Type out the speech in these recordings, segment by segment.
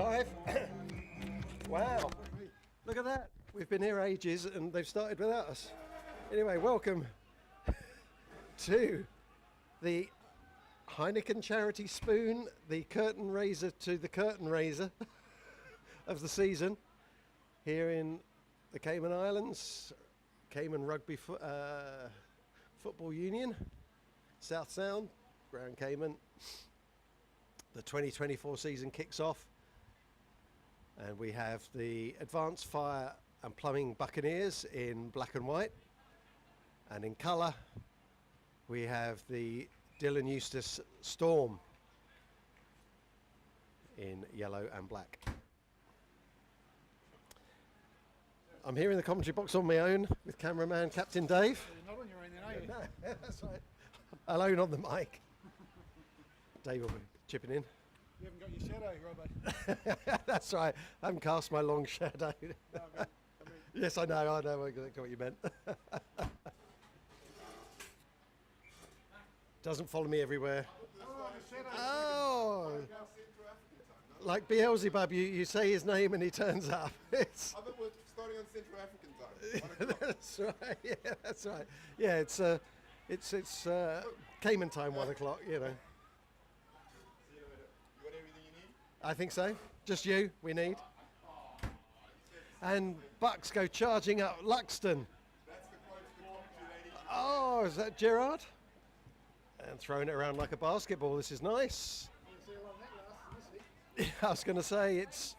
Live. Wow. Look at that. We've been here ages and they've started without us. Anyway, welcome to the Heineken charity spoon, the curtain raiser to the curtain raiser of the season here in the Cayman Islands, Cayman Rugby Football Union, South Sound, Grand Cayman. The 2024 season kicks off and we have the Advanced Fire and Plumbing Buccaneers in black and white, and in colour we have the Dylan Eustace Storm in yellow and black. I'm here in the commentary box on my own with cameraman Captain Dave. You're not on your own then, are you? No, that's right. Alone on the mic. Dave will be chipping in. You haven't got your shadow, Robbo. That's right. I haven't cast my long shadow. No, I mean, Yes, I know exactly what you meant. Doesn't follow me everywhere. the shadow. Oh, like Beelzebub, you say his name and he turns up. It's, I thought we're starting on Central African time. that's right. Yeah, that's right. Yeah, it's Cayman time, 1 o'clock. You know. You got everything you need? I think so. Just you. We need. And Bucks go charging up Luxton. That's the quote to the commentary lady. Oh, is that Gerard? And throwing it around like a basketball. This is nice. You see a lot of that last this week. I was going to say it's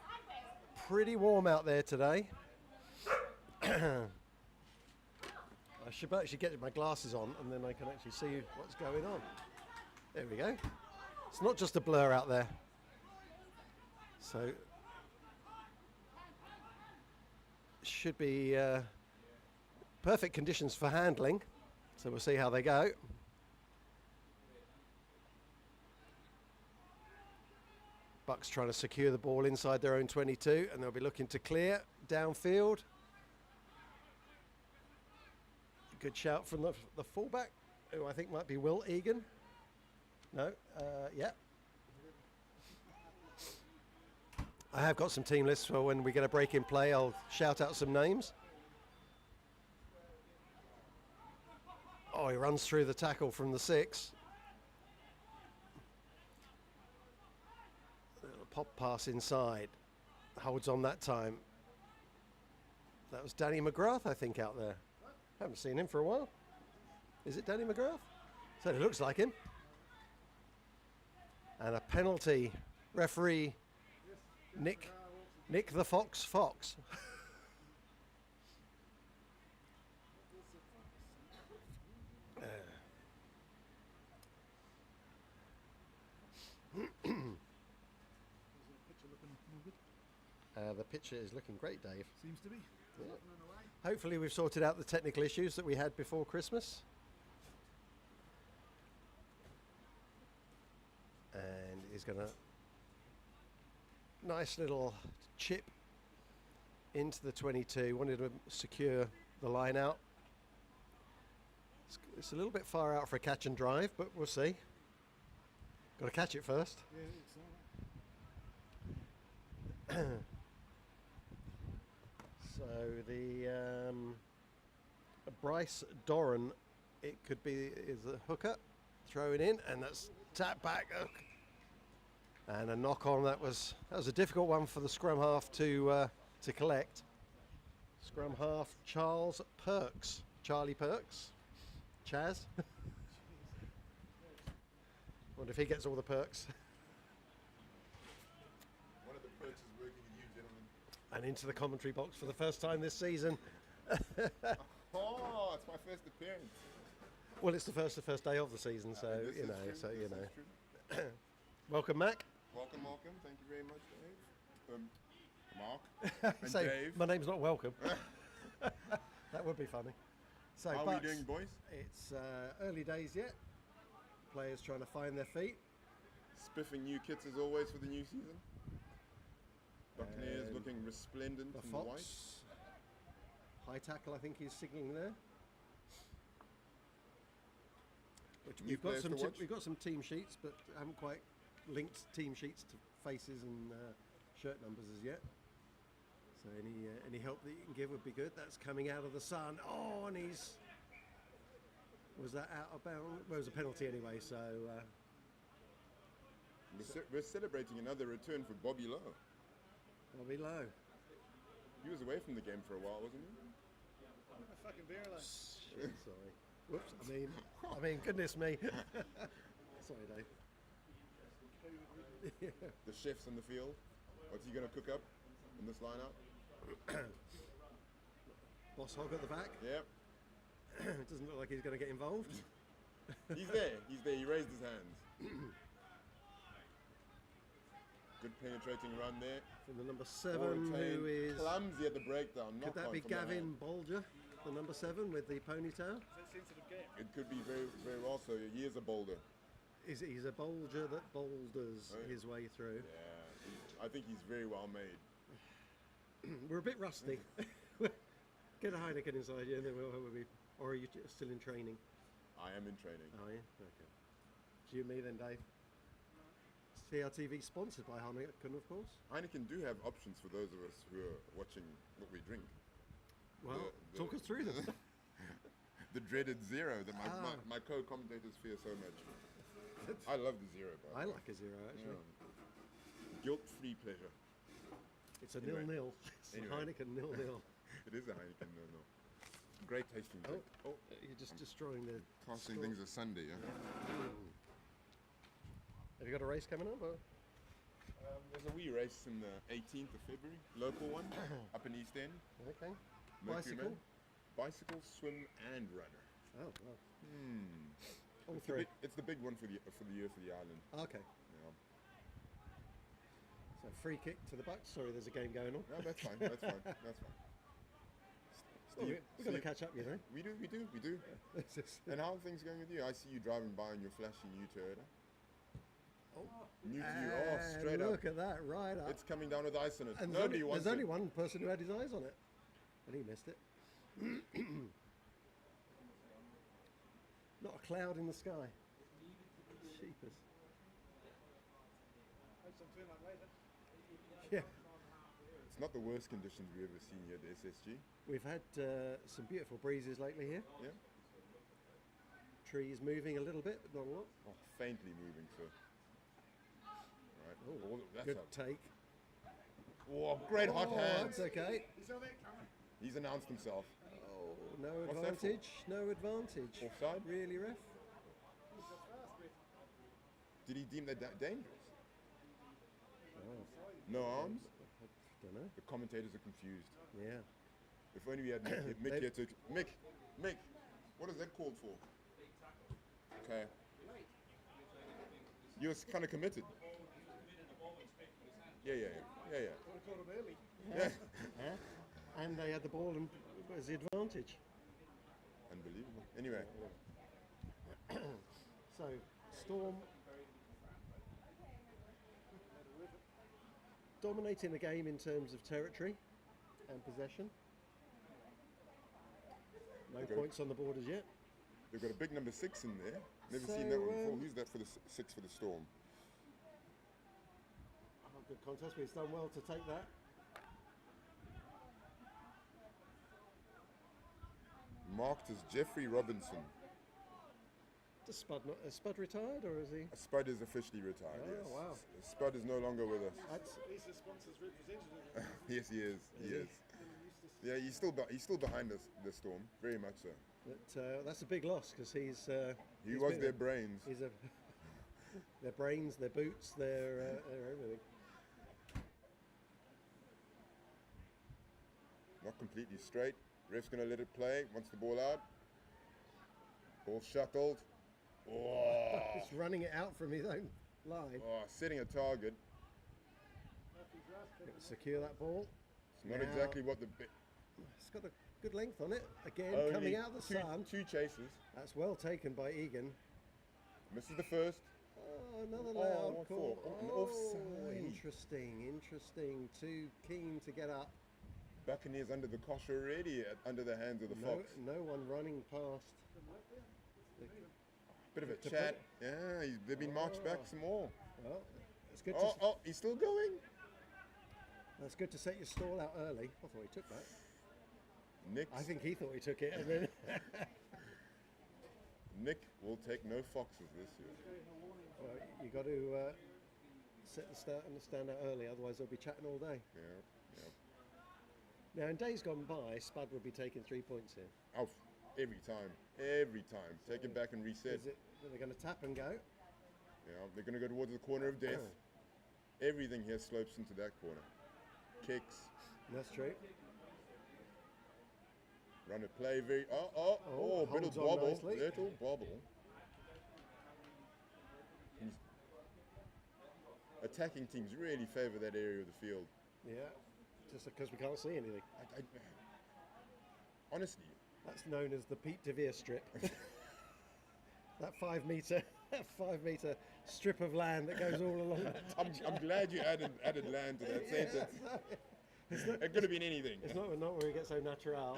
pretty warm out there today. I should actually get my glasses on and then I can actually see what's going on. There we go. It's not just a blur out there. So should be perfect conditions for handling. So we'll see how they go. Bucks trying to secure the ball inside their own 22 and they'll be looking to clear downfield. Good shout from the fullback, who I think might be Will Egan. No, yeah. I have got some team lists for when we get a break in play. I'll shout out some names. Oh, he runs through the tackle from the 6. Little pop pass inside. Holds on that time. That was Danny McGrath, I think, out there. Haven't seen him for a while. Is it Danny McGrath? So it looks like him. And a penalty. Referee Nick the Fox. The picture is looking great, Dave. Seems to be. Yeah. Hopefully we've sorted out the technical issues that we had before Christmas. And he's going to nice little chip into the 22. Wanted to secure the line out. It's a little bit far out for a catch and drive, but we'll see. Got to catch it first. Yeah, it's all right. So the Bryce Doran, it could be, is a hooker, throw it in, and that's tap back, and a knock on. That was a difficult one for the scrum half to collect. Scrum half Charlie Perks, Chaz. Wonder if he gets all the perks. One of the perks is working with you, gentlemen. And into the commentary box for the first time this season. Oh, it's my first appearance. Well, it's the first day of the season, so This you is know, true, so you this know. is true. Welcome, Mac. Welcome. Thank you very much, Dave. Mark and Say, Dave. my name's not welcome. That would be funny. So, How are we Bucks, doing, boys? It's early days yet. Players trying to find their feet. Spiffing new kits as always for the new season. Buccaneers And looking resplendent The in the white. Fox. High tackle, I think he's signaling there. Which We've got some we've got some team sheets, but haven't quite linked team sheets to faces and shirt numbers as yet. So any help that you can give would be good. That's coming out of the sun. Oh, and he's... Was that out of bounds? Well, it was a penalty anyway, so... We're celebrating another return for Bobby Lowe. Bobby Lowe. He was away from the game for a while, wasn't he? A fucking beer alone. Shit, sorry. Whoops, I mean, goodness me. Sorry, Dave. The chef's in the field. What's he going to cook up in this lineup? Boss Hog at the back. Yep. It doesn't look like he's going to get involved. He's there. He's there. He raised his hands. Good penetrating run there. From the number 7, Moritane who is... clumsy at the breakdown. Could that be Gavin Bolger, the number 7 with the ponytail? Is that sensitive game? It could be very, very well so. He is a boulder. He's a Bolger that boulders Right. his way through. Yeah. I think he's very well made. We're a bit rusty. Get a Heineken inside you and then we'll be... Or are you still in training? I am in training. Are you? Okay. It's you and me then, Dave. CRTV sponsored by Heineken, of course. Heineken do have options for those of us who are watching what we drink. Well, talk us through them. The dreaded zero that my co-commentators fear so much. I love the zero, by the I way. like a zero, actually. Yeah. Guilt-free pleasure. It's a Anyway. 0-0. It's Anyway. a Heineken 0-0. It is a Heineken, no. Great tasting drink. Oh, you're just destroying the Passing score. things asunder, yeah. Have you got a race coming up? Or? There's a wee race in the 18th of February, local one, up in East End. Okay. Mercury Bicycle? Man. Bicycle, swim, and runner. Oh, well. All It's the, three. it's the big one for the year for the island. Okay. Yeah. So free kick to the Bucks. Sorry, there's a game going on. No, that's fine. That's fine. That's fine. Well, Steve, we've got to Steve, catch up, you know. we do. It's just- And how are things going with you? I see you driving by on your flashy new Toyota. New to you. Oh, And straight up. look at that, right up. It's coming down with ice in it. And Nobody wants there's only it. one person who had his eyes on it, and he missed it. Not a cloud in the sky. Sheepers. Hope some turn up later. Yeah, It's not the worst conditions we've ever seen here at the SSG. we've had some beautiful breezes lately here. Yeah. Trees moving a little bit, but not a lot. Oh, faintly moving, so. Right. Oh, that's good up. take. Oh, great hot Oh, hands. that's okay. You saw that coming? He's announced himself. Oh, no What's that for? advantage. No advantage. Offside? Really, ref? He's just fast, Ref. Did he deem that dangerous? Oh, No arms? don't know. The commentators are confused. Yeah. If only we had Mick here to... Mick, what is that called for? Okay. You're kind of committed. Yeah. Would have called him early. Yeah. Huh? And they had the ball and was the advantage. Unbelievable. Anyway, So, Storm dominating the game in terms of territory and possession. No Okay. points on the board as yet. they've got a big number 6 in there. Never So, seen that one before. Who's that for the 6 for the Storm? Oh, good contest, but he's done well to take that. Marked as Jeffrey Robinson. Does Spud retired, or is he? Spud is officially retired. Oh, Yes. wow. Spud is no longer with us. That's He's the sponsor's representative. Yes, he is. He Is he? is. Yeah, he's still behind us, the Storm, very much so. that's a big loss because he's. He he's was been their brains. He's a their brains, their boots, their everything. Not completely straight. Ref's gonna let it play. Wants the ball out. Ball shuttled. Oh, Just running it out from his own line. setting a target. Secure that ball. It's not Now- exactly what the It's got a good length on it. Again, only coming out of the sun. two chases. That's well taken by Egan. Misses the first. Oh, another Oh, loud what call. for? An Oh, offside. interesting. Too keen to get up. Buccaneers under the cosh already, under the hands of the No, Fox. no one running past. Bit of a to chat. Yeah, they've been marched back Oh. some more. Well, it's good Oh, he's still going. That's good to set your stall out early. I thought he took that. Nick, I think he thought he took it, and then Nick will take no foxes this year. well, you got to set the stand out early, otherwise they'll be chatting all day. Yeah, yeah. Now, in days gone by, Spud would be taking 3 points here. Oh, every time. Take it back and reset. Is it that they're going to tap and go? Yeah, they're going to go towards the corner of death. Everything here slopes into that corner. Kicks, That's true. run a play very. Little holds on bobble. nicely. Little bobble. Attacking teams really favour that area of the field. Yeah, just because we can't see anything. Honestly, That's known as the Pete DeVere strip. That 5 metre strip of land that goes all along. I'm glad you added land to that sentence. It could have been anything. It's not where we get so natural.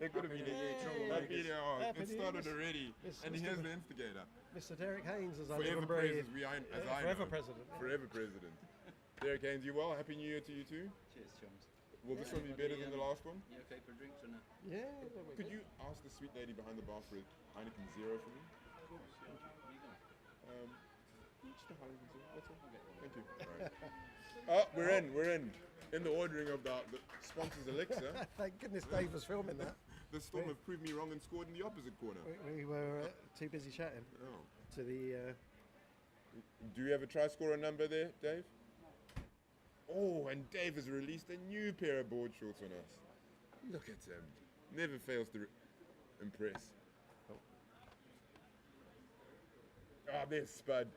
It could have been anything. It started already. And here's the instigator. Mr. Derek Haynes, as I live Forever and breathe. Forever know. president. Forever president. Derek Haynes, you well? Happy New Year to you too. Cheers, chums. Will this one be better than the last one? You okay for drinks or not? Yeah. there we Could go. you ask the sweet lady behind the bar for a Heineken Zero for me? Of course, yeah. Where you going? Just a Heineken Zero, that's all. Thank you. Right. We're in. In the ordering of the sponsor's elixir, Thank goodness Dave was filming that. the Storm have proved me wrong and scored in the opposite corner. We were too busy chatting Oh. to the. Do you have a try scorer number there, Dave? Oh, and Dave has released a new pair of board shorts on us. Look at him. Never fails to impress. There's Spud.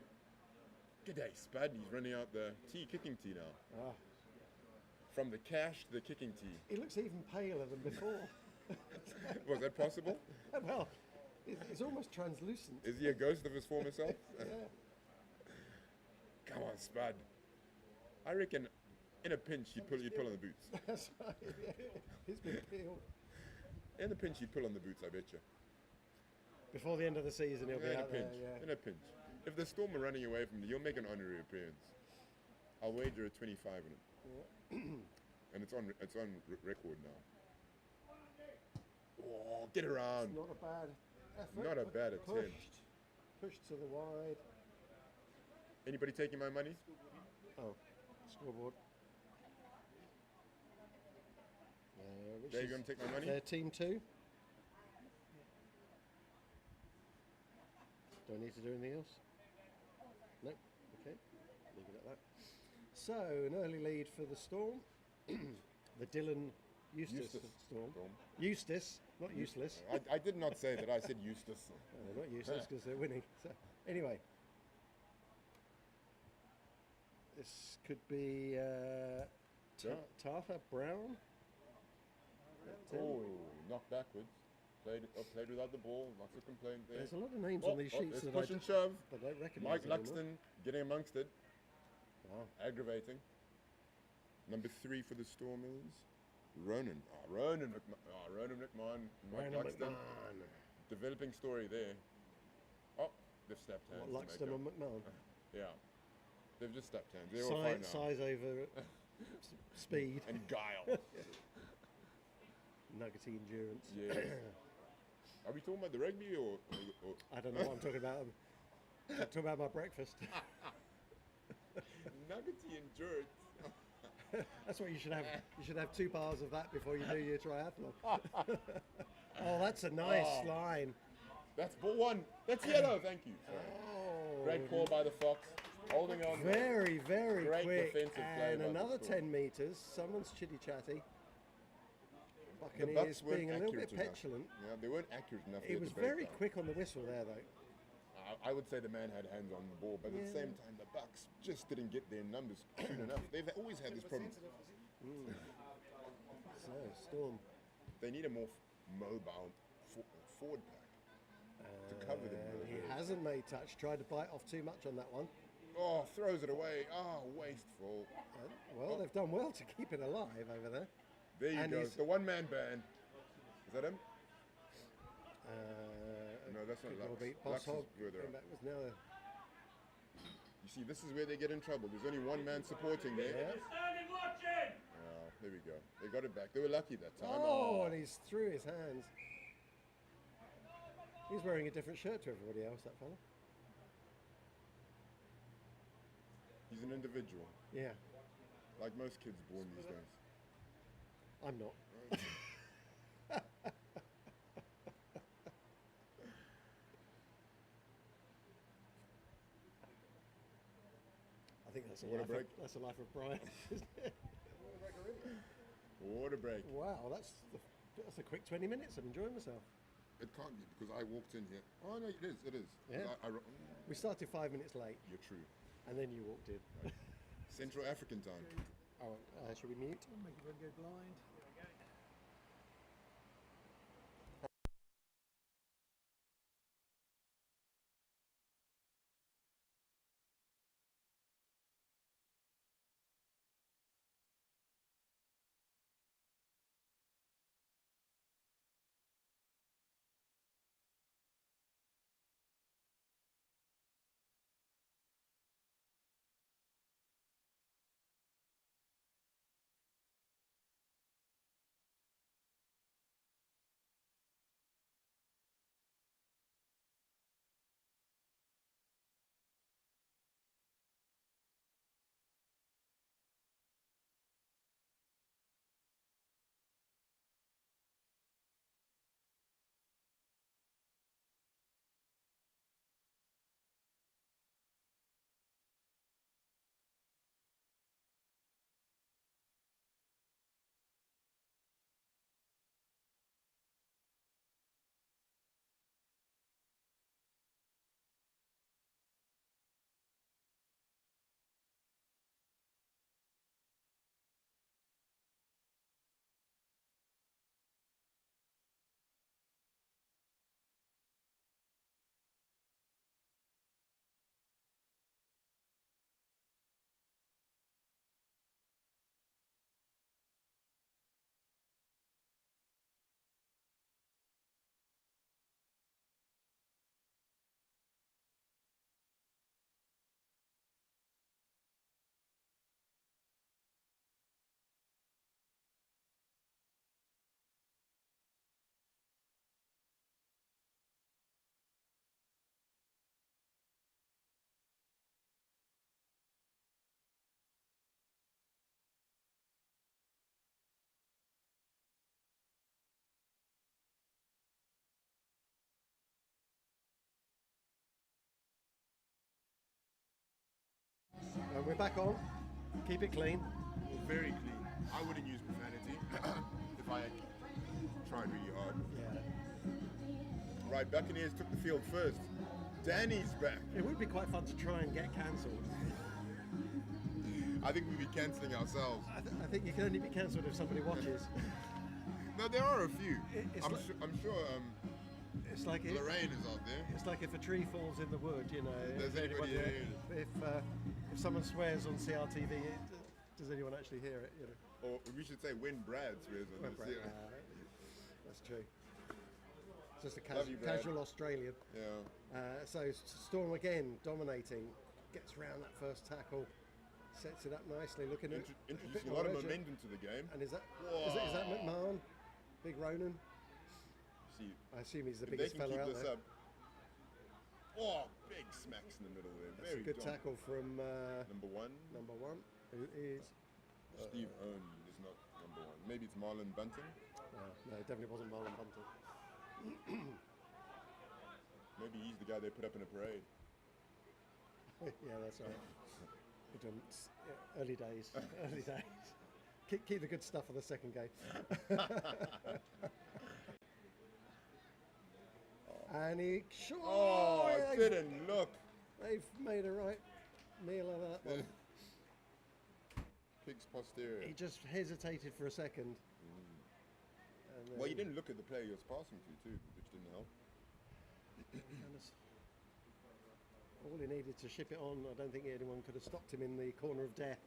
G'day, Spud. He's running out the kicking tee now. Ah, From the cash to the kicking tee. he looks even paler than before. Was that possible? Well, it's almost translucent. Is he a ghost of his former self? Yeah. Come on, Spud. I reckon in a pinch you'd pull on the boots. That's right. Yeah. He's been peeled. In a pinch you'd pull on the boots, I bet you. Before the end of the season, he'll be In a out there. pinch. Yeah. In a pinch. If the Storm are running away from you, you'll make an honorary appearance. I'll wager a 25 on it. And it's on record now. Oh, get around. Not a bad effort. Not a but bad attempt. Pushed to the wide. Anybody taking my money? Oh, scoreboard. Which Dave, is you going to take my money? their team 2. Do I need to do anything else? No. Okay. Leave it at that. So, an early lead for the Storm. The Dylan Eustace Storm. Eustace, not useless. I did not say that. I said Eustace. No, they're not useless because they're winning. So, anyway. This could be Tata Brown. Oh, knocked backwards. Played without the ball. Lots of complaint there. There's a lot of names on these sheets there's that push and shove. I don't recognise Mike anymore. Luxton getting amongst it. Wow. Aggravating. Number 3 for the Storm is Ronan. Ronan McMahon. Mike Ronan Luxton. McMahon. Developing story there. Oh, they've snapped hands. What, to Luxton make and up. McMahon? Yeah. They've just snapped hands. They're all fine now. Size over speed. And guile. Nuggety endurance. Yes. Are we talking about the rugby or I don't know what I'm talking about. I'm talking about my breakfast. nuggety endurance? That's what you should have. You should have 2 bars of that before you do your triathlon. Oh, that's a nice line. That's ball 1. That's yellow. Thank you. Sorry. Oh, Great call by the Fox. Holding on. very, very Great quick. defensive play And by the another Storm. 10 metres. Someone's chitty chatty. The Buccaneers Bucks weren't being a little bit accurate enough. petulant. Yeah, they weren't accurate enough. It was very quick on the whistle there, though. I would say the man had hands on the ball, but at the same time, the Bucks just didn't get their numbers soon enough. They've always had this problem. So, Storm. They need a more mobile forward pack to cover them. And he hasn't made touch. Tried to bite off too much on that one. Oh, throws it away. Oh, wasteful. Well, they've done well to keep it alive over there. There you And go. he's- The one-man band. Is that him? No, that's not Good ball Lux. beat. Lux Boss Hog is further came up. back was now. You see, this is where they get in trouble. There's only one man supporting there. Yeah. Standing watching! Oh, there we go. They got it back. They were lucky that time. Oh, and he's through his hands. He's wearing a different shirt to everybody else, that fella. He's an individual, Yeah, like most kids born these days. I'm not. I think that's a Water life break? of, that's a life of Brian, isn't it? Water break. Wow, that's a quick 20 minutes. I'm enjoying myself. It can't be because I walked in here. Oh no, it is. It is. 'Cause Yeah. I We started 5 minutes late, you're true. and then you walked in. Central African time. Oh, shall we mute? Make you go blind. And we're back on. Keep it clean. Very clean. I wouldn't use profanity if I tried really hard. Yeah. Right, Buccaneers took the field first. Danny's back. It would be quite fun to try and get cancelled. I think we'd be cancelling ourselves. I think you can only be cancelled if somebody watches. No, there are a few. It's I'm, like- I'm sure It's like it, Lorraine is out there. it's like if a tree falls in the wood, you know. Does if anybody if someone swears on CRTV, does anyone actually hear it? You know. Or we should say when Brad swears on Well, this. Brad, Yeah. that's true. It's just a Love you, Brad. casual Australian. Yeah. So Storm again dominating, gets round that first tackle, sets it up nicely, looking at Introducing a lot of momentum to the game. And is that McMahon? Big Ronan? See, I assume he's the if they biggest can fella keep out this there. up. Oh, big smacks in the middle there. That's Very a good dumb. tackle from Number one, number one, who is Steve Owen is not number one. Maybe it's Marlon Bunting. no, it definitely wasn't Marlon Bunting. Maybe he's the guy they put up in a parade. Yeah, that's right. But, yeah, early days, early days. Keep the good stuff for the second game. And he Oh, it they've- didn't look. They've made a right meal of that one. Pig's posterior. He just hesitated for a second. And Well, he then didn't look at the player he was passing to too, which didn't help. kind of- all he needed to ship it on. I don't think anyone could have stopped him in the corner of death,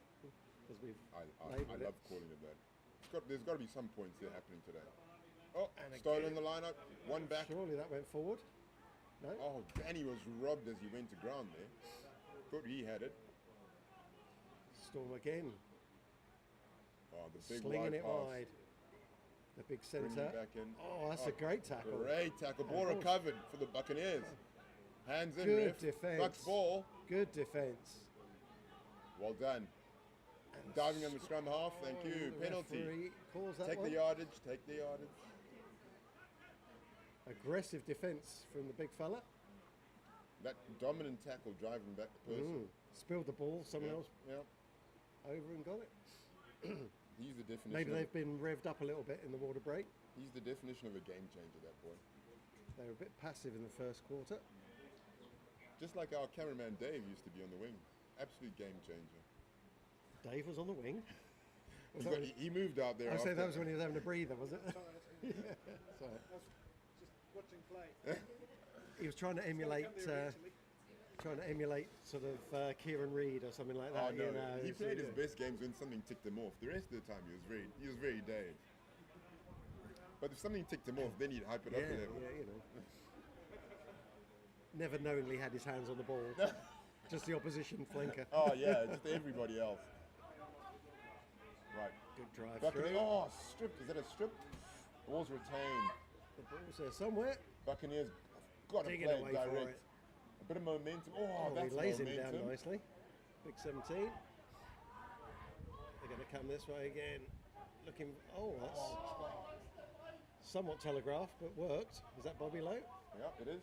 as we've I labelled it. love calling it that. There's got to be some points there happening today. Oh, And Stolen again- the lineup, one back. Surely that went forward. No. Oh, Danny was robbed as he went to ground there. Thought he had it. Storm again, Oh, the big slinging wide it pass. wide. The big Bringing it centre. back in. Oh, that's a great tackle. Great tackle. Ball course. recovered for the Buccaneers. Hands in, Good ref. defence. Bucks ball. Good defence. Well done. Diving on the scrum half. Thank you. The Penalty. referee calls that Take one. the yardage. Take the yardage. Aggressive defence from the big fella. That dominant tackle driving back the person. Spilled the ball. Someone else Yeah. over and got it. He's the definition. Maybe of, they've been revved up a little bit in the water break. He's the definition of a game changer, that boy. They were a bit passive in the first quarter. Just like our cameraman Dave used to be on the wing. Absolute game changer. Dave was on the wing. Was He, that got, when he moved out there. I say after- that was when he was having a breather, was it? Sorry, Sorry. just watching play. He was trying to emulate, Come there eventually. sort of Kieran Reid or something like that. Oh no, you know, he so, played his yeah. best games when something ticked him off. The rest of the time he was very Dave. But if something ticked him off, then he'd hype it Yeah, up a level. yeah, you know. Never knowingly had his hands on the ball. Just the opposition flanker. Oh yeah, just everybody else. Right. Good drive Buccaneers. through. Oh, strip. Is that a strip? Ball's retained. The ball's there somewhere. Buccaneers got to Digging play away it for direct. it. A bit of momentum. Oh, Oh, that's he lays him momentum. down nicely. Big 17. They're going to come this way again. Looking. Oh, that's somewhat telegraphed, but worked. Is that Bobby Lowe? Yeah, it is.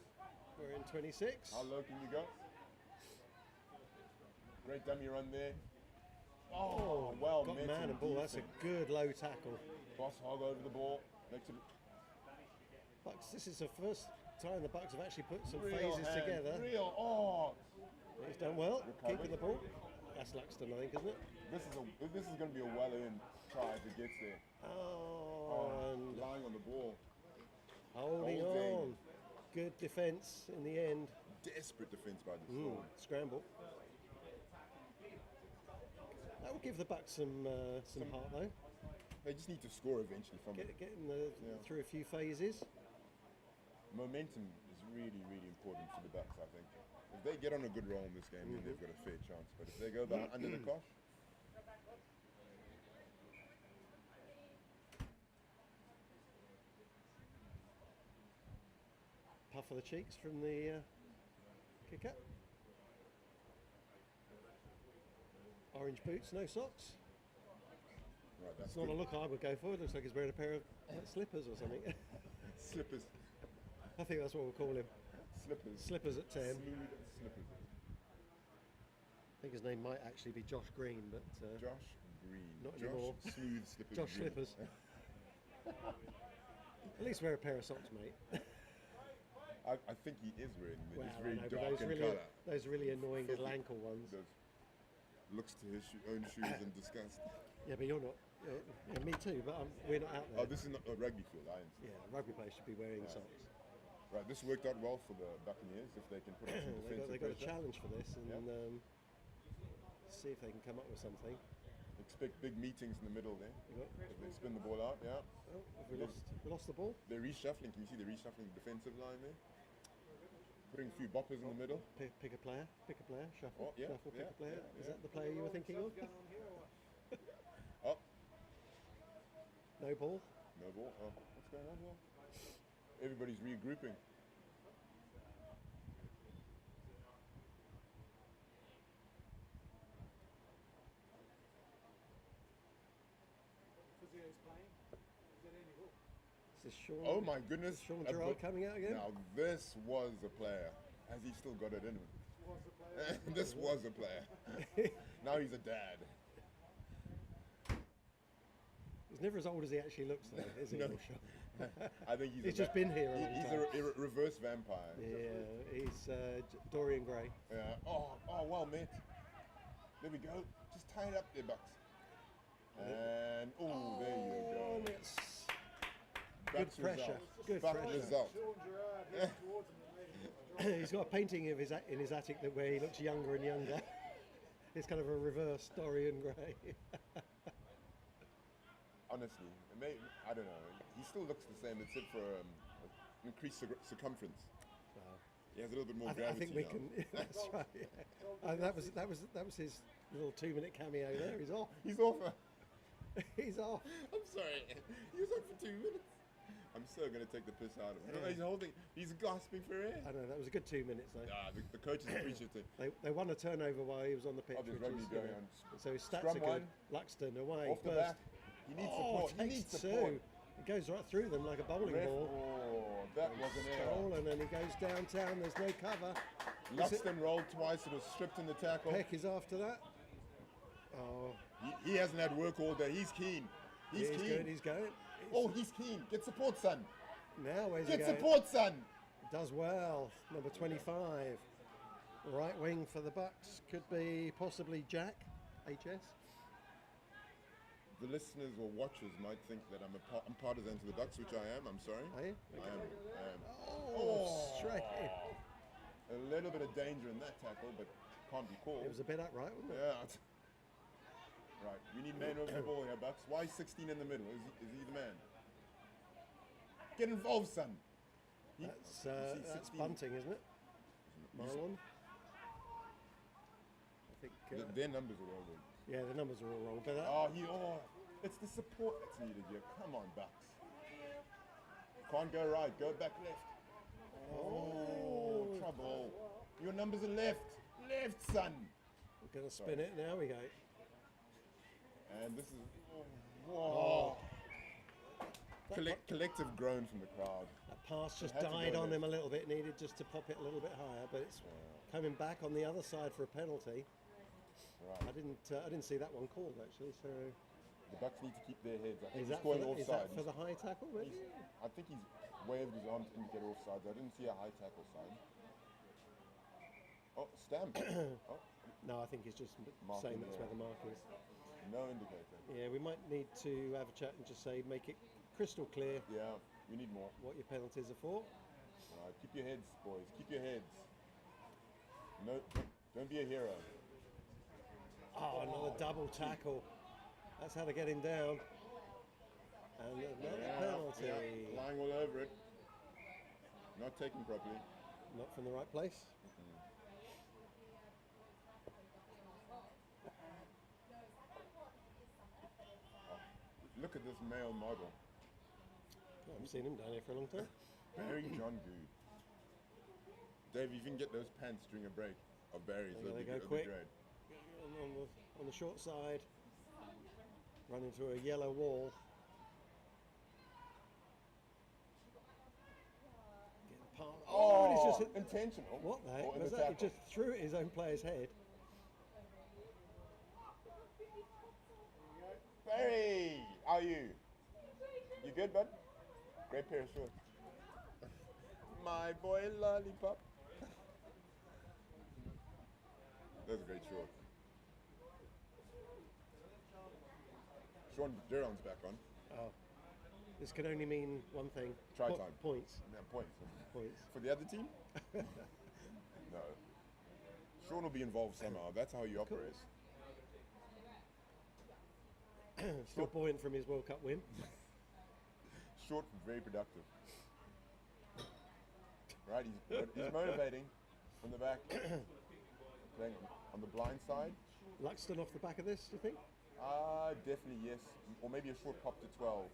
We're in 26. How low can you go? Great dummy run there. Oh, well Got met man and and ball. That's a decent. good low tackle. Boss hog over the ball. Makes it Bucks. This is the first time the Bucks have actually put some real phases hand, together. Real. Oh, He's done well, Recovered. keeping the ball. That's Luxton, I think, isn't it? this is going to be a well-earned try if it gets there. Oh, and Lying on the ball. holding holding. on. Good defence in the end. Desperate defense by the Storm. Scramble. That will give the Bucks some heart though. They just need to score eventually from it. Getting Yeah. through a few phases. Momentum is really, really important for the Bucks, I think. If they get on a good roll in this game, then they've got a fair chance. But if they go down under the cosh, Puff of the cheeks from the kicker. Orange boots, no socks. right, that's It's not a good. look I would go for. It looks like he's wearing a pair of slippers or something. Slippers. I think that's what we'll call him. Slippers. Slippers at 10. Smooth slippers. I think his name might actually be Josh Green, but Josh Green. Not Josh anymore. Smooth Slippers. Josh Green. Slippers. At least wear a pair of socks, mate. I think he is wearing them. Well, It's I very know, but dark in really, colour. those really annoying little Filthy. ankle ones. Does looks to his own shoes in disgust. Yeah, but you're not. Yeah, me too, but we're not out there. Oh, this is not a rugby field, I understand. Yeah, rugby players should be wearing socks. Right, this worked out well for the Buccaneers if they can put up some defensive They got a pressure. challenge for this, and Yeah. see if they can come up with something. Expect big meetings in the middle there. You got- If they spin the ball out, yeah. Oh, have we lost the ball? They're reshuffling. Can you see the reshuffling defensive line there? Putting a few boppers in the middle. Pick a player, shuffle, Oh, yeah, shuffle, pick yeah, a player. yeah, Is yeah. that the player you were thinking of? What's going on here or what? Oh, No ball. no ball. Oh, what's going on here? Everybody's regrouping. Physio's playing. Is that any hook? This is Sean. Oh my goodness. Sean A Gerard book- coming out again. Now this was a player. Has he still got it in him? Was the player? This was a player. Now he's a dad. He's never as old as he actually looks, though, is he? No. Sean? I think he's He's just been here a long He's time. a reverse vampire. Yeah, he's Dorian Gray. Yeah. Oh, well met. There we go. Just tie it up there, Bucks. And there you go. And it's Bucks good pressure. result. Good Buck pressure. result. Sean Gerard heading towards him. He's got a painting of his in his attic that where he looks younger and younger. It's kind of a reverse Dorian Gray. Honestly, I don't know. He still looks the same except for increased circumference. Wow. He has a little bit more I gravity think we now. can. That's right. Yeah. That was his little 2-minute cameo there. He's off. He's off. He's off. I'm sorry. He was on for 2 minutes. I'm so going to take the piss out of him. Yeah. He's holding. He's gasping for air. I know that was a good 2 minutes though. Ah, the coach is appreciative. They won a turnover while he was on the pitch. Oh, there's which rugby is, going know, on. So his stats Scrum are good. one. Luxton away. Off the Burst. back. He needs Oh, support. He takes needs two. support. It goes right through them like a bowling Ref- ball. Oh, that was an error. Stolen, and he goes downtown. There's no cover. Luxton rolled twice. It was stripped in the tackle. Peck is after that. Oh, He hasn't had work all day. He's keen. He's keen. good. He's going. Oh, he's keen. Get support, son. Now where's he Get going? support, son. Does well. Number 25. Right wing for the Bucks. Could be possibly Jack. HS. The listeners or watchers might think that I'm partisan to the Ducks, which I am. I'm sorry. Are you? I am. Oh, straight in. A little bit of danger in that tackle, but can't be called. It was a bit upright, wasn't it? Yeah. Right. We need man over the ball here, Bucks. Why 16 in the middle? Is he the man? Get involved, son. That's you see that's 16. bunting, isn't it? Marlon. I think. Their numbers are all wrong. Yeah, the numbers are all wrong. But It's the support that's needed here. Come on, Bucks. Can't go right. Go back left. Oh, trouble. Your numbers are left. Left, son. we're going to spin it. Now we go. And this is. Whoa. Collective groan from the crowd. That pass just had to died go on there. him a little bit. Needed just to pop it a little bit higher, but it's coming back on the other side for a penalty. Right. I didn't see that one called actually. So The Bucks need to keep their heads. I think is he's that, for going the, is offside. that for the high tackle? Maybe? I think he's waved his arm to indicate offside. I didn't see a high tackle side. Oh, stamp. Oh, No, I think he's just Marking saying that's there. where the mark is. no indicator. Yeah, we might need to have a chat and just say make it crystal clear Yeah, we need more. what your penalties are for. Right, keep your heads, boys. Keep your heads. No, don't be a hero. Oh, another double tackle. That's how to get him down. And another penalty. Yeah, lying all over it. Not taken properly. Not from the right place. Look at this male model. I haven't seen him down here for a long time. Barry John Good. Dave, you can get those pants during a break of Barry's. They That'd be, go that'd be quick. great. On the short side, running through a yellow wall. Getting past. Oh, and he's just hit. Intentional. What the heck Or in was the that? He tackle. just threw it at his own player's head. Barry, how are you? You good, bud? Great pair of shorts. My boy Lollipop. That's a great short. Sean Duron's back on. Oh, this can only mean one thing. Try time. Points. Yeah, points. Points. For the other team? No. Sean will be involved somehow. That's how he operates. Still buoyant from his World Cup win. Short, very productive. Right, he's motivating from the back. Playing on the blind side. Luxton off the back of this, do you think? Definitely yes. Or maybe a short pop to 12.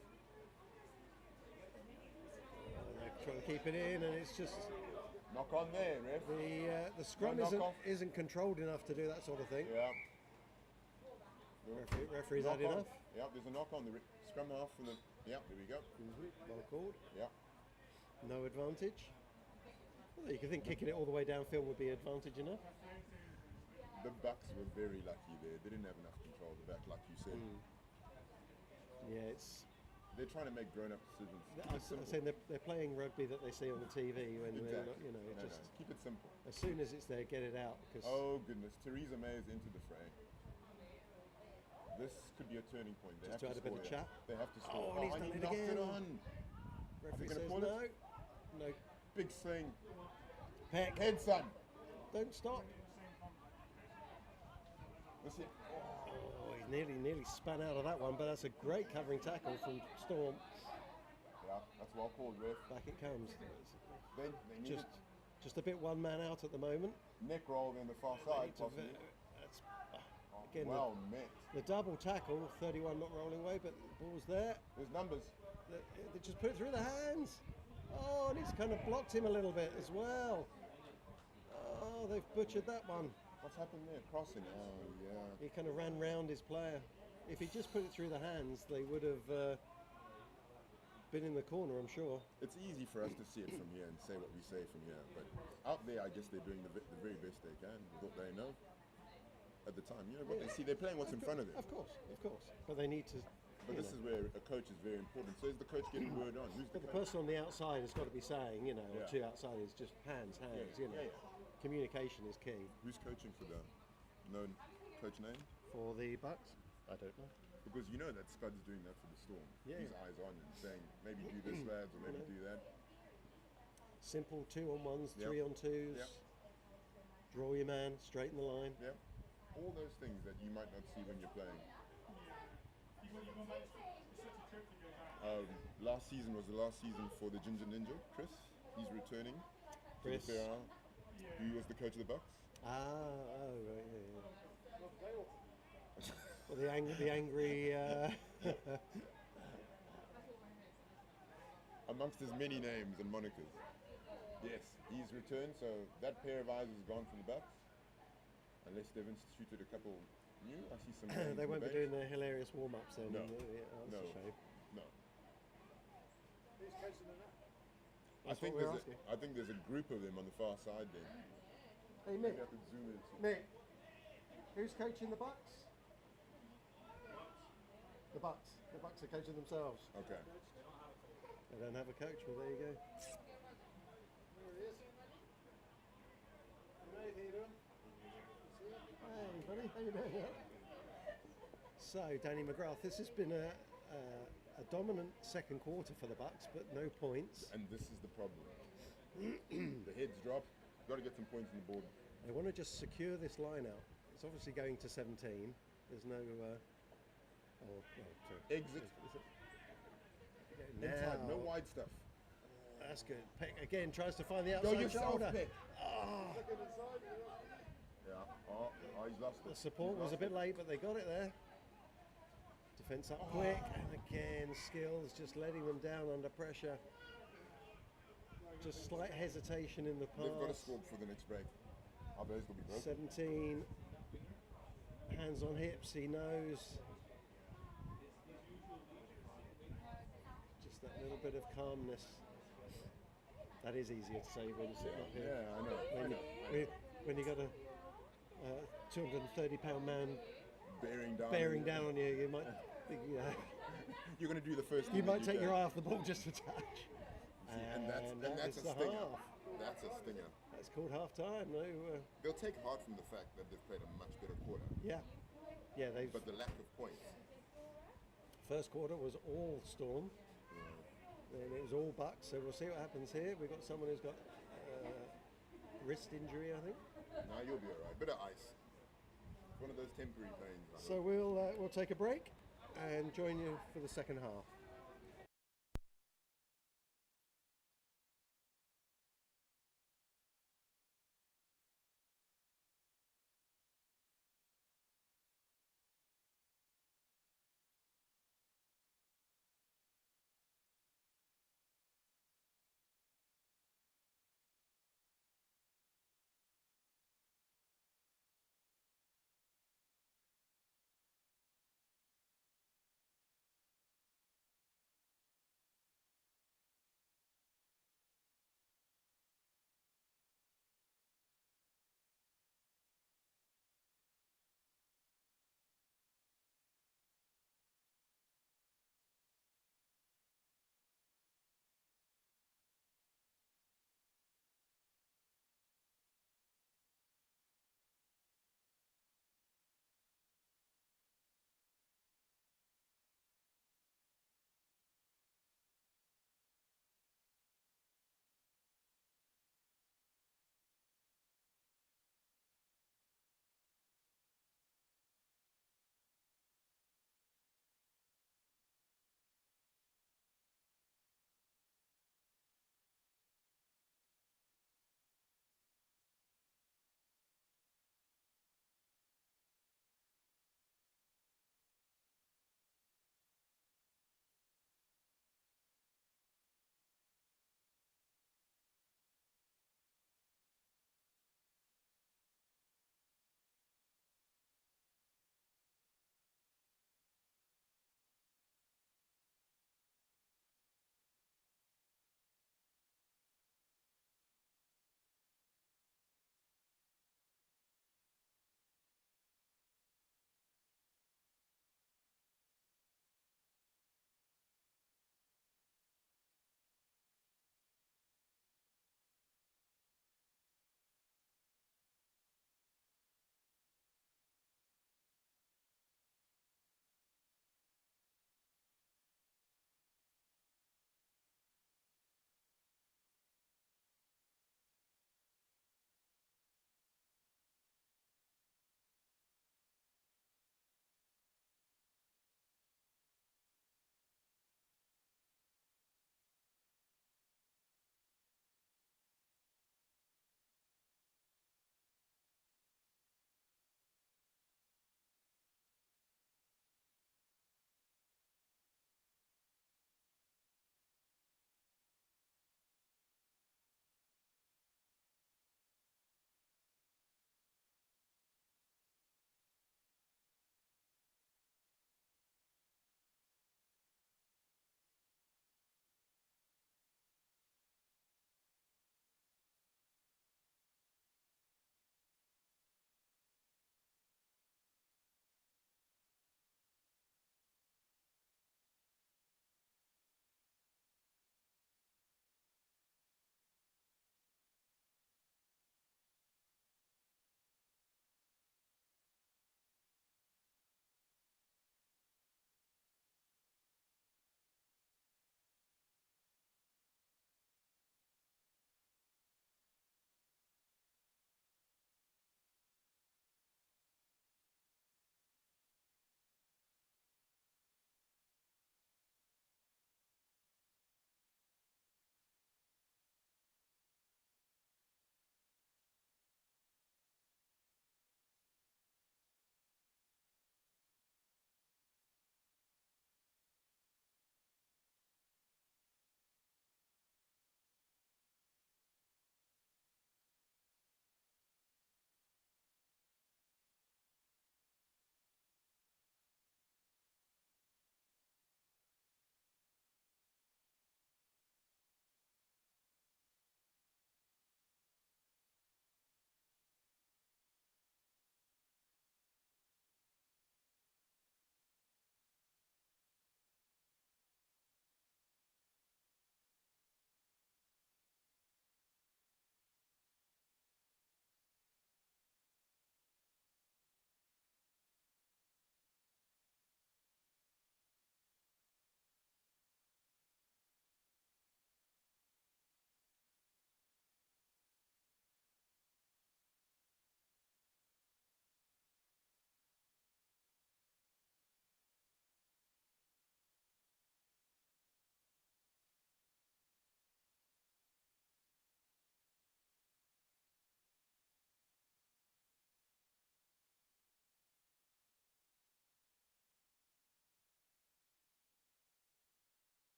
They're trying to keep it in, and it's just Knock on there, ref. the scrum knock off. isn't controlled enough to do that sort of thing. Yeah. Referee's Knock had on. enough. Yeah, there's a knock on the scrum off from the. Yeah, there we go. Well called. Yeah. No advantage. Well, you could think kicking it all the way downfield would be advantage enough. The Bucks were very lucky there. They didn't have enough control of the back, like you said. Yeah, it's. They're trying to make grown-up decisions. I'm saying they're playing rugby that they see on the TV when they're Exactly. not, you know, No, just keep it simple. as soon as it's there, get it out. Because Oh goodness, Theresa May is into the fray. This could be a turning point. They Just have to to add a bit score of here. chat. They have to score. Oh, and he's and done he it knocked it again. on. referee gonna says pull no. it? No. Big swing. Peck. Head, son. Don't stop. Let's see. Oh, he nearly spun out of that one, but that's a great covering tackle from Storm. Yeah, that's well called, ref. Back it comes. They need Just Just a bit one man out at the moment. Neck roll in the far side, Need to possibly. that's, Oh, again, well met. the double tackle, 31 not rolling away, but the ball's there. There's numbers. They just put it through the hands. Oh, and he's kind of blocked him a little bit as well. Oh, they've butchered that one. What's happened there? Crossing. Oh, yeah. He kind of ran round his player. If he just put it through the hands, they would have been in the corner, I'm sure. It's easy for us to see it from here and say what we say from here, but out there, I guess they're doing the very best they can with what they know at the time. You know what they see, they're playing what's in front of them. Of course. But they need to. But this is where a coach is very important. So is the coach getting word on? Who's the But the coach? person on the outside has got to be saying, or Yeah. two outsiders, just hands, Yeah, yeah. Communication is key. Who's coaching for the known coach name? For the Bucks, I don't know. Because you know that Spud's doing that for the Storm. Yeah, His yeah. eyes on and saying, maybe do this, lads, or maybe do that. Simple 2-on-1s, Yep. 3-on-2s. Yep. Draw your man, straighten the line. Yeah. All those things that you might not see when you're playing. Last season was the last season for the Ginger Ninja, Chris. He's returning Chris. to the Ferrari, who was the coach of the Bucks. Right, yeah. Well, the angry. Amongst his many names and monikers. Yes, he's returned, so that pair of eyes is gone from the Bucks. Unless they've instituted a couple new. I see some names They in won't the be bench. doing their hilarious warm-ups then. No. That's No. a shame. No. Who's coaching them now? That's I think what we're there's asking. I think there's a group of them on the far side then. Hey, Maybe I could zoom in. Mick, who's coaching the Bucks? The Bucks. The Bucks are coaching themselves. Okay. They don't have a coach, well, there you go. There he is. Hey, how you doing? Hey, buddy, how you doing? So, Danny McGrath, this has been a dominant second quarter for the Bucks, but no points. And this is the problem. The heads drop. Got to get some points on the board. They want to just secure this line out. It's obviously going to 17. There's no. Sorry. Exit. Is it? Inside. No Now. wide stuff. That's good. Peck again tries to find the Go outside yourself, shoulder. Peck. Ah, Looking inside, Yeah. Oh, he's lost it. the support He's was a lost bit it. late, but they got it there. Defense up quick, and again, skills just letting them down under pressure. Just slight hesitation in the pass. They've got to score for the next break. Otherwise, they'll be broken. 17. Hands on hips, he knows. Just that little bit of calmness. That is easier to say when you're sitting up here. Yeah, I know. I know. When you got a 230-pound man Bearing down. down on you, you might think, You're going to do the first thing you that might take can. your eye off the ball just a touch. And that that's is a the stinger. half. That's a stinger. That's called half time. No, They'll take heart from the fact that they've played a much better quarter. yeah, they've. But the lack of points. First quarter was all Storm, and it was all Bucks. So we'll see what happens here. We've got someone who's got wrist injury, I think. Now you'll be alright. Bit of ice. One of those temporary pains. I So we'll take a break and join you for the second half.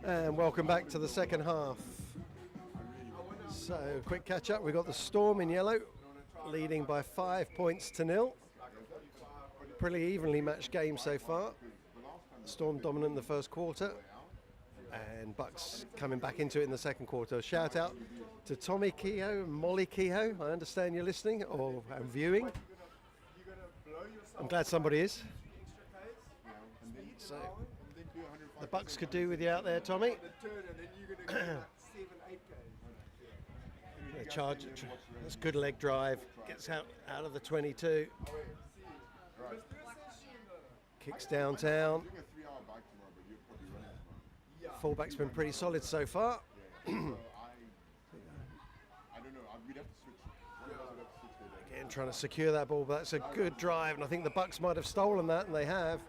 And welcome back to the second half. So, quick catch up. We've got the Storm in yellow, leading by 5 points to 0. Pretty evenly matched game so far. Storm dominant in the first quarter, and Bucks coming back into it in the second quarter. Shout out to Tommy Kehoe and Molly Kehoe. I understand you're listening or viewing. I'm glad somebody is. So, the Bucks could do with you out there, Tommy. Charge, that's good leg drive, gets out of the 22. Kicks downtown. Fullback's been pretty solid so far. Again, trying to secure that ball, but that's a good drive, and I think the Bucks might have stolen that, and they have,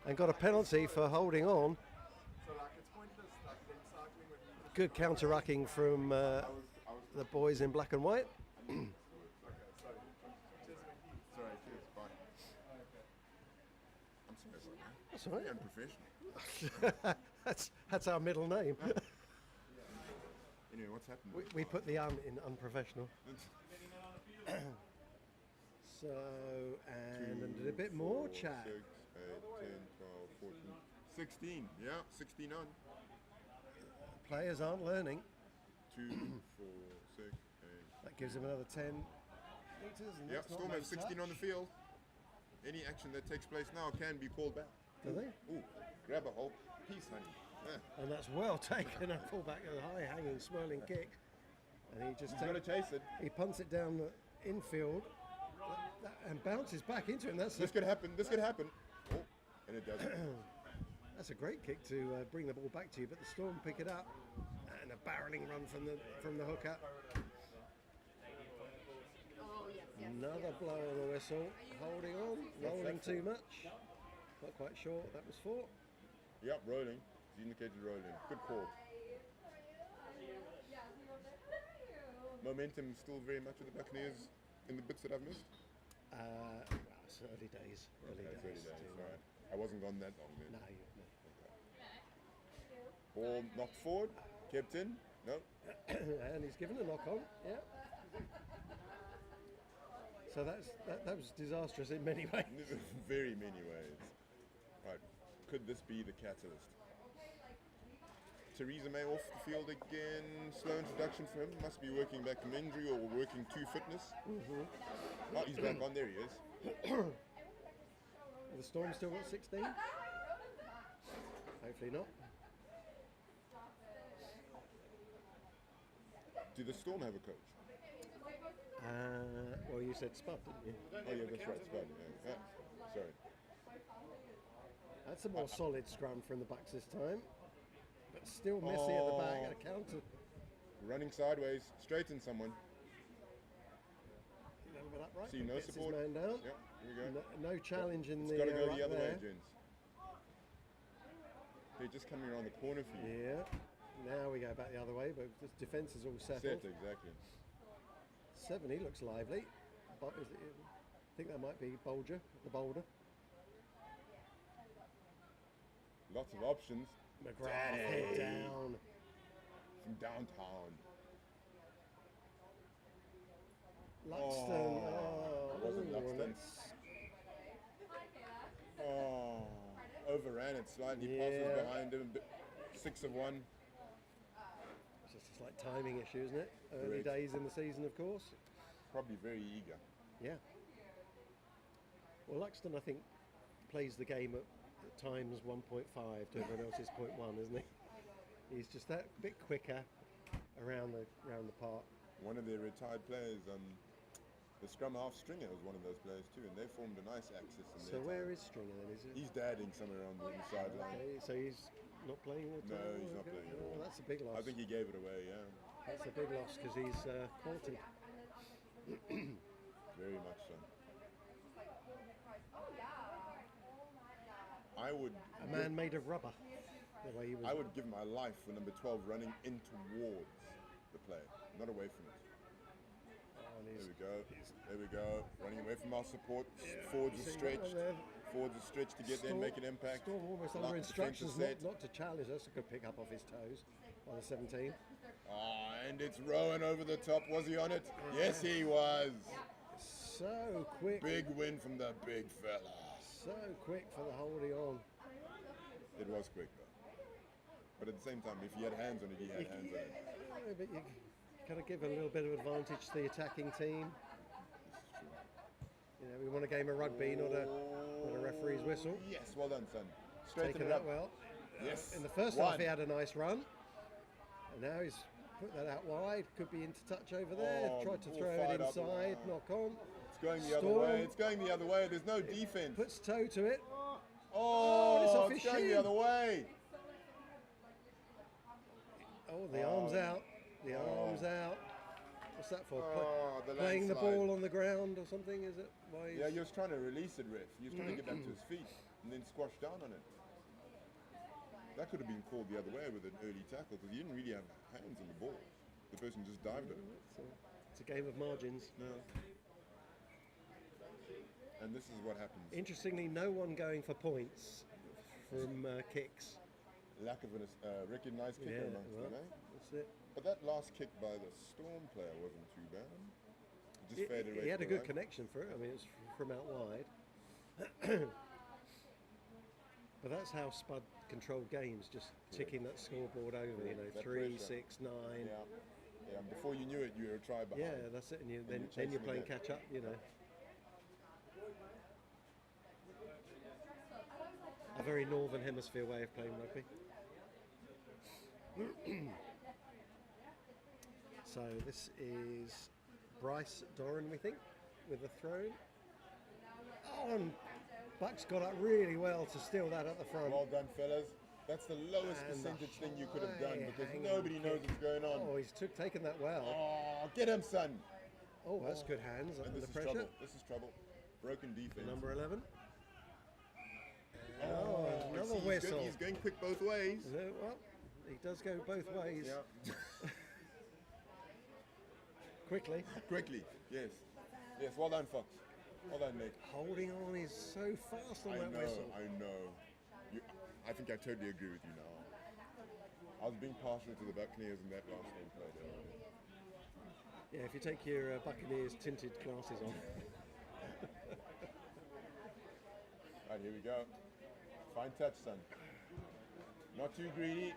and got a penalty for holding on. Good counter-rucking from the boys in black and white. That's all right. Unprofessional. that's our middle name. Anyway, what's happened? We put the in unprofessional. So, and a bit more chat. 6, 8, 10, 12, 14, 16. Yeah, 16 on. Players aren't learning. 2, 4, 6, 8. That gives them another 10 meters. And Yeah, that's not Storm no has 16 on touch. the field. Any action that takes place now can be called back. Do they? Ooh, grab a whole piece, honey. And that's well taken. A fullback, a high hanging, swirling kick. And he just He's got to chase it. he punts it down the infield and bounces back into him. This could happen. This could happen. Oh, and it doesn't. That's a great kick to bring the ball back to you, but the Storm pick it up and a barreling run from the hooker. Another blow on the whistle. Holding on, rolling too much. Not quite sure what that was for. Yep, rolling. He's indicated rolling. Good call. Momentum still very much with the Buccaneers in the bits that I've missed. Well, it's early days. Early Okay, days. 30 days. All right. I wasn't gone that long then. No. Ball knocked forward, kept in. No. And he's given a knock on. Yeah. So that was disastrous in many ways. Very many ways. Right. Could this be the catalyst? Theresa May off the field again. Slow introduction for him. Must be working back from injury or working to fitness. Oh, he's back on. There he is. The Storm still got 16? Hopefully not. Do the Storm have a coach? Well, you said Spud, didn't you? Oh yeah, that's right. Spud. Yeah. Sorry. That's a more solid scrum from the Bucks this time. But still messy at the back. A counter. Running sideways, straighten someone. A little bit upright. See, no Gets support. His man down. Yep, here we go. No challenge in It's the got to go up the other way, there. gents. They're just coming around the corner for you. Yeah. Now we go back the other way, but the defence is all settled. Set, exactly. 70 looks lively. But I think that might be Bolger, the boulder. Lots of options. McGrath head down. From downtown. Luxton. It wasn't ooh, Luxton. that's- Oh, overran it slightly. Yeah. Passes behind him. 6 of 1. It's just a slight timing issue, isn't it? Early Correct. days in the season, of course. Probably very eager. Yeah. Well, Luxton, I think, plays the game at times 1.5 to everyone else's 0.1, isn't he? He's just that bit quicker around the park. One of their retired players, the scrum half Stringer was one of those players too, and they formed a nice axis. In So their where time. is Stringer then? Is it? He's dadding somewhere on the sideline. Okay, so he's not playing at No, all? he's not Okay. playing at Oh, all. that's a big loss. I think he gave it away, yeah. That's a big loss because he's quality. Very much so. I would A man made of rubber. The way he was. I would give my life for number 12 running in towards the play, not away from it. And There we go. There we go. Running away from our support. Forwards are stretched. Forwards are stretched to get there and make an impact. Storm almost Lock under the defensive instructions set. not to challenge. That's a good pick up off his toes by the 17. And it's Rowan over the top. Was he on it? Yes, he was. So quick. Big win from the big fella. So quick for the holding on. It was quick though. But at the same time, if he had hands on it, he had hands on it. Yeah, but you kind of give a little bit of advantage to the attacking team. You know, we want a game of rugby, not a referee's whistle. Yes, well done, son. Straighten Taken it that up. well. Yes. In the first half, he had a nice run. And now he's put that out wide. Could be into touch over there. Oh, Tried to the throw ball it fired up. inside. Knock on. It's going the other Storm. way. It's going the other way. There's no defense. Puts toe to it. Oh, it's off it's his going the shin. other way. Oh, the arm's out. The arm's out. What's that for? The Playing the landslide. ball on the ground or something, is it? Why Yeah, he was trying to release it, ref. He was trying to get back to his feet and then squash down on it. That could have been called the other way with an early tackle because he didn't really have hands on the ball. The person just dived on it. It's a game of margins. No. And this is what happens. Interestingly, no one going for points from kicks. Lack of a recognized kicker amongst well, them, eh? that's it. But that last kick by the Storm player wasn't too bad. It just faded away. He had to a the good right. connection for it. I mean, it was from out wide. But that's how Spud controlled games, just ticking that scoreboard over, you know, That 3, pressure. 6, 9. Yeah, and before you knew it, you were a try behind. Yeah, that's it. And you're then chasing you're playing again. catch up, you know. A very northern hemisphere way of playing rugby. So this is Bryce Doran, we think, with the throw. Oh, and Buck's got up really well to steal that at the front. Well done, fellas. That's the lowest And the percentage thing you could have done high because hanging nobody knows kick. what's going on. Oh, he's taken that well. Oh, get him, son. Oh, that's good hands And under this is pressure. trouble. This is trouble. Broken defense. Number 11. Oh, Oh, another see, whistle. He's going quick both ways. Well, he does go both ways. Yeah. Quickly. Quickly. Yes. Yes. Well done, Fox. Well done, Nick. Holding on is so fast on I that know. whistle. I know. I think I totally agree with you now. I was being partial to the Buccaneers in that last game played earlier. Yeah, if you take your Buccaneers tinted glasses on. Right, here we go. Fine touch, son. Not too greedy.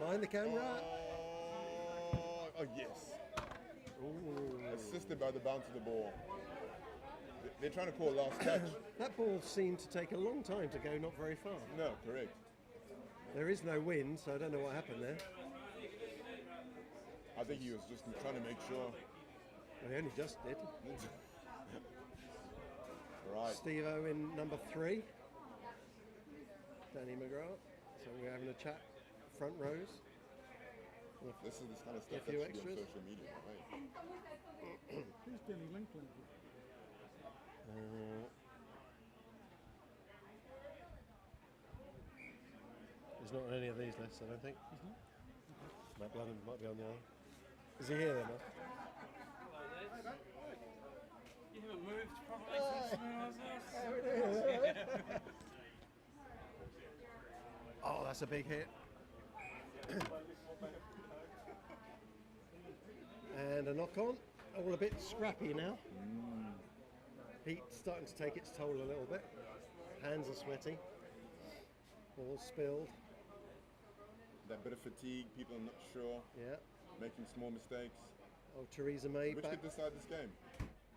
Mind the camera. Oh, yes. Ooh. Assisted by the bounce of the ball. They're trying to call last touch. That ball seemed to take a long time to go, not very far. No, correct. There is no wind, so I don't know what happened there. I think he was just trying to make sure. Well, he only just did. Right. Steve-O in number 3. Danny McGrath. So we're having a chat, front rows. This is this kind of stuff A that few should be on extras. social media, right? Who's Billy Lincoln? He's not on any of these lists, I don't think. Might be on the other. Is he here then? Mark? You haven't moved probably since when I was there. Oh, that's a big hit. And a knock on. All a bit scrappy now. Heat starting to take its toll a little bit. Hands are sweaty. All spilled. That bit of fatigue, people are not sure, Yeah. making small mistakes. Oh, Theresa May Which back. could decide this game?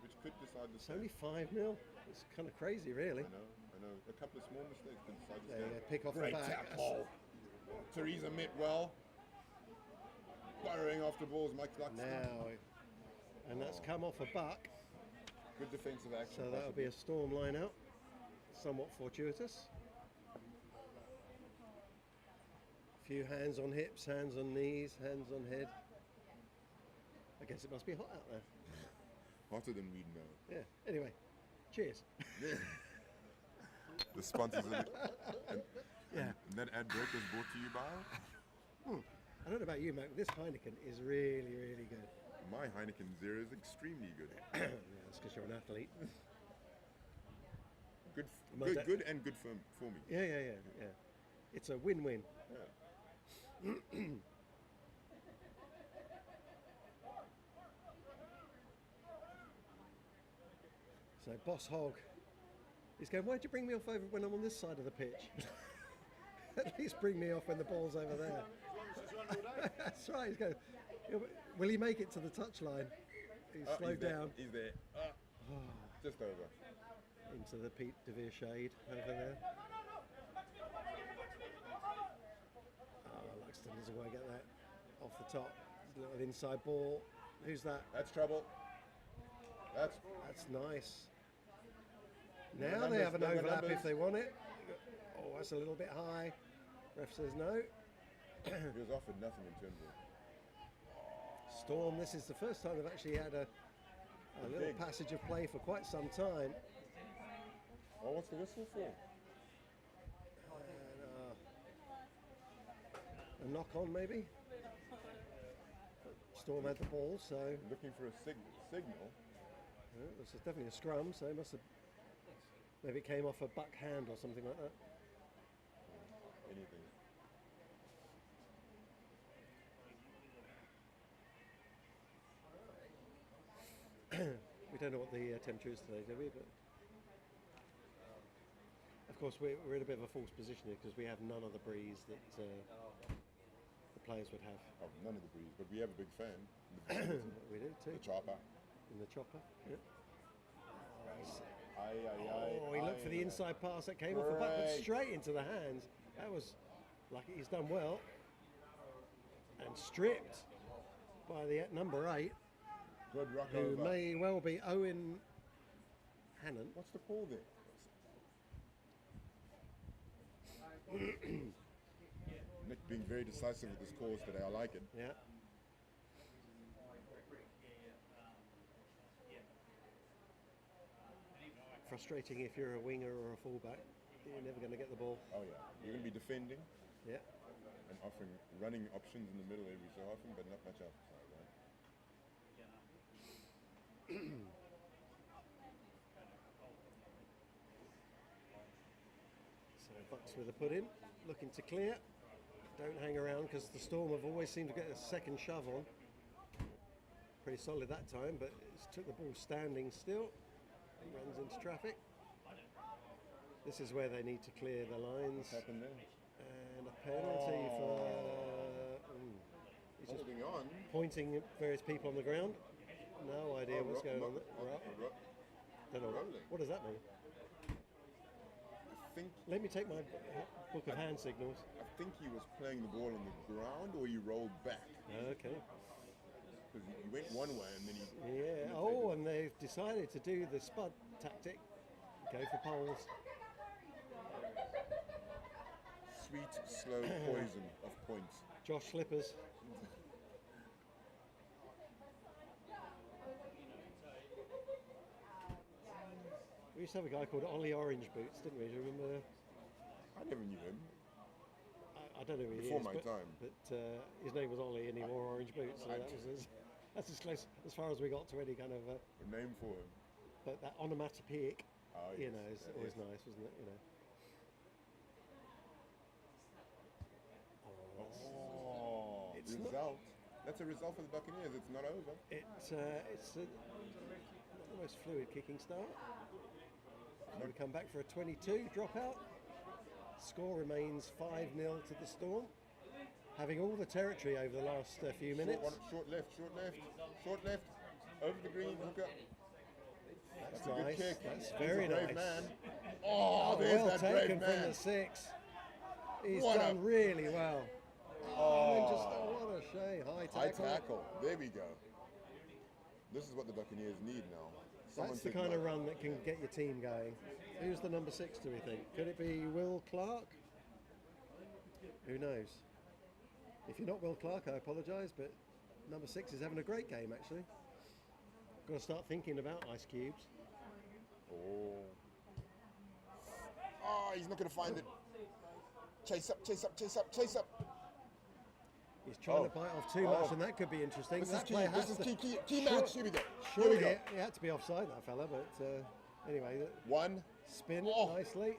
Which could decide this It's game? only 5-0. It's kind of crazy, really. I know. A couple of small mistakes could decide this There you game. go, pick off the Great back. tackle. Theresa met well. Burrowing after balls, Mike Luxton. Now, and that's come off a buck, Good defensive action. so that'll be a Storm line out. Somewhat fortuitous. Few hands on hips, hands on knees, hands on head. I guess it must be hot out there. Hotter than we know. Yeah. Anyway, cheers. The sponsors of it. Yeah. And that ad break was brought to you by? I don't know about you, Mac. This Heineken is really, really good. My Heineken Zero is extremely good. Yeah, that's because you're an athlete. Good, My good, dad- good, and good for me. Yeah. It's a win-win. Yeah. So Boss Hog, he's going, why'd you bring me off over when I'm on this side of the pitch? At least bring me off when the ball's over there. That's right. He's going, will he make it to the touchline? He's slowed He's there. down He's there. Just over. into the Pete De Vere shade over there. Luxton doesn't want to get that off the top. Little inside ball. Who's that? That's trouble. That's That's nice. They've Now got they have an numbers, they've got overlap if numbers. they want it. Oh, that's a little bit high. Ref says no. he was offered nothing in terms of. Storm, this is the first time they've actually had a little Big. passage of play for quite some time. Oh, what's the whistle for? And, a knock on maybe. Storm had the ball, so Looking for a signal. this is definitely a scrum. So it must have maybe it came off a buck hand or something like that. Anything. We don't know what the temperature is today, do we? But of course, we're in a bit of a false position here because we have none of the breeze that the players would have. Oh, none of the breeze, but we have a big fan. We do too. The chopper. In the chopper. Yeah. Oh, He looked for the inside pass that came off the butt, but Great. straight into the hands. That was lucky. He's done well. And stripped by the number 8, Good rock who over. may well be Owen Hannon. What's the call there? Nick being very decisive with his calls today. I like it. Yeah. Frustrating if you're a winger or a fullback. You're never going to get the ball. Oh yeah, you're going to be defending Yeah. and offering running options in the middle every so often, but not much outside, right? So Bucks with a put in, looking to clear. Don't hang around because the Storm have always seemed to get a second shove on. Pretty solid that time, but it's took the ball standing still. Runs into traffic. This is where they need to clear the lines. What's happened there? And a penalty for. He's just Holding on. pointing at various people on the ground. No idea what's going on. Don't know. Rolling. What does that mean? I think Let me take my book of hand signals. I think he was playing the ball on the ground, or he rolled back Okay. because he went one way and then he. Yeah. Oh, and they've decided to do the spud tactic. Go for poles. Sweet, slow poison of points. Josh Slippers. We used to have a guy called Ollie Orange Boots, didn't we? Do you remember? I never knew him. I don't know who he Before is, my but, time. but his name was Ollie and he wore orange boots, so that's as close as far as we got to any kind of. A name for him. But that onomatopoeic, Oh, you yes, know, is that always is. nice, wasn't it? You know. Oh, It's not- result. That's a result for the Buccaneers. It's not over. It's not the most fluid kicking start. We come back for a 22 dropout. Score remains 5-0 to the Storm, having all the territory over the last few minutes. Short left. Over the green, hooker. That's a good nice. kick. That's He's very a brave nice. man. Oh, there's Well that taken brave from man. the 6. He's What a- done really well. And then just, what a shame. High tackle. There we go. This is what the Buccaneers need now. Someone That's the to kind of knock. run that can get your team going. Who's the number 6, do we think? Could it be Will Clark? Who knows? If you're not Will Clark, I apologise, but number 6 is having a great game, actually. Got to start thinking about ice cubes. Oh, he's not going to find it. Chase up. He's trying to Oh. bite off too much, Oh. and that could be interesting. This is That key. player This has is to- key match. Here we go. Here Surely we go. he had to be offside, that fella, but anyway, One. spin Oh. nicely.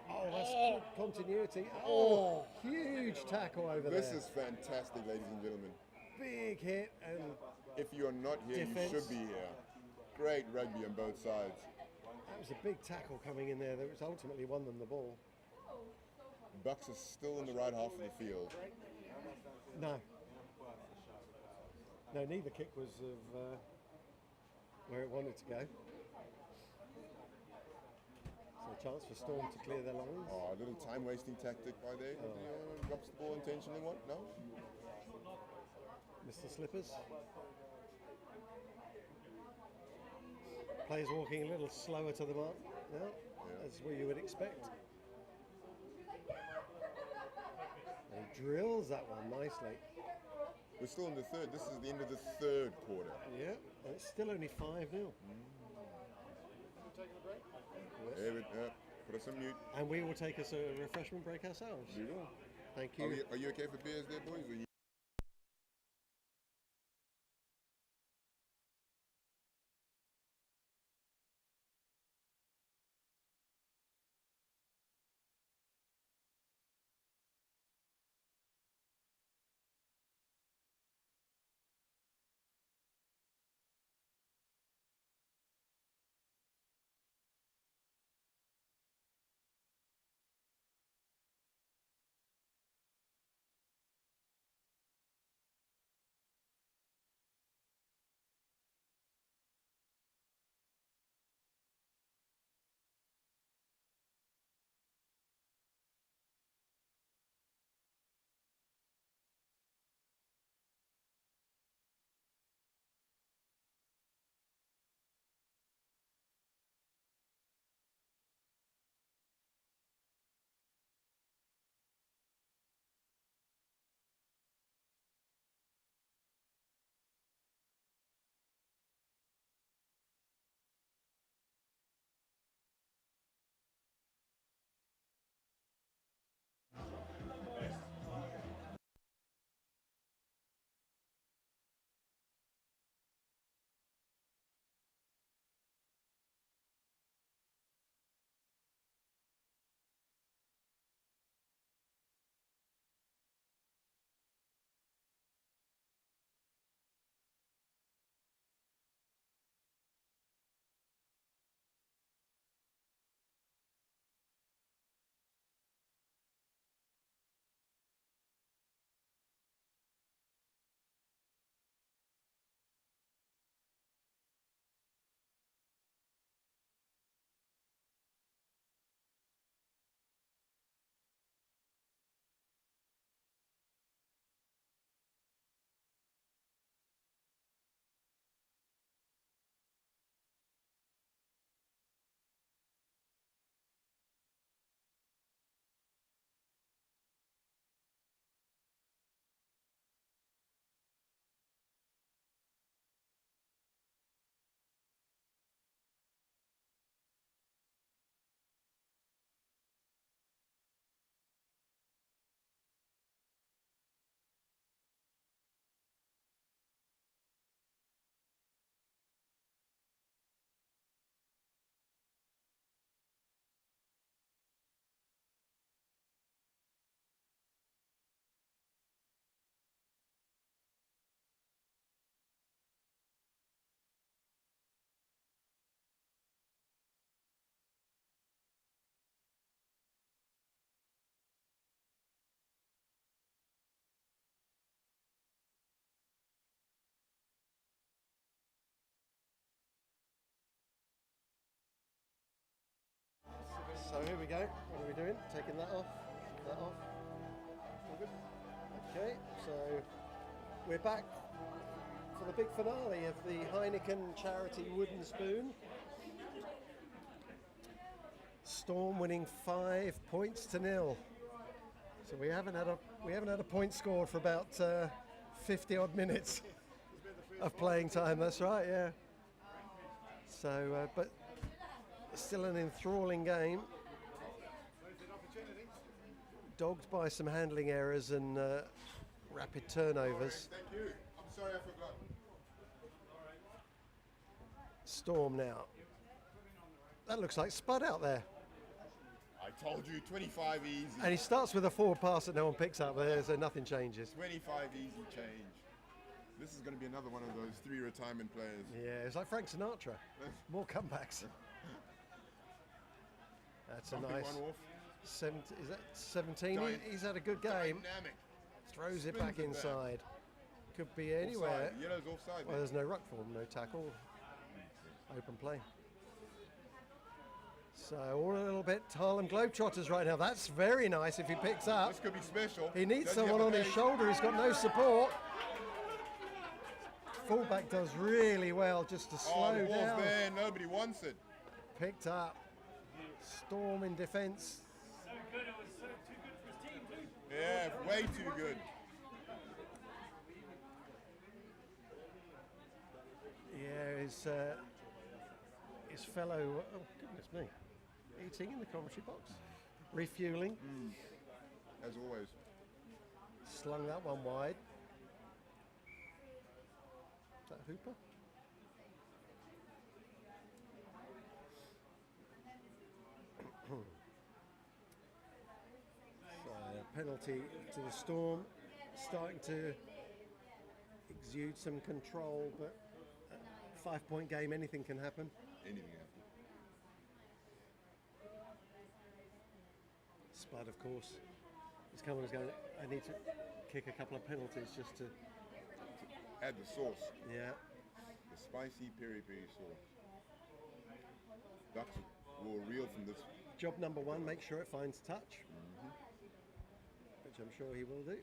Oh, that's Oh. good continuity. Oh. Huge tackle over This there. is fantastic, ladies and gentlemen. Big hit, and If you are not here, Defense. you should be here. Great rugby on both sides. that was a big tackle coming in there that was ultimately won them the ball. Bucks is still in the right half of the field. No. No, neither kick was of where it wanted to go. So a chance for Storm to clear their lines. Oh, a little time-wasting tactic by there. Drops the ball intentionally. What? No. Mr. Slippers. Players walking a little slower to the mark now, as what you would expect. And he drills that one nicely. We're still in the third. This is the end of the third quarter. Yeah, and it's still only 5-0. There we go. Put us on mute. And we will take us a refreshment break ourselves. We will. Thank Are you. you okay for beers there, boys? Or you... So here we go. What are we doing? Taking that off. That off. All good. Okay, so we're back for the big finale of the Heineken charity wooden spoon. Storm winning 5 points to 0. So we haven't had a point scored for about 50 odd minutes of playing time. That's right, yeah. So, but still an enthralling game. Dogged by some handling errors and rapid turnovers. Thank you. I'm sorry I forgot. Storm now. That looks like Spud out there. I told you, 25 easy. And he starts with a forward pass that no one picks up there, so nothing changes. 25 easy change. This is going to be another one of those 3 retirement players. Yeah, it's like Frank Sinatra. More comebacks. That's a Knocking nice. one off. Is that 17? Giant. He's had a good game. Dynamic. Throws it Spins back it back. inside. Could be anywhere. Offside. Yellow's offside. Well, there's no ruck for him, no tackle. Open play. So all a little bit Harlem Globetrotters right now. That's very nice if he picks up. This could be special. He needs Does he someone have on a his pace? shoulder. He's got no support. Fullback does really well just to Oh, slow the ball's down. there. Nobody wants it. Picked up. Storm in defence. So good, it was so too good for his team too. Yeah, way too good. Yeah, his fellow. Oh goodness me! Eating in the commentary box, refueling. As always. Slung that one wide. Is that Hooper? So penalty to the Storm, starting to exude some control, but 5-point game, anything can happen. Anything happens. Spud, of course, is coming and going. I need to kick a couple of penalties just to, Add the sauce. yeah. The spicy peri-peri sauce. Ducks will reel from this. Job number 1, make sure it finds touch, which I'm sure he will do.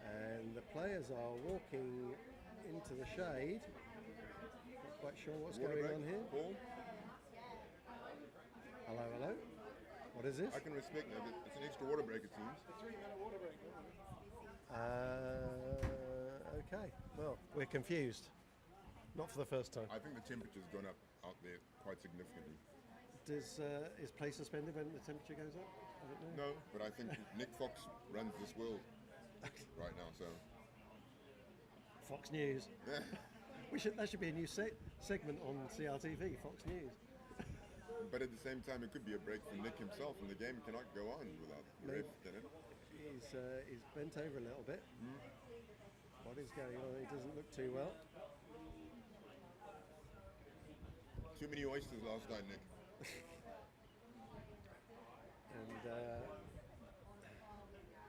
And the players are walking into the shade. Not quite sure what's Water going break. on here. Paul, Hello, hello. What is this? I can respect that. It's an extra water break, it seems. A 3-minute water break. Okay. Well, we're confused. Not for the first time. I think the temperature's gone up out there quite significantly. Is play suspended when the temperature goes up? I don't know. No, but I think Nick Fox runs this world right now, so. Fox News. That should be a new segment on CRTV. Fox News. But at the same time, it could be a break for Nick himself, and the game cannot go on without the ref, can it? He's bent over a little bit. What is going on? He doesn't look too well. Too many oysters last night, Nick. And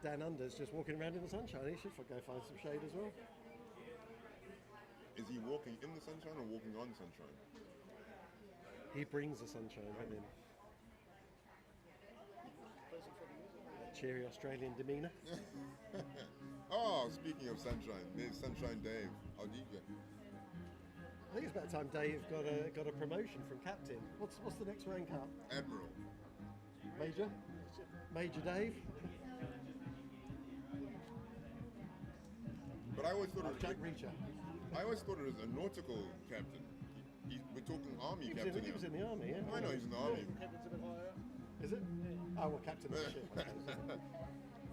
Dan Under's just walking around in the sunshine. He should go find some shade as well. Is he walking in the sunshine or walking on sunshine? He brings the sunshine with him. That cheery Australian demeanour. Oh, speaking of sunshine, there's Sunshine Dave. How do you get? I think it's about time Dave got a promotion from captain. What's the next rank up? Admiral. Major Dave. But I always thought it was Jack Reacher. I always thought it was a nautical captain. We're talking army He captain. was in the army, yeah. I know he's in the army. Captain's a bit higher. Is it? Oh, well, captain of the ship. I suppose.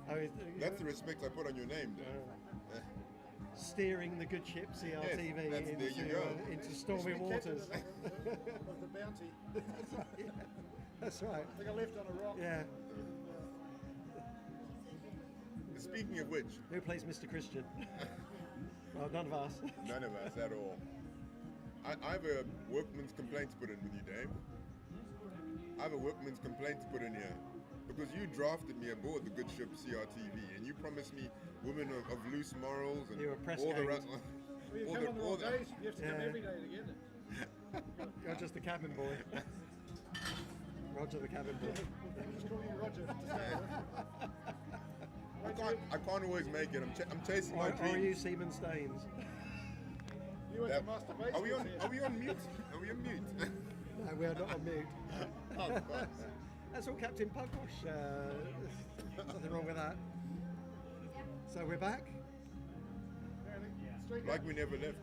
Oh, That's the respect I put on your name, Dave. steering the good ship CRTV Yes, there you go. into stormy waters. Of the Bounty. That's right. I think I left on a rock. Yeah. Speaking of which, Who plays Mr. Christian? Well, none of us. none of us at all. I have a workman's complaint to put in with you, Dave. I have a workman's complaint to put in here. Because you drafted me aboard the good ship CRTV and you promised me women of loose morals and You were press all the ganged. Well, you all come the, on the all wrong the, days. You have to come Yeah. every day to get it. You're just the cabin boy. Roger the cabin boy. I'm just calling you Roger to start with. I can't always make it. I'm chasing my Or are you dreams. Seaman Staines? You went That- to masturbation. Are we on mute? Are we on mute? No, we are not on mute. Oh, God. That's all Captain Pugwash. There's nothing wrong with that. So we're back. Streaker. Like we never left.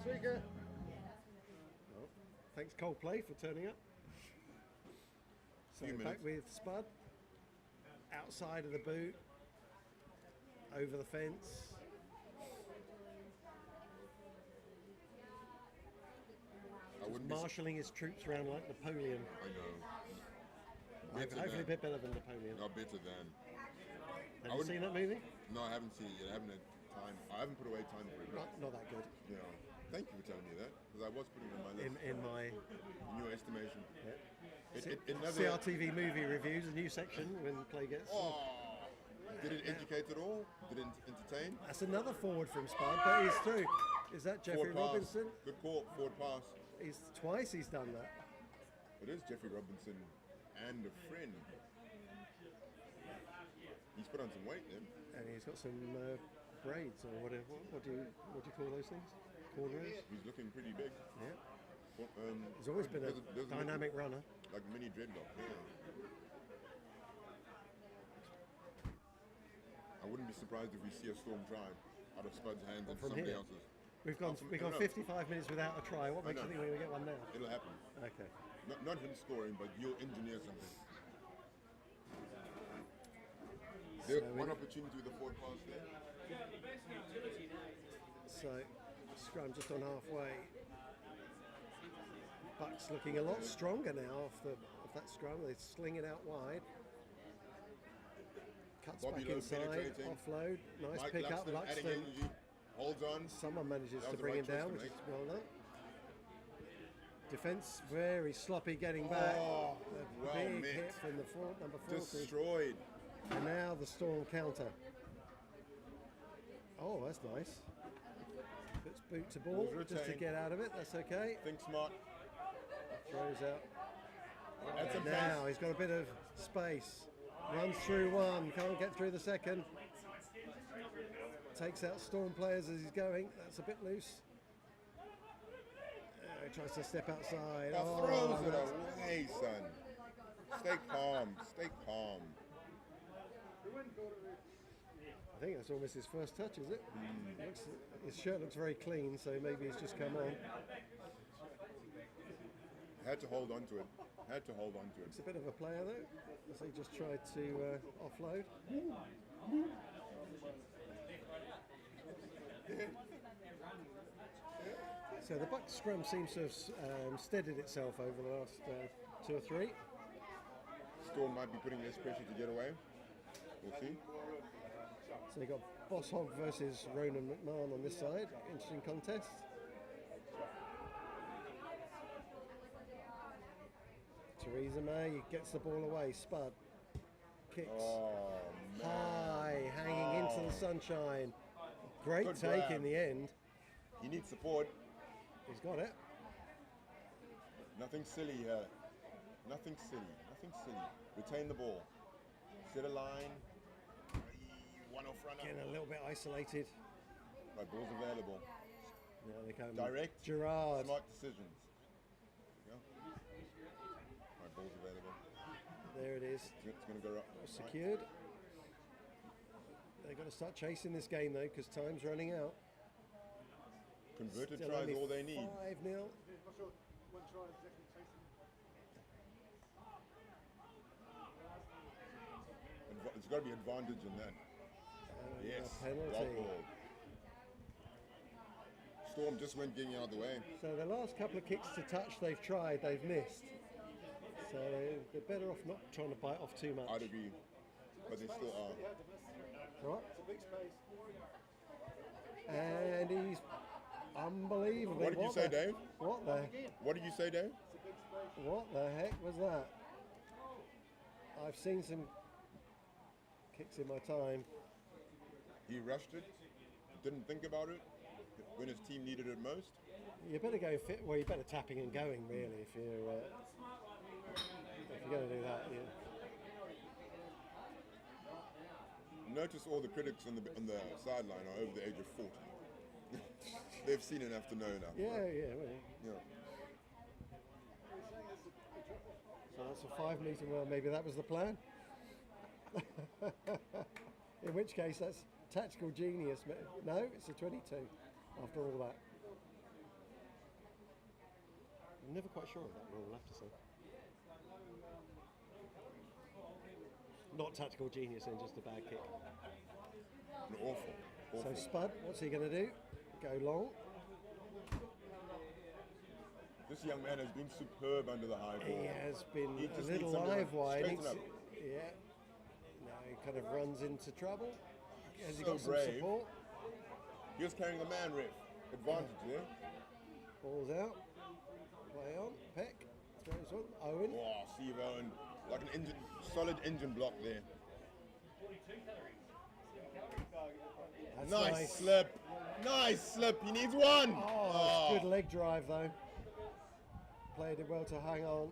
Streaker. Oh, thanks Coldplay for turning up. So Few back minutes. with Spud. Out outside of the boot, over the fence. I wouldn't be. Marshalling his troops around like Napoleon. I know. Hopefully a bit better than Napoleon. Not better than. Have you seen that movie? No, I haven't seen it yet. I haven't had time. I haven't put away time for it. Not that good. You know, thank you for telling me that, because I was putting it on my list. In my In your estimation. yeah. It never. CRTV movie reviews, a new section when play gets. Oh, did it educate at all? Did it entertain? That's another forward from Spud, but he's through. Is that Jeffrey Forward pass. Robinson? Good call. Forward pass. Twice he's done that. It is Jeffrey Robinson and a friend. He's put on some weight then. And he's got some braids or whatever. What do you call those things? Cornrows? He's looking pretty big. Yeah. Well, He's always been a there's dynamic runner. like mini dreadlock. Yeah. I wouldn't be surprised if we see a Storm try out of Spud's hands and from somebody here? else's. We've gone no, no. 55 minutes without a try. What makes you know. think we're going to get one now? It'll happen. Okay. Not him scoring, but you'll engineer something. There, one opportunity with the forward pass there. So, scrum just on halfway. Bucks looking a lot stronger now off that scrum. They sling it out wide. Cuts Bobby back Lowe inside, penetrating. offload. Nice Mike pick up. Luxton adding Luxton. energy, holds on. Someone manages That to was the bring right him down, choice to which is make. well done. Defence very sloppy getting back. Oh, A well big met. hit from the number 40. Destroyed. And now the Storm counter. Oh, that's nice. Puts boot to ball Ball's just to retained. get out of it. That's okay. Think smart. Throws out. That's some Now pace. he's got a bit of space. Runs through one. Can't get through the second. Takes out Storm players as he's going. That's a bit loose. He tries to step outside. Oh, throws it that's- away, son. Stay calm. Stay calm. I think that's almost his first touch, is it? His shirt looks very clean, so maybe he's just come on. Had to hold on to it. Had to hold on to it. It's a bit of a player though, as he just tried to offload. So the Bucks scrum seems to have steadied itself over the last 2 or 3. Storm might be putting less pressure to get away. We'll see. So you got Boss Hogg versus Ronan McMahon on this side. Interesting contest. Theresa May gets the ball away. Spud kicks Oh, man. high, hanging into the sunshine. Great Good take grab. in the end. He needs support. He's got it. Nothing silly here. Nothing silly. Nothing silly. Retain the ball. Set a line. One off runner. Getting a little bit isolated. Right, ball's available. Now they come. Direct. Gerard. Smart decisions. There you go. Right, ball's available. There it is. It's going to go up. Secured. They've got to start chasing this game though, because time's running out. Converted Still tries only all they need. 5-0. It's got to be advantage in that. And Yes. a penalty. Well called. Storm just went getting out of the way. So the last couple of kicks to touch they've tried, they've missed. So they're better off not trying to bite off too much. I'd agree. But they still are. Right. And he's unbelievable. What did you say, Dave? What the? What did you say, Dave? What the heck was that? I've seen some kicks in my time. He rushed it. Didn't think about it when his team needed it most. You better go fit. Well, you better tapping and going really if you're going to do that. Yeah. Notice all the critics on the sideline are over the age of 40. They've seen enough to know enough. Yeah, right? yeah. Well, Yeah. so that's a 5 meter. Well, maybe that was the plan. In which case, that's tactical genius. No, it's a 22. After all that, I'm never quite sure of that rule. I have to say. Not tactical genius and just a bad kick. No, awful. So Awful. Spud, what's he going to do? Go long. This young man has been superb under the high ball. He has been He a just little needs something live to wire. straighten up. Yeah. Now he kind of runs into trouble. Has he So got some brave. support? He was carrying the man, ref. Advantage there. Ball's out. Play on. Peck. Throws one. Owen. Oh, Steve Owen. Like an engine, solid engine block there. That's Nice slip. Nice slip. He needs one. Oh, it's good leg drive though. Played it well to hang on.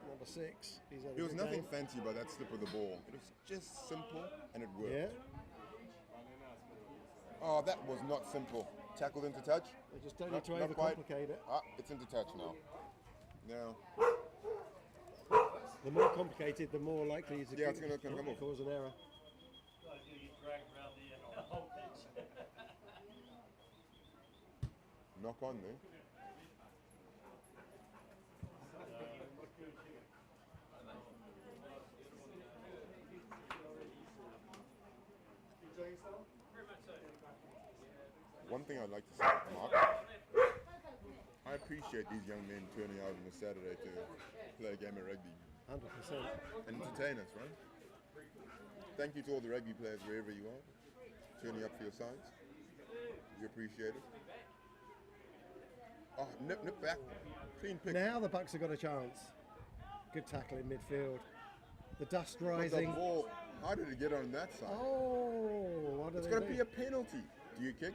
Number 6. He's had a There was good nothing game. fancy about that slip of the ball. It was just simple and it worked. Yeah. Oh, that was not simple. Tackled into touch. They just don't Not- need to not quite. overcomplicate it. Ah, it's into touch now. Now, The more complicated, the more likely to Yeah, it's gonna come off. cause an error. knock on there. One thing I'd like to say, Mark, I appreciate these young men turning out on a Saturday to play a game of rugby 100%. and entertain us, right? Thank you to all the rugby players wherever you are, turning up for your sides. We appreciate it. Oh, nip back. Clean pick. Now the Bucks have got a chance. Good tackle in midfield. The dust But the rising. ball, how did it get on that side? Oh, what do It's they going to do? be a penalty. Do you kick?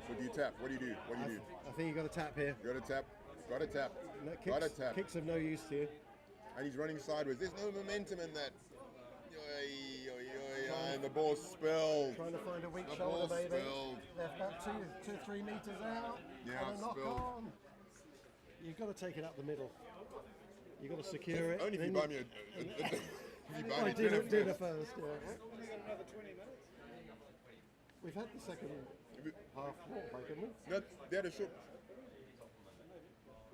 Or do you tap? What do you do? What do you do? I think you got a tap here. Got to tap. Got to tap. No, Got to kicks, tap. kicks of no use to you. And he's running sideways. There's no momentum in that. Oi, oi, oi, and the ball spilled. Trying to find a weak The shoulder, ball maybe. spilled. They're about 3 meters out. Yeah, and a it's knock spilled. on. You've got to take it up the middle. You've got to secure it. Only if you then buy me a if you buy Oh, me a dinner, dinner dinner first. first, yeah. Another 20 minutes. We've had the second half walk break, haven't we? No, they had a short.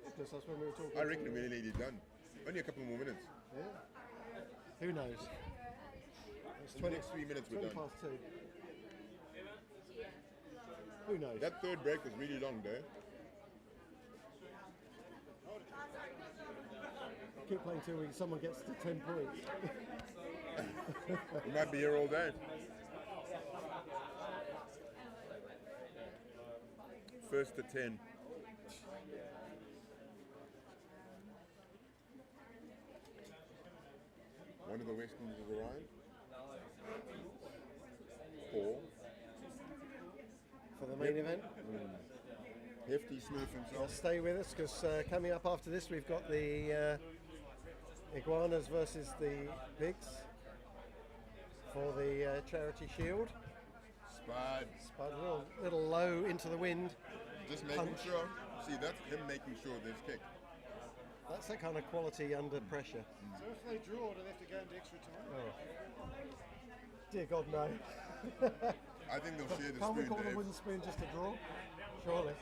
Because that's when we were talking. I reckon we nearly done. Only a couple more minutes. Yeah. Who knows? It's In the next 3 minutes we're 20 done. past 2. Who knows? That third break was really long, though. Keep playing till someone gets to 10 points. We might be here all day. First to 10. One of the Westerns has arrived. Paul. For the main event. Hefty Smurf himself. Stay with us because coming up after this we've got the iguanas versus the pigs for the charity shield. Spud. Spud a little low into the wind. Just making Punch. sure. See, that's him making sure there's kick. That's that kind of quality under pressure. So if they draw, do they have to go into extra time? Dear God, no. I think they'll share the Can't we spoon, call the Dave. wooden spoon just a draw? Surely.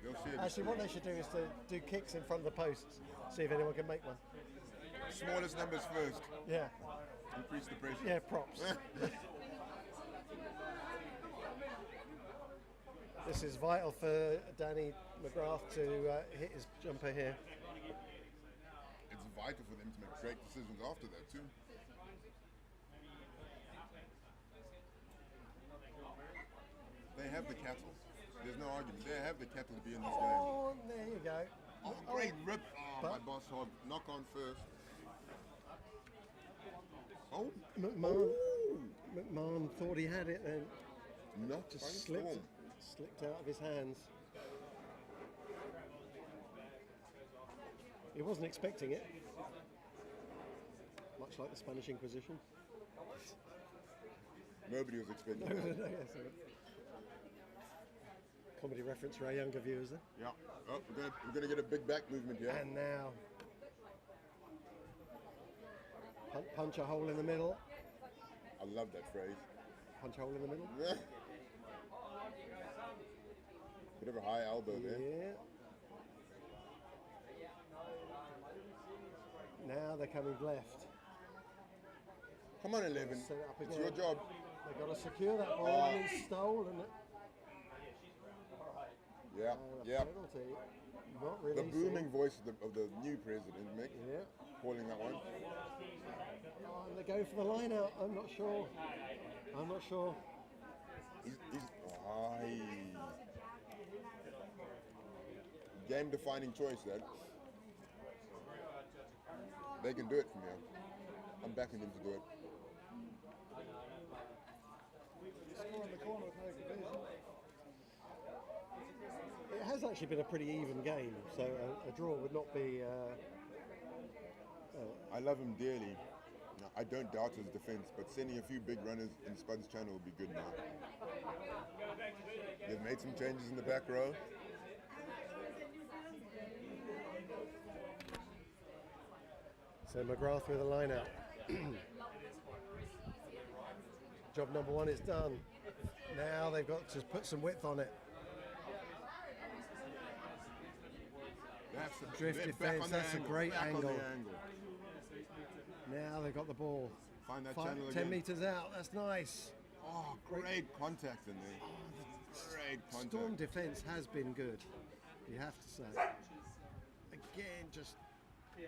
They'll share the Actually, spoon. what they should do is to do kicks in front of the posts. See if anyone can make one. Smallest numbers first. Yeah. Increase the pressure. Yeah, props. This is vital for Danny McGrath to hit his jumper here. It's vital for them to make great decisions after that too. They have the cattle. There's no argument. They have the cattle to be in this game. Oh, there you go. Oh, great rip. Oh, my But- boss hog. Knock on first. Oh, McMahon thought he had it and knocked just by the slipped storm. out of his hands. He wasn't expecting it. Much like the Spanish Inquisition. Nobody was expecting No, that. yes, comedy reference for our younger viewers there. Yeah. Oh, we're gonna get a big back movement here. And now, punch a hole in the middle. I love that phrase. Punch a hole in the middle. Bit of a high elbow there. Yeah. Now they're coming left. Come on, 11. Set it up It's again. your job. They've got to secure that ball, Oh. and he's stolen it. Yeah, A yeah. penalty. Not The releasing. booming voice of the new president, Mick, Yeah. calling that one. Oh, and they're going for the line out. I'm not sure. Game defining choice then. They can do it from here. I'm backing them to do it. Score in the corner with no conversion. It has actually been a pretty even game, so a draw would not be. I love him dearly. Now, I don't doubt his defense, but sending a few big runners in Spud's channel would be good now. They've made some changes in the back row. So McGrath with a line out. Job number one is done. Now they've got to put some width on it. That's a Drift they're defense, back on the that's a angle, great back on angle. the angle. Now they've got the ball. Find that 10 channel again. metres out. That's nice. Oh, great contact in there. Great contact. Storm defence has been good, you have to say. Again, just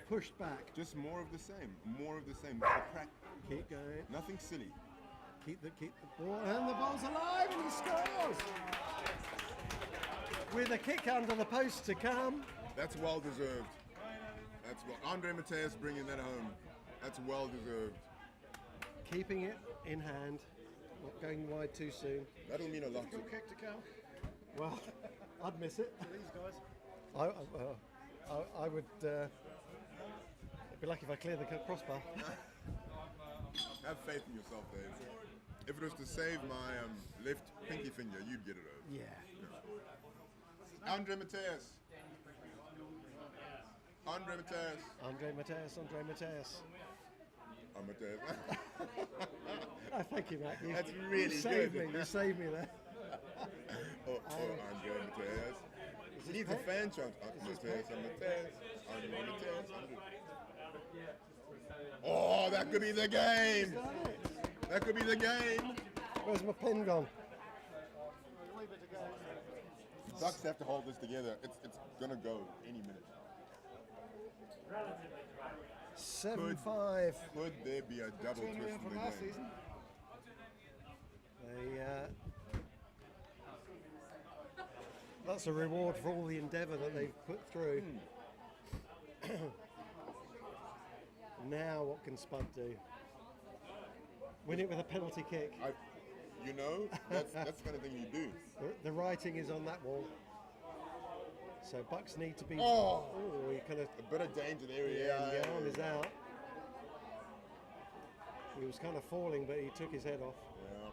pushed back. Just more of the same. More of the same. Keep going. Nothing silly. Keep the ball, and the ball's alive, and he scores! With a kick under the post to come. That's well deserved. That's well. Andre Mateus bringing that home. That's well deserved. Keeping it in hand, not going wide too soon. That'll mean a lot. Good kick to come. Well, I'd miss it. These guys. I would. It'd be lucky if I cleared the crossbar. Have faith in yourself, Dave. If it was to save my left pinky finger, you'd get it over. Yeah. Andre Mateus. Andre Mateus. Andre Mateus. Mateus. Oh, thank you, Matt. That's really you saved good. me. You saved me there. Andre Mateus. He needs a fan chant. Mateus, Mateus, Andre Mateus. Oh, that could be the game. That could be the game. Where's my pen gone? A wee bit to go. Ducks have to hold this together. It's gonna go any minute. 7-5. Could there be a double Turn twist around in from the last game? season. That's a reward for all the endeavour that they've put through. Now what can Spud do? Win it with a penalty kick. That's the kind of thing you do. The writing is on that wall. So Bucks need to be. Oh! He kind of. A bit of danger there. Yeah, the arm is out. He was kind of falling, but he took his head off. Yeah.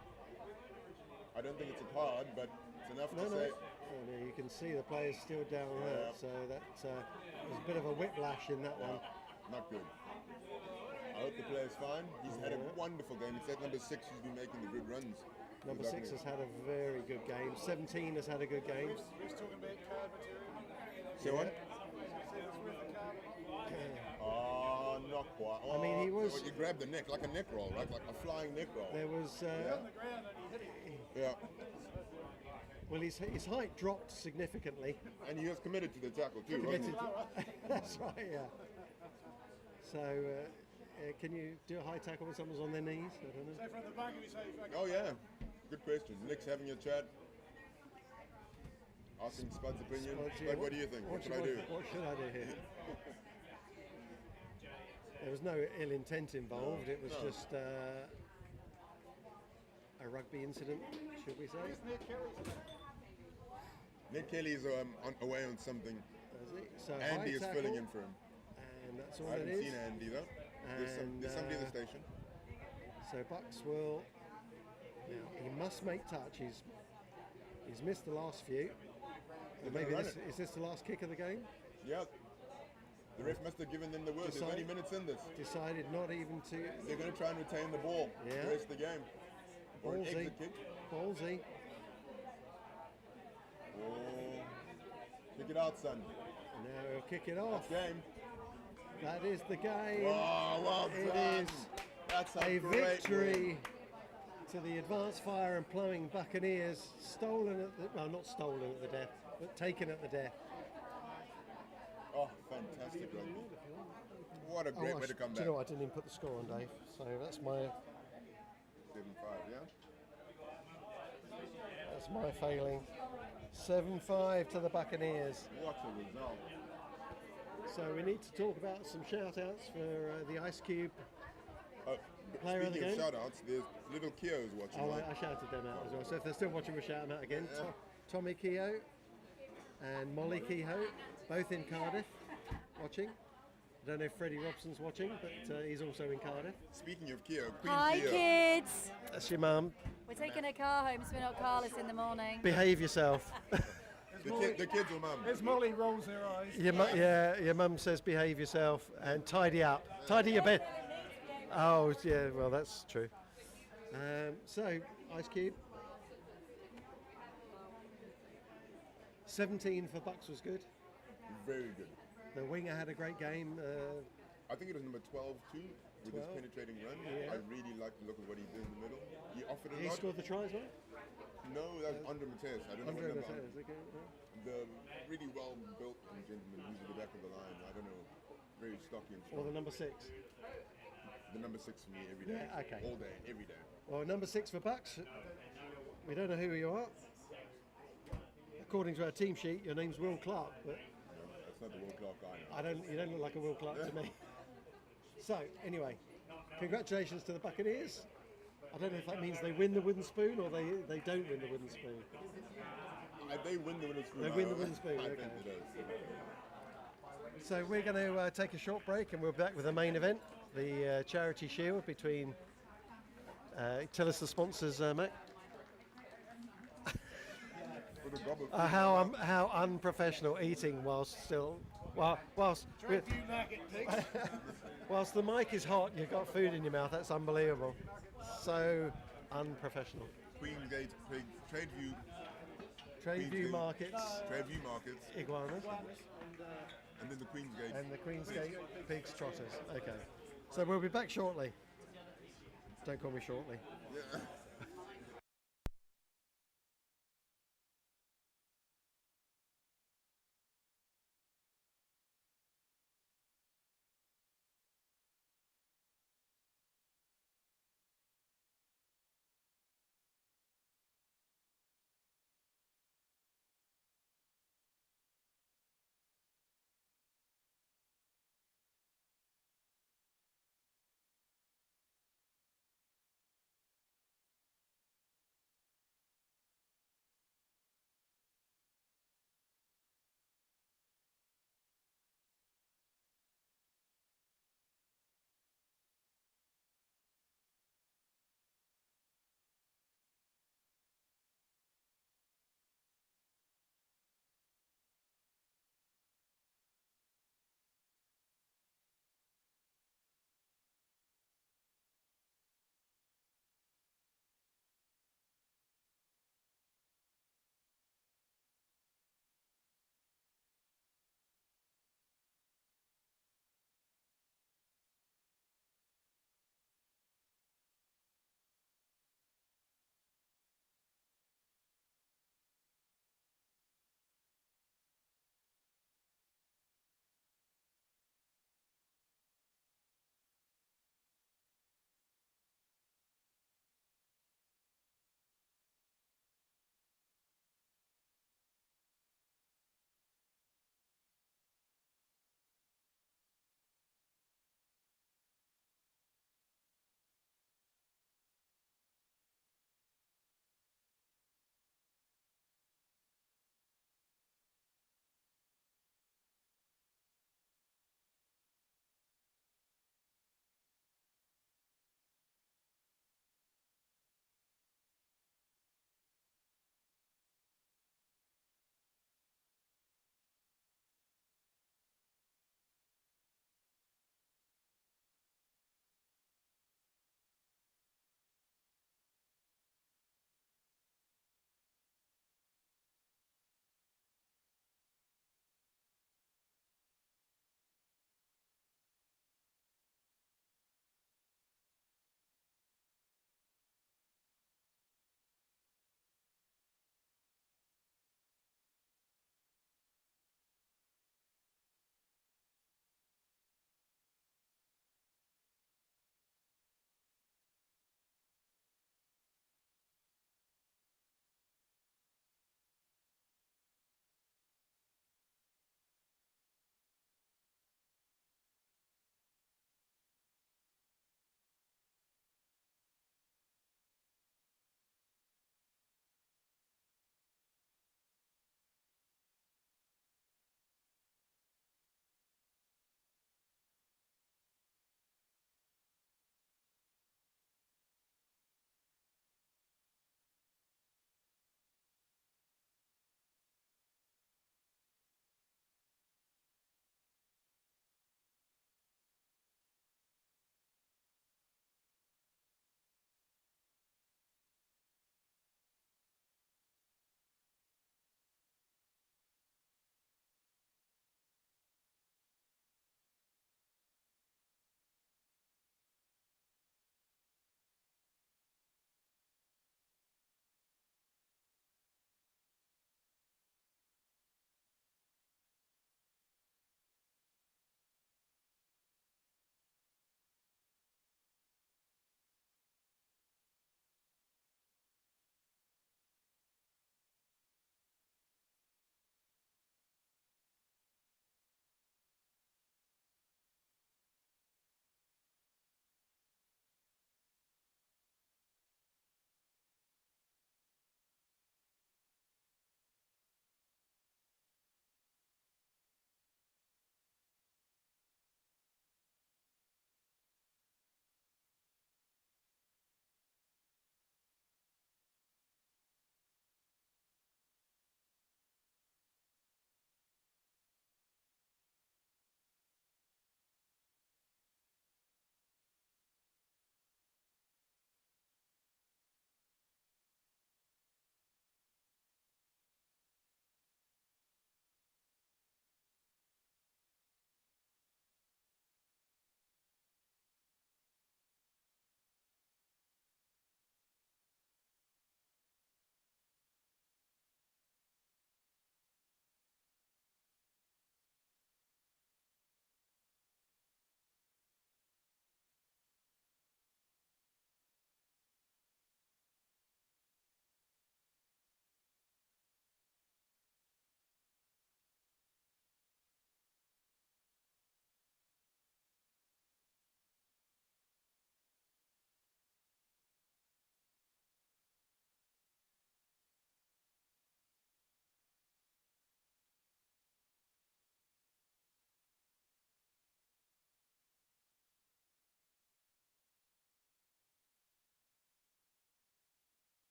I don't think it's hard, but it's enough to say. Oh, no, you can see the player's still down hurt, so that there's a bit of a whiplash in that one. Not good. I hope the player's fine. He's had a wonderful game. It's that number 6 who's been making the good runs. Number He's 6 lovely. has had a very good game. 17 has had a good game. We're just talking about card material. Say what? Said it's worth the card. Oh, not quite. I mean, he was- You grabbed the neck, like a neck roll, right? Like a flying neck roll. There was. On the ground and he hit it. Yeah. Well, his height dropped significantly. And he was committed to the tackle too, wasn't Committed. he? That's right, yeah. So, can you do a high tackle when someone's on their knees? I don't know. So from the back of his head, he's like, Oh yeah. Good question. Nick's having a chat. Asking Spud's opinion. Spud, yeah, Spud, what do you think? What should I do? What should I do here? There was no ill intent involved. It was No. just a rugby incident, should we say? where's Ned Kelly? Nick Kelly's away on something. Is he? So Andy high is tackle, filling in for him. and that's all I it haven't is. seen Andy though. There's somebody at the station. So Bucks will. Now he must make touch. He's missed the last few. They're Maybe gonna this, run it. is this the last kick of the game? Yeah. The ref must have given them the word. There's Decide- 20 minutes in this. Decided not even to. They're going to try and retain the ball Yeah. the rest of the game. Or an Ballsy. exit kick. Ballsy. Oh. Kick it out, son. Now he'll kick it off. Game. That is the game. Oh, well It done. is That's A great victory win. to the Advanced Fire and Plumbing Buccaneers, stolen at the, well, not stolen at the death, but taken at the death. Oh, fantastic rugby. What a great way to come Do back. you know what? I didn't even put the score on, Dave. So that's my 7-5, yeah? failing. 7-5 to the Buccaneers. What a result. So we need to talk about some shout-outs for the Ice Cube. Player of the Speaking of game? shout-outs, there's little Keogh's watching. Oh, right? I shouted them out as well. So if they're still watching, we'll shout them out again. Tommy Keogh and Molly Kehoe, both in Cardiff, watching. I don't know if Freddie Robson's watching, but he's also in Cardiff. Speaking of Keogh, Queen Hi Keogh. kids! That's your mum. We're taking a car home so we're not carless in the morning. Behave yourself. The kids or mum? As Molly rolls her eyes. Your mum says behave yourself and tidy up. Tidy your bed. Oh, yeah, well, that's true. So, Ice Cube. 17 for Bucks was good. Very good. The winger had a great game. I think it was number 12 too, with 12? his penetrating run. Yeah. I really liked the look of what he did in the middle. He offered a He lot. scored the try as well? No, that was under Mateus. I don't know Andre what number. Mateus, okay, yeah. The really well-built gentleman who's at the back of the line. I don't know, very stocky and Or strong. the number 6. The number 6 for me every day. Yeah, okay. All day, every day. Well, number 6 for Bucks. We don't know who you are. According to our team sheet, your name's Will Clark, but No, that's not the World Clark guy. you don't look like a Will Clark to me. So, anyway, congratulations to the Buccaneers. I don't know if that means they win the wooden spoon or they don't win the wooden spoon. They win the wooden spoon. They win the wooden spoon, I okay. think it is. So we're going to take a short break and we're back with the main event, the Charity Shield between... tell us the sponsors, Mac. For the gob of How unprofessional eating whilst still... Whilst whilst the mic is hot, you've got food in your mouth. That's unbelievable. So unprofessional. Queensgate Pig, Tradeview Tradeview Markets, Tradeview Markets, iguanas, and then the Queensgate. and the Queensgate Pigs Trotters. Okay. So we'll be back shortly. Don't call me shortly. Yeah.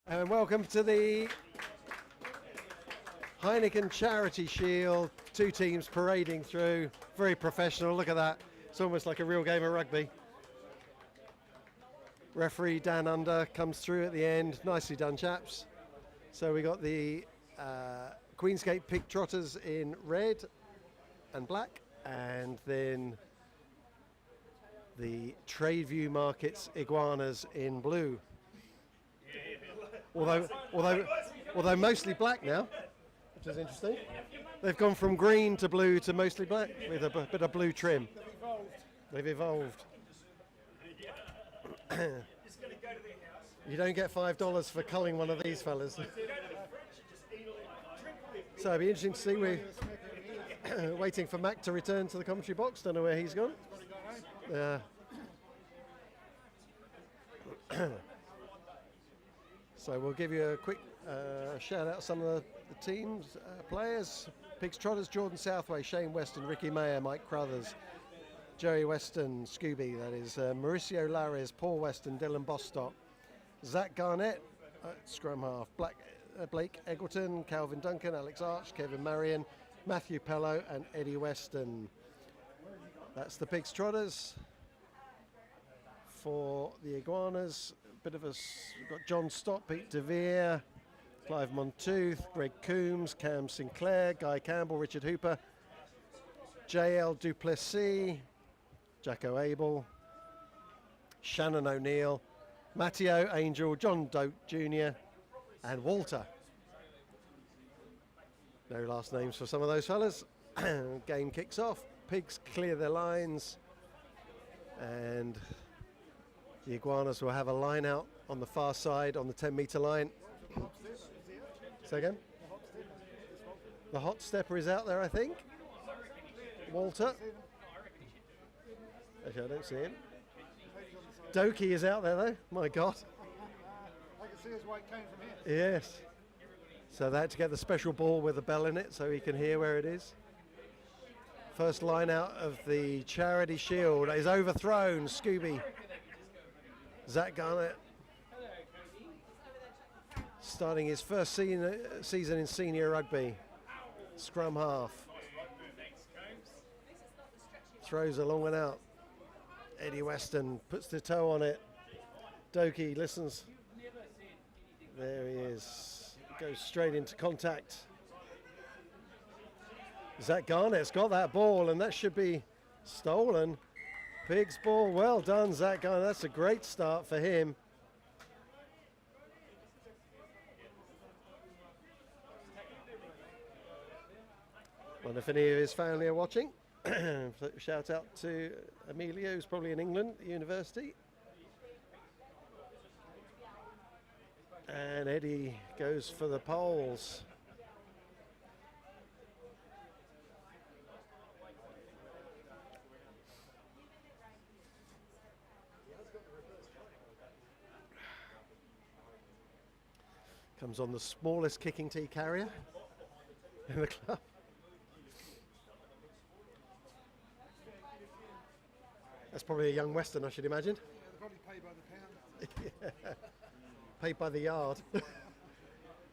And welcome to the Heineken Charity Shield. 2 teams parading through. Very professional. Look at that. It's almost like a real game of rugby. Referee Dan Under comes through at the end. Nicely done, chaps. So we got the Queensgate Pig Trotters in red and black, and then the Tradeview Markets Iguanas in blue. Although mostly black now, which is interesting. They've gone from green to blue to mostly black with a bit of blue trim. They've evolved. You don't get $5 for culling one of these fellas. So it'll be interesting to see. We're waiting for Mac to return to the commentary box. Don't know where he's gone. So we'll give you a quick shout out to some of the teams, players. Pigs Trotters, Jordan Southway, Shane Weston, Ricky Mayer, Mike Crothers, Joey Weston, Scooby, that is, Mauricio Lares, Paul Weston, Dylan Bostock, Zach Garnett, scrum half, Blake Eggleton, Calvin Duncan, Alex Arch, Kevin Marion, Matthew Pello and Eddie Weston. That's the Pigs Trotters. For the Iguanas, we've got John Stott, Pete DeVere, Clive Montooth, Greg Coombs, Cam Sinclair, Guy Campbell, Richard Hooper, JL Duplessis, Jacko Abel, Shannon O'Neill, Matteo Angel, John Doak Jr. and Walter. No last names for some of those fellas. Game kicks off, Pigs clear their lines, and the Iguanas will have a line out on the far side on the 10-metre line. Say again? The hot stepper is out there, I think. Walter. Actually, I don't see him. Doki is out there, though. My God. I can see his weight came from here. Yes. So they had to get the special ball with a bell in it so he can hear where it is. First line out of the Charity Shield is overthrown. Scooby. Zach Garnett. Starting his first season in senior rugby. Scrum half. Throws a long one out. Eddie Weston puts the toe on it. Doki listens. There he is. Goes straight into contact. Zach Garnett's got that ball, and that should be stolen. Pigs ball. Well done, Zach Garnett. That's a great start for him. Wonder if any of his family are watching. Shout out to Emilio, who's probably in England at university. And Eddie goes for the poles. Comes on the smallest kicking tee carrier in the club. That's probably a young Western, I should imagine. Yeah, they're probably paid by the pound. Yeah. Paid by the yard.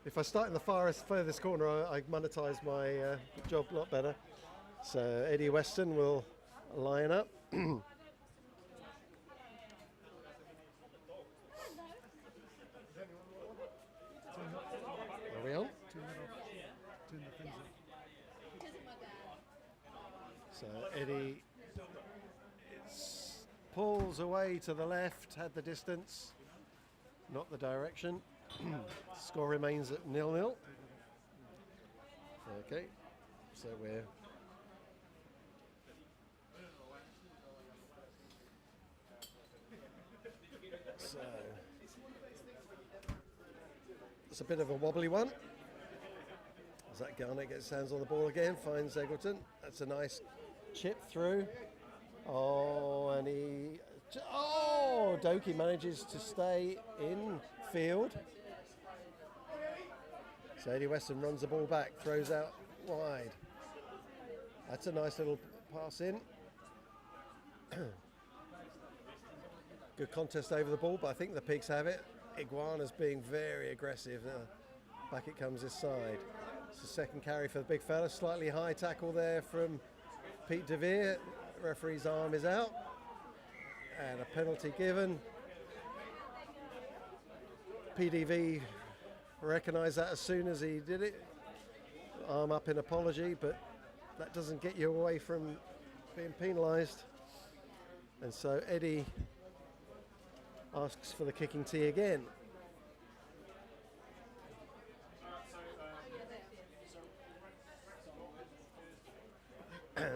If I start in the furthest corner, I monetize my job a lot better. So Eddie Weston will line up. Are we on? So Eddie pulls away to the left, had the distance, not the direction. Score remains at 0-0. Okay, so we're it's a bit of a wobbly one. Zach Garnett gets his hands on the ball again, finds Eggleton. That's a nice chip through. Oh, and Doki manages to stay in field. So Eddie Weston runs the ball back, throws out wide. That's a nice little pass in. Good contest over the ball, but I think the Pigs have it. Iguanas being very aggressive. Back it comes this side. It's the second carry for the big fella. Slightly high tackle there from Pete DeVere. Referee's arm is out. And a penalty given. PDV recognised that as soon as he did it. Arm up in apology, but that doesn't get you away from being penalised. And so Eddie asks for the kicking tee again.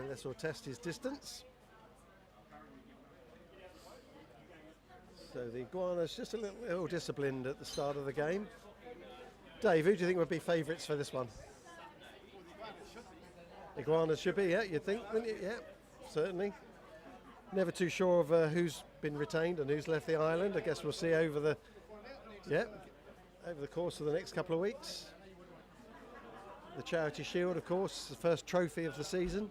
This will test his distance. So the Iguanas just a little ill-disciplined at the start of the game. Dave, who do you think would be favourites for this one? Iguanas should be, yeah, you'd think, wouldn't you? Yeah, certainly. Never too sure of who's been retained and who's left the island. I guess we'll see over the course of the next couple of weeks. The Charity Shield, of course, the first trophy of the season.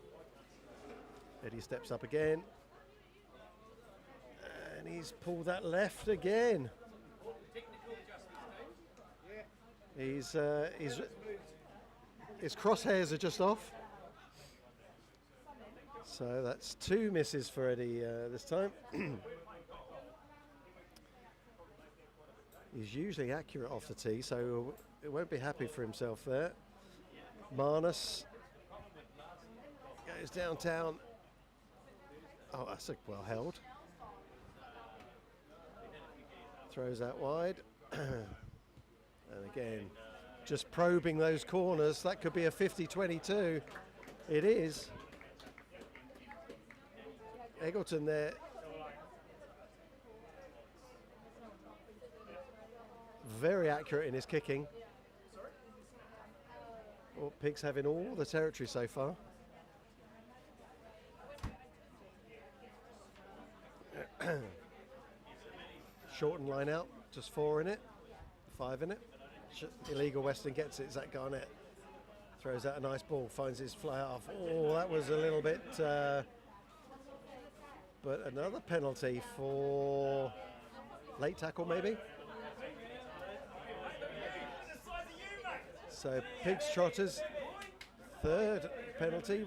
Eddie steps up again. And he's pulled that left again. His crosshairs are just off. So that's 2 misses for Eddie this time. He's usually accurate off the tee, so it won't be happy for himself there. Marnus goes downtown. Oh, that's well held. Throws that wide. And again, just probing those corners. That could be a 50-22. It is. Eggleton there. Very accurate in his kicking. Well, Pig's having all the territory so far. Shorten line out, just 4 in it, 5 in it. Illegal Western gets it, Zach Garnett. Throws out a nice ball, finds his fly off. Oh, that was a little bit... but another penalty for late tackle, maybe. So Pigs Trotters, 3rd penalty.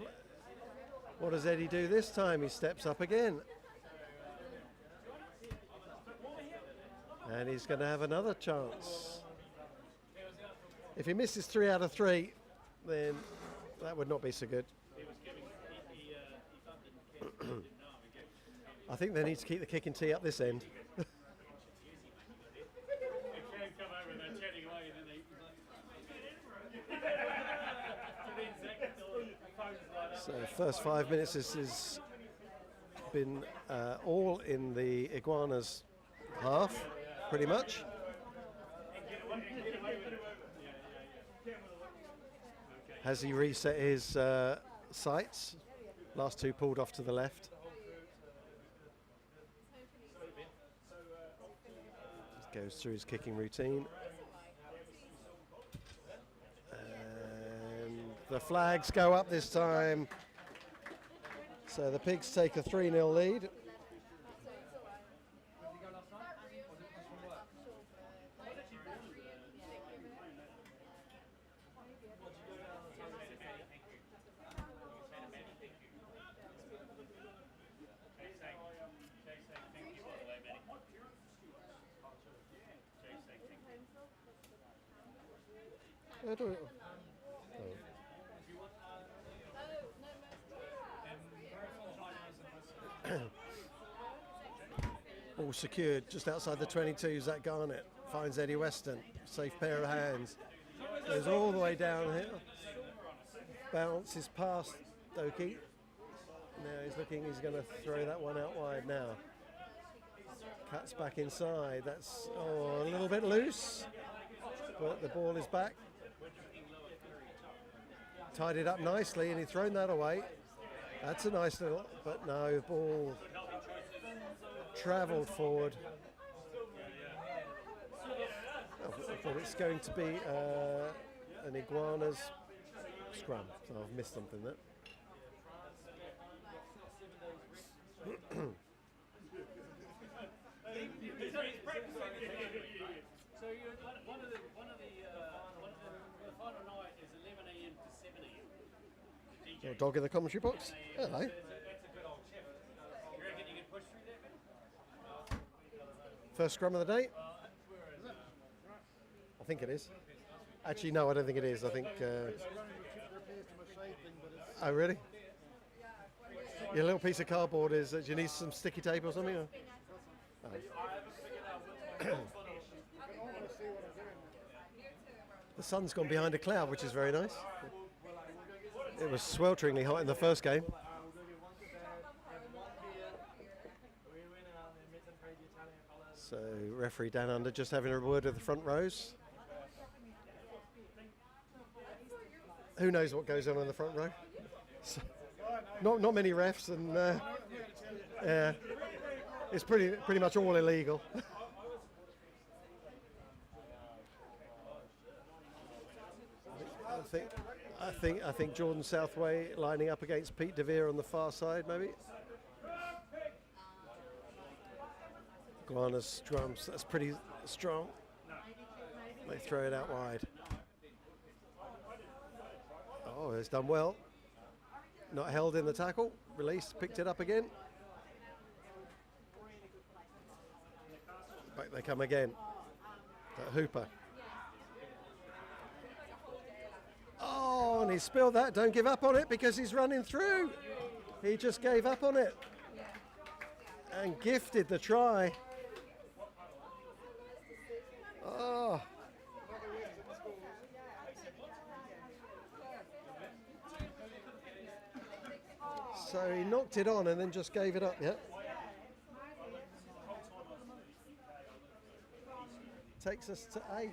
What does Eddie do this time? He steps up again. And he's going to have another chance. If he misses 3 out of 3, then that would not be so good. I think they need to keep the kicking tee up this end. So first 5 minutes, this has been all in the Iguanas half, pretty much. Has he reset his sights? Last 2 pulled off to the left. Just goes through his kicking routine. And the flags go up this time. So the Pigs take a 3-0 lead. All secured just outside the 22. Zach Garnett finds Eddie Weston. Safe pair of hands. Goes all the way downhill. Bounces past Doki. Now he's looking, he's going to throw that one out wide now. Cuts back inside. That's a little bit loose. But the ball is back. Tied it up nicely and he's thrown that away. That's a nice little, but no, the ball travelled forward. I thought it's going to be an Iguanas scrum, so I've missed something there. Little dog in the commentary box. Hello. First scrum of the day. I think it is. Actually, no, I don't think it is. I think. Oh, really? Your little piece of cardboard is. Do you need some sticky tape or something? Or? Oh. The sun's gone behind a cloud, which is very nice. It was swelteringly hot in the first game. So referee Dan Under just having a word with the front rows. Who knows what goes on in the front row? So, not many refs, and it's pretty much all illegal. I think Jordan Southway lining up against Pete DeVere on the far side, maybe. Iguana's drums, that's pretty strong. They throw it out wide. Oh, it's done well. Not held in the tackle, released, picked it up again. Back they come again. That Hooper. Oh, and he spilled that. Don't give up on it because he's running through. He just gave up on it and gifted the try. Oh. So he knocked it on and then just gave it up, yeah. Takes us to 8.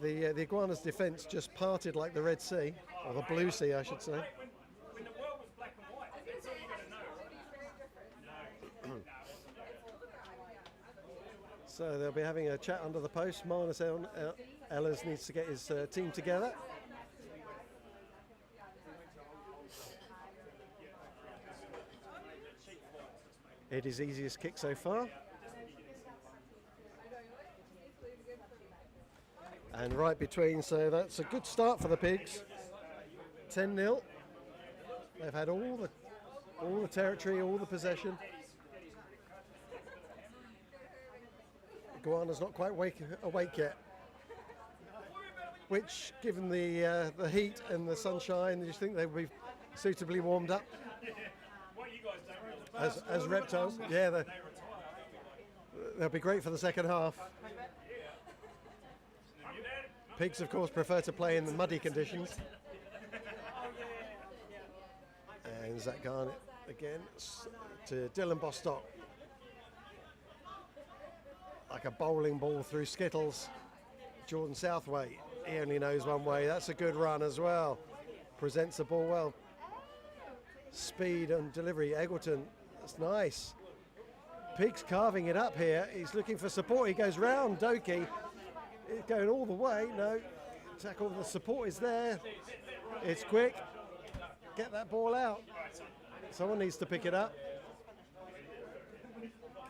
The Iguana's defence just parted like the Red Sea, or the Blue Sea, I should say. When the world was black and white, that's all you got to know. So they'll be having a chat under the post. Marnus Ellers needs to get his team together. Eddie's easiest kick so far. And right between, so that's a good start for the Pigs. 10-0. They've had all the territory, all the possession. Iguana's not quite awake yet. Which, given the heat and the sunshine, you think they would be suitably warmed up? As reptiles, yeah, they'll be great for the second half. Pigs, of course, prefer to play in the muddy conditions. And Zach Garnett again to Dylan Bostock. Like a bowling ball through skittles. Jordan Southway, he only knows one way. That's a good run as well. Presents the ball well. Speed and delivery. Eggleton, that's nice. Pigs carving it up here. He's looking for support. He goes round Doki. It's going all the way. No, tackle. The support is there. It's quick. Get that ball out. Someone needs to pick it up.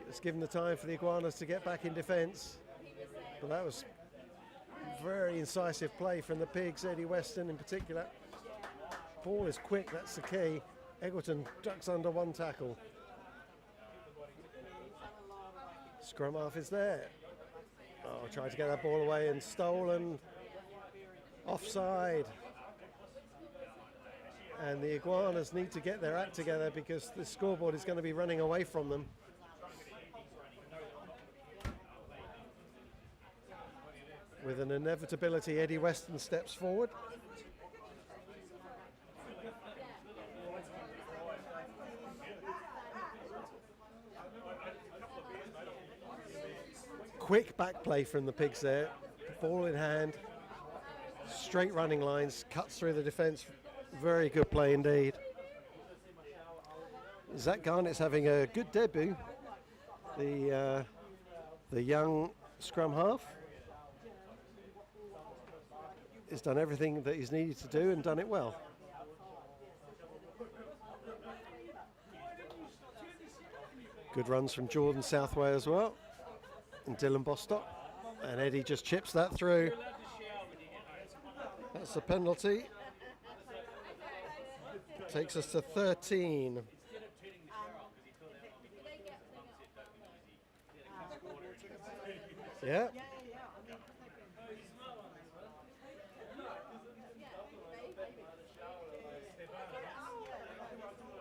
It's given the time for the Iguanas to get back in defence. But that was very incisive play from the Pigs, Eddie Weston in particular. Ball is quick, that's the key. Eggleton ducks under one tackle. Scrum half is there. Oh, tried to get that ball away and stolen. Offside. And the Iguanas need to get their act together because the scoreboard is going to be running away from them. With an inevitability, Eddie Weston steps forward. Quick back play from the Pigs there. Ball in hand. Straight running lines. Cuts through the defence. Very good play indeed. Zach Garnett's having a good debut. The young scrum half has done everything that he's needed to do and done it well. Good runs from Jordan Southway as well. And Dylan Bostock. And Eddie just chips that through. That's a penalty. Takes us to 13. Yeah.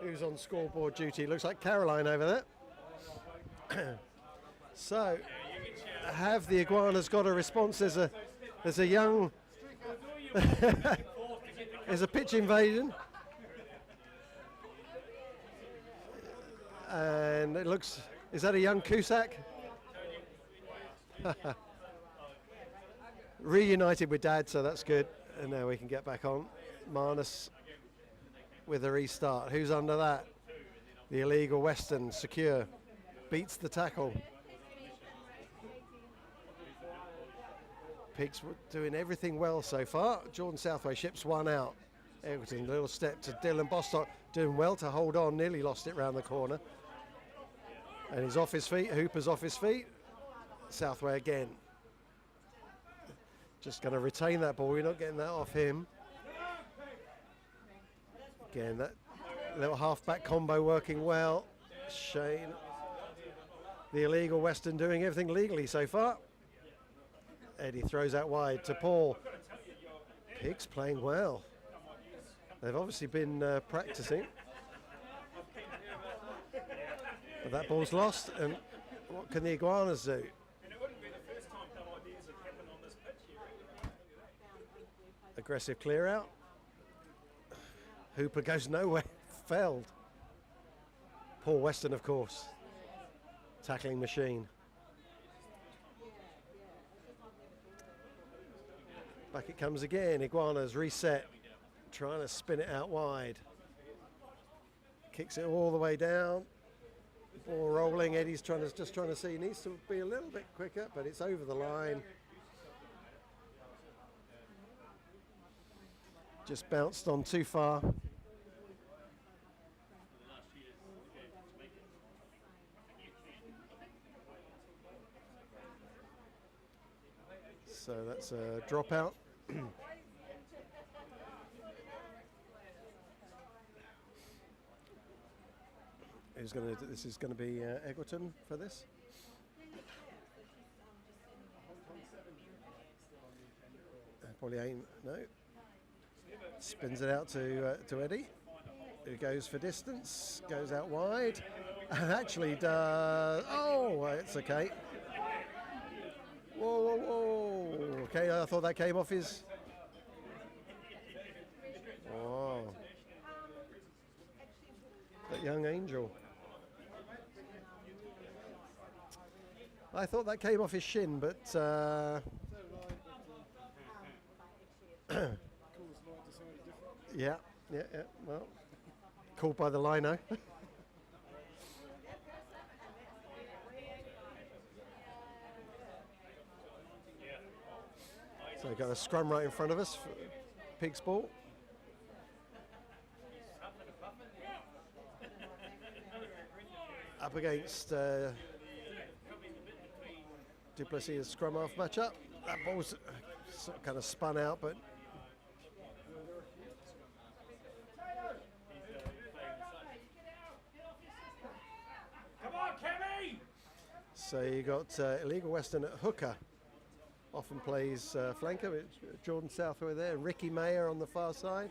Who's on scoreboard duty? Looks like Caroline over there. So, have the iguanas got a response? There's a young, there's a pitch invasion, and it looks. Is that a young Cusack? Reunited with Dad, so that's good. And now we can get back on. Marnus with a restart. Who's under that? The illegal Western, secure. Beats the tackle. Pigs doing everything well so far. Jordan Southway ships one out. Egerton, little step to Dylan Bostock, doing well to hold on. Nearly lost it round the corner. And he's off his feet. Hooper's off his feet. Southway again. Just going to retain that ball. We're not getting that off him. Again, that little half-back combo working well. Shane, the illegal Western, doing everything legally so far. Eddie throws out wide to Paul. Pigs playing well. They've obviously been practicing. But that ball's lost, and what can the iguanas do? Aggressive clear out. Hooper goes nowhere, felled. Paul Weston, of course, tackling machine. Back it comes again. Iguanas reset, trying to spin it out wide. Kicks it all the way down. Ball rolling. Eddie's just trying to see. He needs to be a little bit quicker, but it's over the line. Just bounced on too far. So that's a dropout. Who's going to? This is going to be Egerton for this. Probably ain't. No. Spins it out to Eddie, who goes for distance, goes out wide, and actually does. Oh, it's okay. Whoa, whoa, whoa. Okay, I thought that came off his. Oh. That young angel. I thought that came off his shin, but. Yeah. Well, called by the lino. So we've got a scrum right in front of us for Pig's ball. Up against Duplessis' scrum half matchup. That ball's sort of kind of spun out, but so you got illegal Western at hooker. Often plays flanker with Jordan Southway there, and Ricky Mayer on the far side.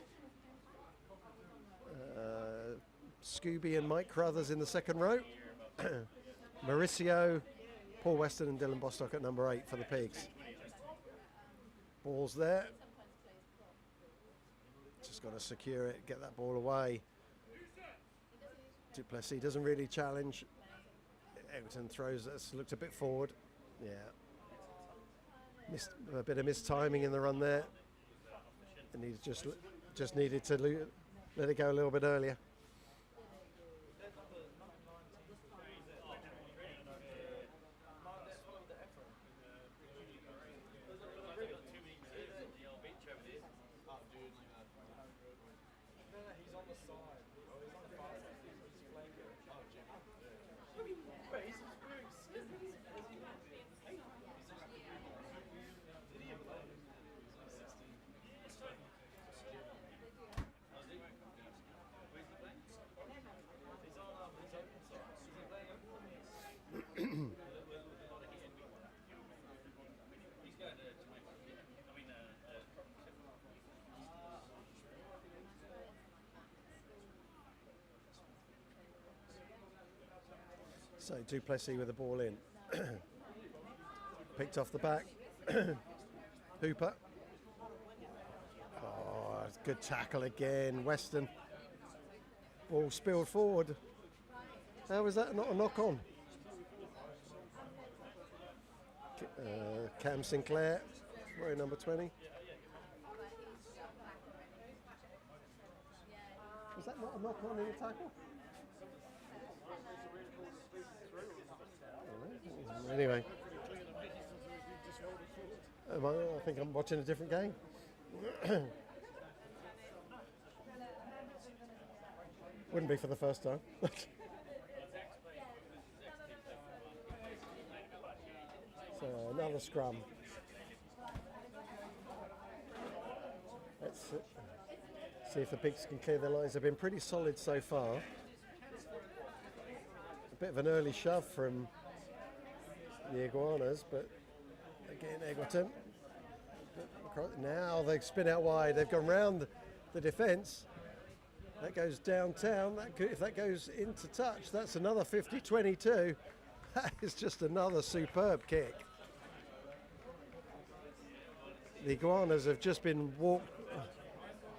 Scooby and Mike Crothers in the second row. Mauricio, Paul Weston and Dylan Bostock at number 8 for the Pigs. Ball's there. Just got to secure it, get that ball away. Duplessis doesn't really challenge. Egerton throws, that's looked a bit forward. Yeah. Missed a bit of mistiming in the run there. And he just needed to let it go a little bit earlier. So Duplessis with the ball in. Picked off the back. Hooper. Oh, good tackle again. Weston. Ball spilled forward. How was that not a knock on? Cam Sinclair, wearing number 20. Was that not a knock on in the tackle? Anyway. I think I'm watching a different game. Wouldn't be for the first time. So another scrum. Let's see if the Bigs can clear their lines. They've been pretty solid so far. A bit of an early shove from the Iguanas, but again, Egerton. Now they spin out wide. They've gone round the defence. That goes downtown. If that goes into touch, that's another 50-22. That is just another superb kick. The Iguanas have just been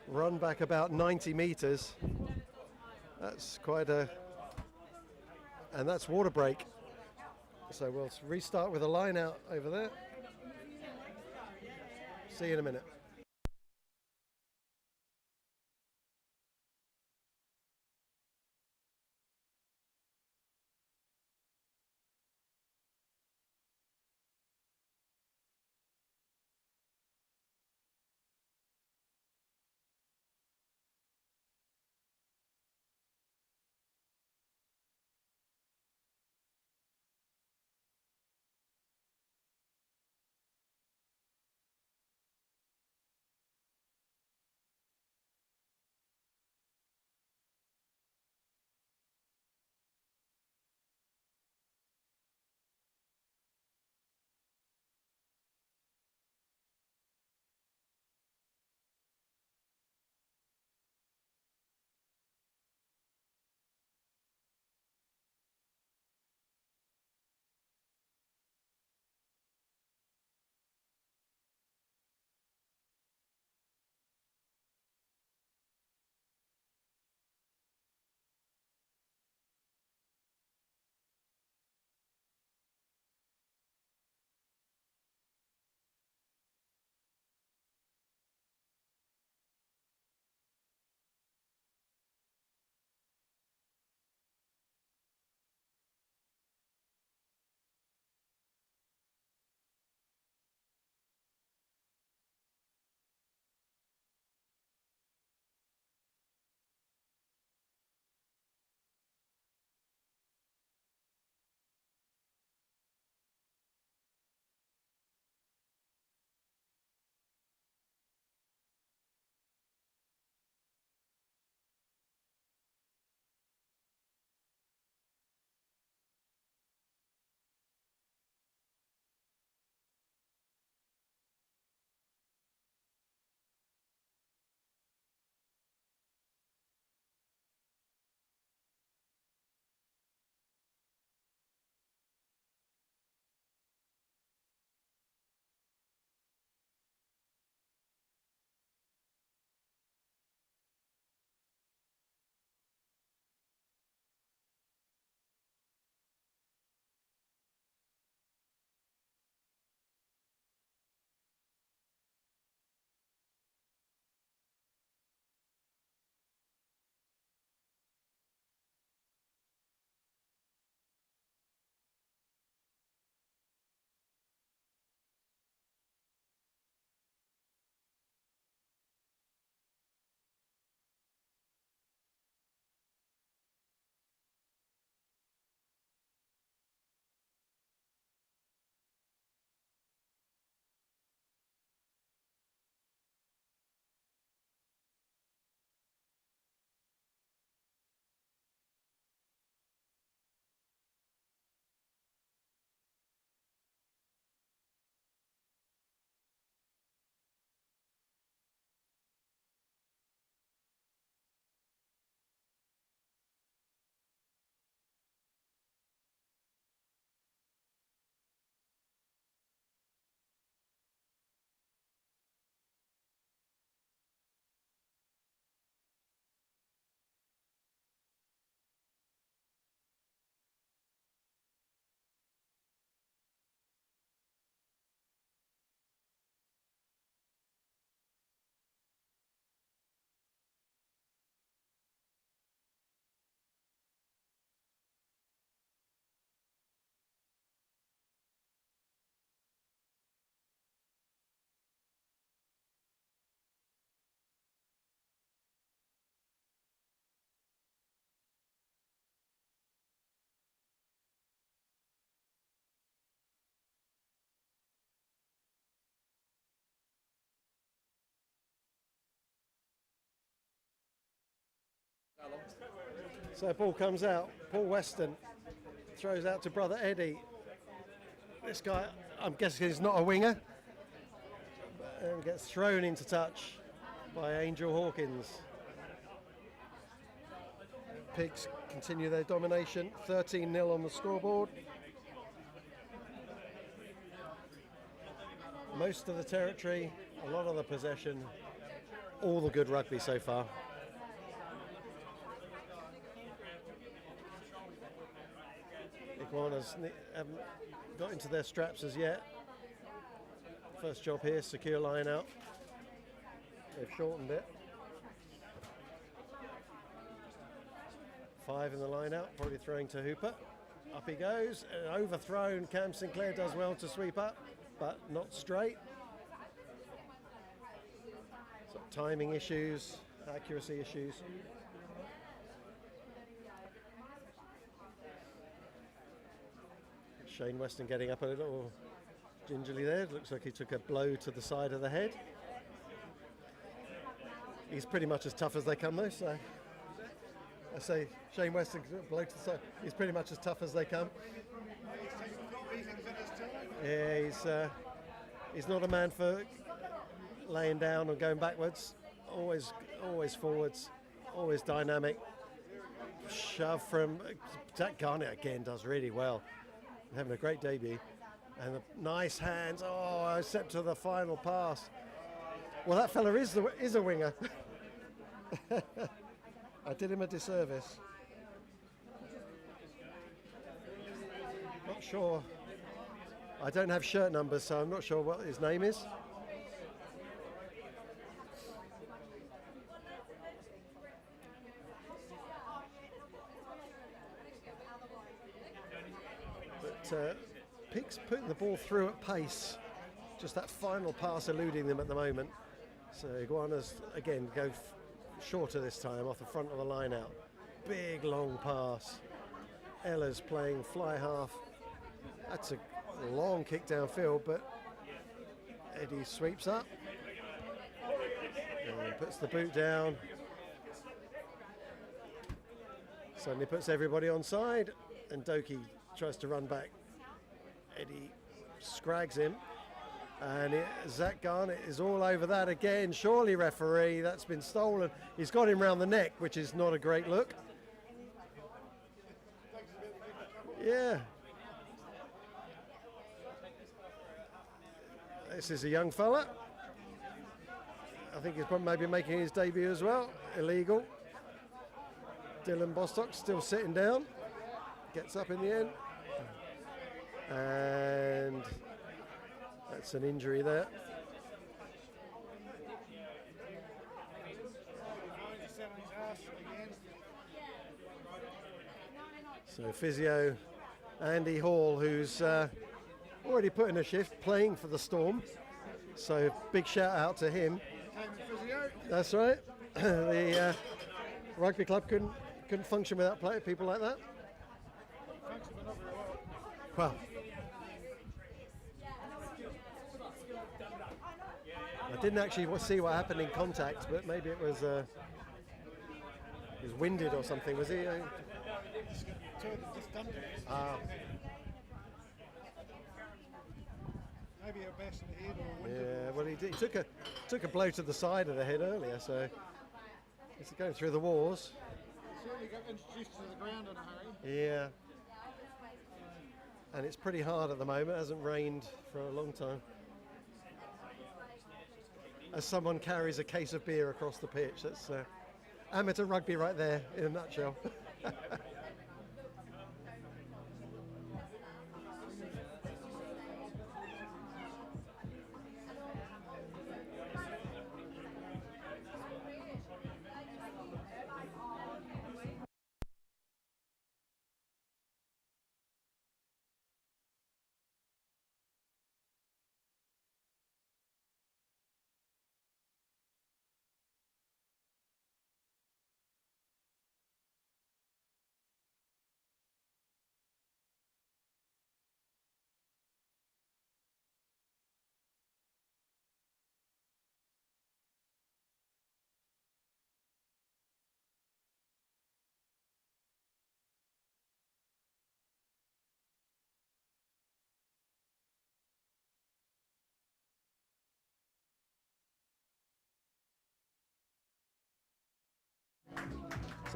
run back about 90 metres. That's quite a... And that's water break. So we'll restart with a line out over there. See you in a minute. So ball comes out. Paul Weston throws out to brother Eddie. This guy, I'm guessing, is not a winger, and gets thrown into touch by Angel Hawkins. Pigs continue their domination, 13-0 on the scoreboard. Most of the territory, a lot of the possession, all the good rugby so far. Iguanas haven't got into their straps as yet. First job here, secure line out. They've shortened it. 5 in the line out, probably throwing to Hooper. Up he goes, overthrown. Cam Sinclair does well to sweep up, but not straight. So timing issues, accuracy issues. Shane Weston getting up a little gingerly there. Looks like he took a blow to the side of the head. He's pretty much as tough as they come though, so I say Shane Weston, blow to the side. He's pretty much as tough as they come. Yeah, he's not a man for laying down or going backwards. Always forwards, always dynamic. Shove from Zach Garnett again does really well. Having a great debut. And the nice hands. Oh, except to the final pass. Well, that fella is a winger. I did him a disservice. Not sure. I don't have shirt numbers, so I'm not sure what his name is. But Pigs putting the ball through at pace. Just that final pass eluding them at the moment. So Iguanas again go shorter this time off the front of the line out. Big long pass. Ella's playing fly half. That's a long kick downfield, but Eddie sweeps up and puts the boot down. Suddenly puts everybody on side, and Doki tries to run back. Eddie scrags him, and Zach Garnett is all over that again. Surely, referee, that's been stolen. He's got him round the neck, which is not a great look. Yeah. This is a young fella. I think he's maybe making his debut as well. Illegal. Dylan Bostock still sitting down. Gets up in the end. And that's an injury there. So physio Andy Hall, who's already put in a shift playing for the Storm. So big shout out to him. That's right. The rugby club couldn't function without people like that. Well, I didn't actually see what happened in contact, but maybe it was winded or something. Was he? Maybe a bash in the head or a window. Yeah, well, he took a blow to the side of the head earlier, so he's going through the wars. Certainly got introduced to the ground in a hurry. Yeah. And it's pretty hard at the moment. It hasn't rained for a long time. As someone carries a case of beer across the pitch, that's amateur rugby right there in a nutshell.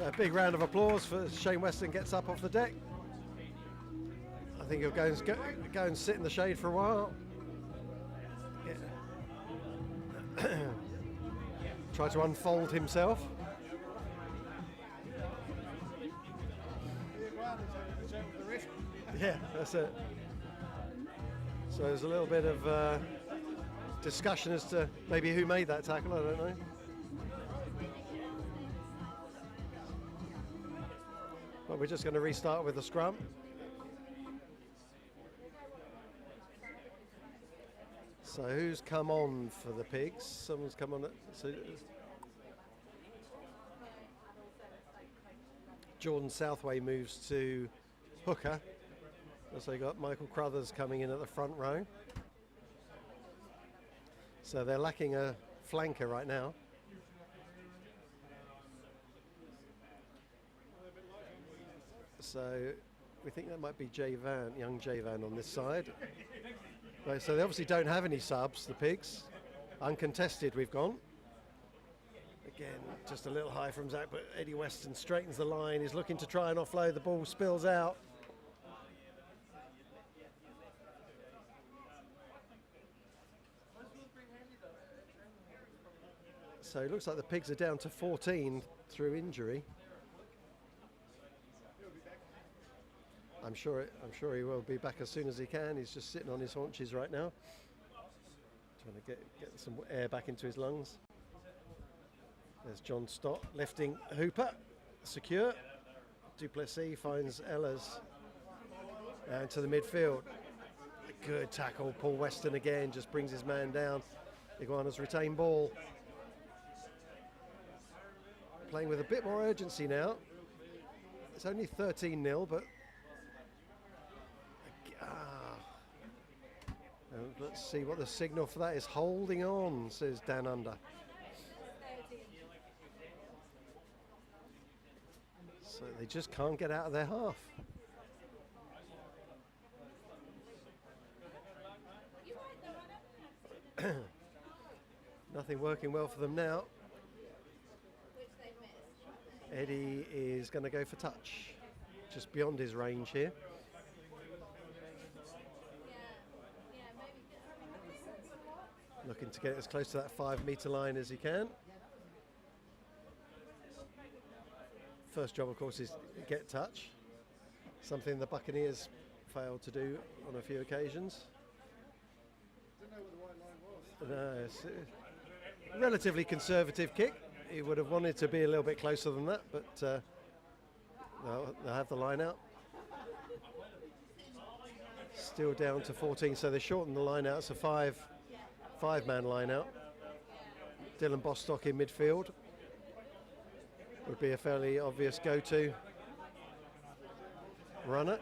So a big round of applause for Shane Weston gets up off the deck. I think he'll go and sit in the shade for a while. Yeah. Try to unfold himself. Yeah, that's it. So there's a little bit of discussion as to maybe who made that tackle, I don't know. But we're just going to restart with the scrum. So who's come on for the Pigs? Someone's come on. So Jordan Southway moves to hooker. So you got Michael Crothers coming in at the front row. So they're lacking a flanker right now. So we think that might be young Jay Van on this side. Right, so they obviously don't have any subs, the Pigs. Uncontested we've gone. Again, just a little high from Zach, but Eddie Weston straightens the line. He's looking to try and offload. The ball spills out. So it looks like the Pigs are down to 14 through injury. I'm sure he will be back as soon as he can. He's just sitting on his haunches right now, trying to get some air back into his lungs. There's John Stott lifting Hooper, secure. Duplessis finds Ellers and to the midfield. A good tackle. Paul Weston again just brings his man down. Iguanas retain ball. Playing with a bit more urgency now. It's only 13-0, but let's see what the signal for that is. Holding on, says Dan Under. So they just can't get out of their half. Nothing working well for them now. Eddie is going to go for touch, just beyond his range here. Looking to get as close to that 5 metre line as he can. First job, of course, is get touch, something the Buccaneers failed to do on a few occasions. Didn't know what the white line was. No, it's a relatively conservative kick. He would have wanted to be a little bit closer than that, but they'll have the line out. Still down to 14, so they shortened the line out. It's a five-man line out. Dylan Bostock in midfield would be a fairly obvious go-to runner.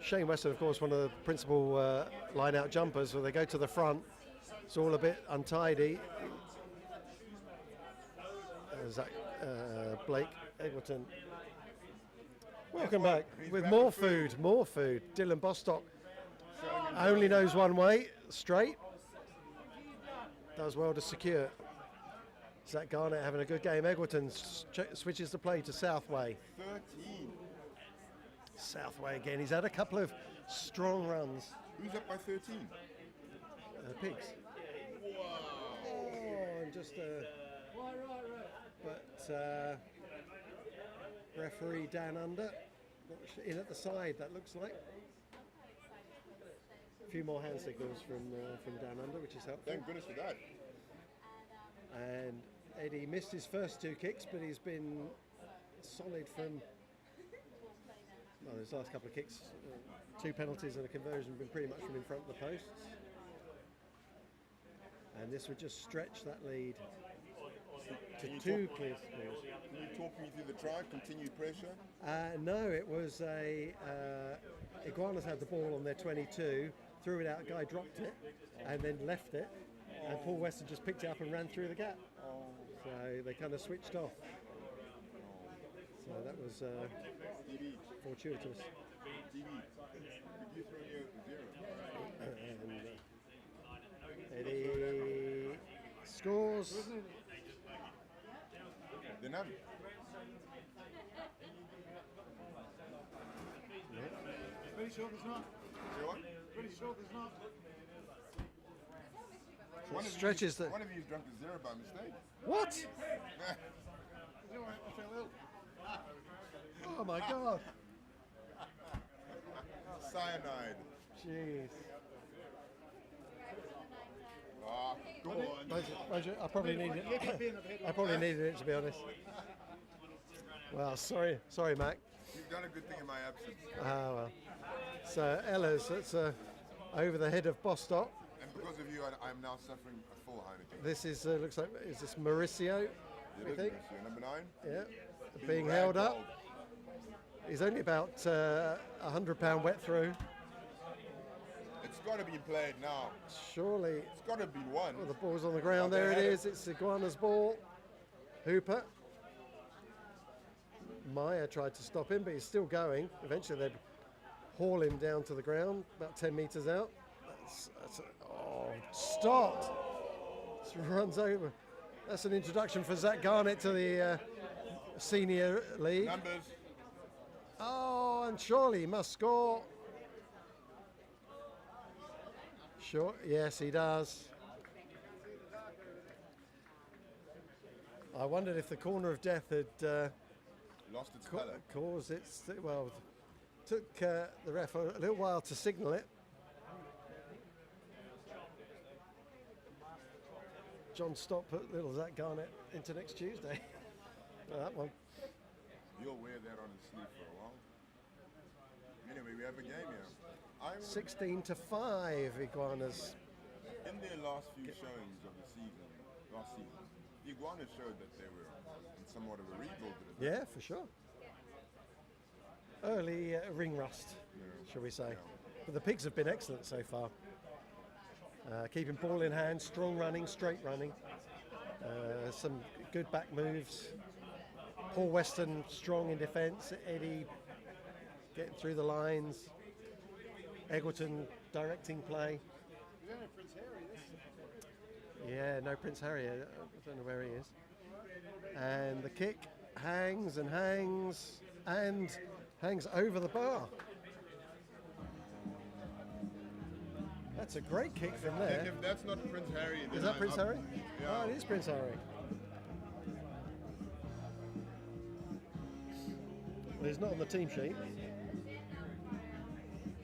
Shane Weston, of course, one of the principal line-out jumpers, where they go to the front. It's all a bit untidy. Zach Blake Egleton. Welcome back with more food. Dylan Bostock only knows one way, straight. Does well to secure. Zach Garnett having a good game. Egleton switches the play to Southway. 13. Southway again. He's had a couple of strong runs. Who's up by 13? Pigs. Wow. Oh, and just but referee Dan Under in at the side, that looks like. A few more hand signals from Dan Under, which is helpful. Thank goodness for that. And Eddie missed his first 2 kicks, but he's been solid from his last couple of kicks. 2 penalties and a conversion, been pretty much from in front of the posts. And this would just stretch that lead to 2 clear scores. Can you talk me through the try? Continued pressure? No, it was Iguanas had the ball on their 22, threw it out, guy dropped it, and then left it. And Paul Weston just picked it up and ran through the gap. So they kind of switched off. So that was fortuitous. DB, could you throw near 0? And Eddie scores. They're none. Pretty sure there's not. You what? Pretty sure there's not. One of Stretches you, the- one of you's drunk a zero by mistake. What? You know what? I feel ill. Oh my God. Cyanide. Jeez. Ah, go on. Mind you, I probably needed it. Keep being a bit I probably needed it, to be honest. Well, sorry, Mac. You've done a good thing in my absence. Ah, well. So Ella's, that's over the head of Bostock. And because of you, I'm now suffering a full Heineken. This is looks like, is this Mauricio? It I is think. Mauricio, number 9. Yeah, being held up. He's only about £100 wet through. It's got to be played now. Surely, It's got to be won. well, the ball's on the ground. Oh, they There it had it. is. It's Iguana's ball. Hooper. Maya tried to stop him, but he's still going. Eventually, they'd haul him down to the ground, about 10 metres out. Stopped. Just runs over. That's an introduction for Zach Garnett to the senior league. Numbers. Oh, and surely he must score. Sure, yes, he does. I wondered if the corner of death had Lost its colour. caused it. Well, took the ref a little while to signal it. John Stott put little Zach Garnett into next Tuesday. That one. You'll wear that on his sleeve for a while. Anyway, we have a game here. 16-5, Iguanas. In their last few showings of the season, last season, the Iguanas showed that they were in somewhat of a rebuild. Yeah, for sure. Early ring rust, shall we say. But the Pigs have been excellent so far. Keeping ball in hand, strong running, straight running. Some good back moves. Paul Weston strong in defence. Eddie getting through the lines. Eggleton directing play. Yeah, Prince Harry, this. Yeah, no Prince Harry. I don't know where he is. And the kick hangs and hangs and hangs over the bar. That's a great kick from there. If that's not Prince Harry, then Is that I'm Prince up. Harry? Yeah. Oh, it is Prince Harry. Well, he's not on the team sheet.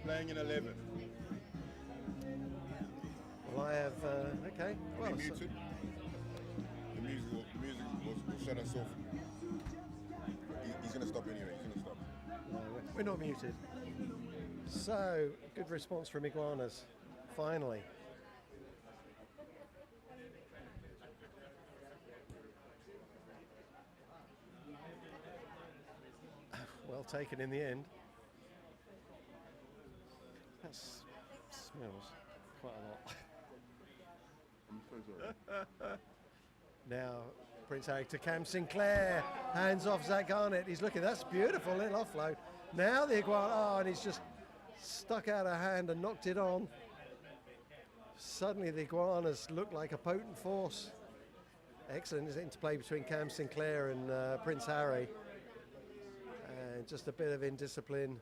Playing in 11. Well, I have. Okay. Well, Be muted. The music will shut us off. He's going to stop anyway. He's going to stop. no, we're not muted. So, good response from Iguanas. Finally. Well taken in the end. That smells quite a lot. I'm so sorry. Now, Prince Harry to Cam Sinclair. Hands off Zach Garnett. He's looking. That's beautiful little offload. Now the Iguana. Oh, and he's just stuck out a hand and knocked it on. Suddenly the Iguanas look like a potent force. Excellent interplay between Cam Sinclair and Prince Harry. And just a bit of indiscipline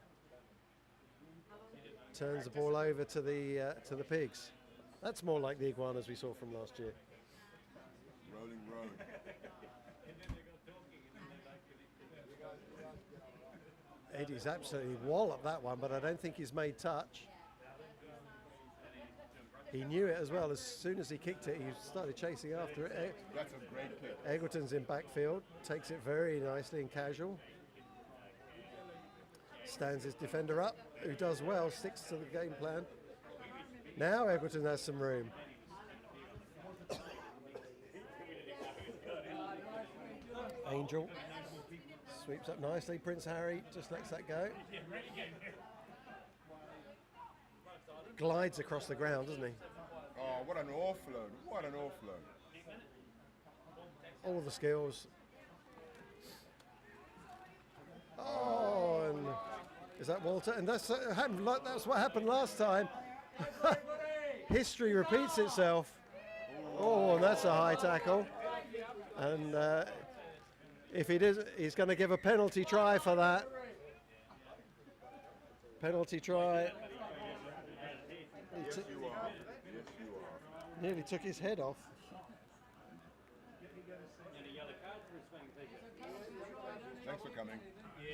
turns the ball over to the Pigs. That's more like the Iguanas we saw from last year. Rolling road. Eddie's absolutely walloped that one, but I don't think he's made touch. He knew it as well. As soon as he kicked it, he started chasing after it. That's a great kick. Eggleton's in backfield, takes it very nicely and casual. Stands his defender up, who does well, sticks to the game plan. Now Eggleton has some room. Angel sweeps up nicely. Prince Harry just lets that go. Glides across the ground, doesn't he? Oh, what an offload. What an offload. All the skills. Oh, and is that Walter? And that's what happened last time. History repeats itself. Oh, and that's a high tackle. And If he does, he's going to give a penalty try for that. Penalty try. Yes, you are. Yes, you are. Nearly took his head off. Thanks for coming.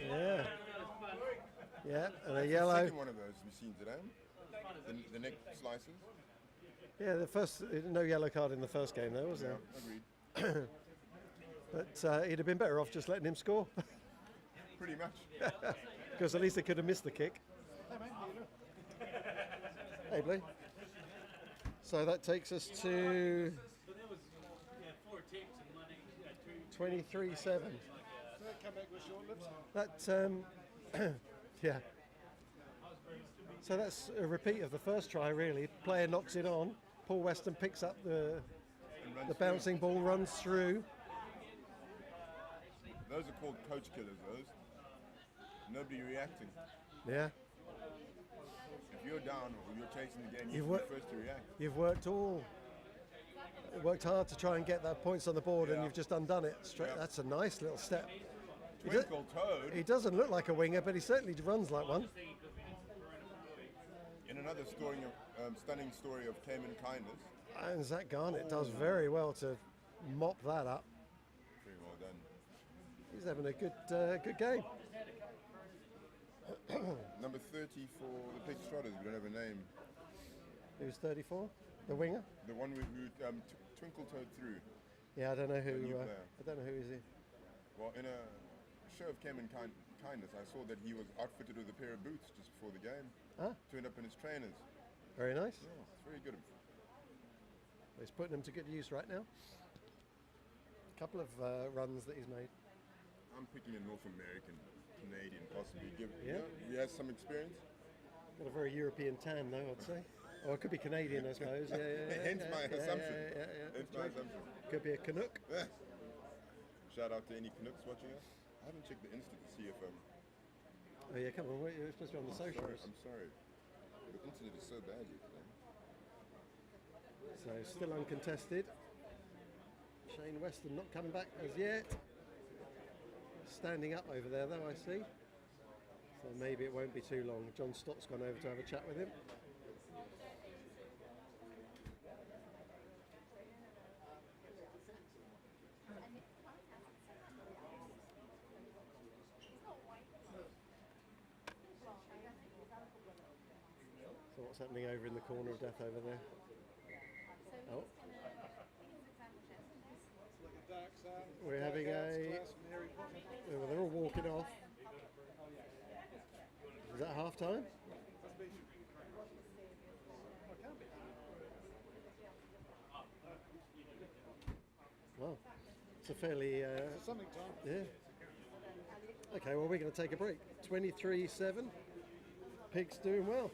Yeah. Yeah, and a The yellow. second one of those we've seen today. The neck slices. Yeah, the first no yellow card in the first game though, was Yeah, there? agreed. But he'd have been better off just letting him score, Pretty much. because at least they could have missed the kick. Hey, Blue. So that takes us to So there was, yeah, 4 ticks and money, 2. 23-7. So they come back with short lips. That, yeah. So that's a repeat of the first try, really. Player knocks it on. Paul Weston picks up the bouncing ball, runs through. Those are called coach killers, those. Nobody reacting. Yeah. If you're down or you're chasing the game, You've you're wor- first to react. You've worked hard to try and get that points on the board, and Yeah. you've just undone it. Straight. Yeah. That's a nice little step. Twinkle Toad, He doesn't look like a winger, but he certainly runs like one. in another story, stunning story of Cayman kindness. And Zach Garnett does very well to mop that up. Very well done. He's having a good game. Number 30 for the Pig Trotters, we don't have a name. Who's 34? The winger? The one who Twinkle Toad through. Yeah, I don't know who. new player. I don't know who is he. Well, in a show of Cayman kindness, I saw that he was outfitted with a pair of boots just before the game. Ah, Turned up in his trainers. very nice. Yeah, it's very good. He's putting them to good use right now. A couple of runs that he's made. I'm picking a North American, Canadian, possibly. Yeah. He has some experience. Got a very European tan, though, I'd say. Or it could be Canadian, I suppose. Yeah. Hence my assumption. Yeah. Hence my assumption. Could be a Canuck. Yeah. Shout out to any Canucks watching us. I haven't checked the Insta to see if Oh yeah, come on, you're supposed to be on the socials. I'm sorry. The internet is so bad here today. So still uncontested. Shane Weston not coming back as yet. Standing up over there though, I see. So maybe it won't be too long. John Stott's gone over to have a chat with him. So what's happening over in the corner of death over there? Oh, Like a dark sun. we're having a. Glass from Harry Potter. Well, they're all walking off. Is that half time? Must be. I can't be. Well, it's a fairly. Something time. Yeah. Okay, well, we're going to take a break. 23-7. Pigs doing well.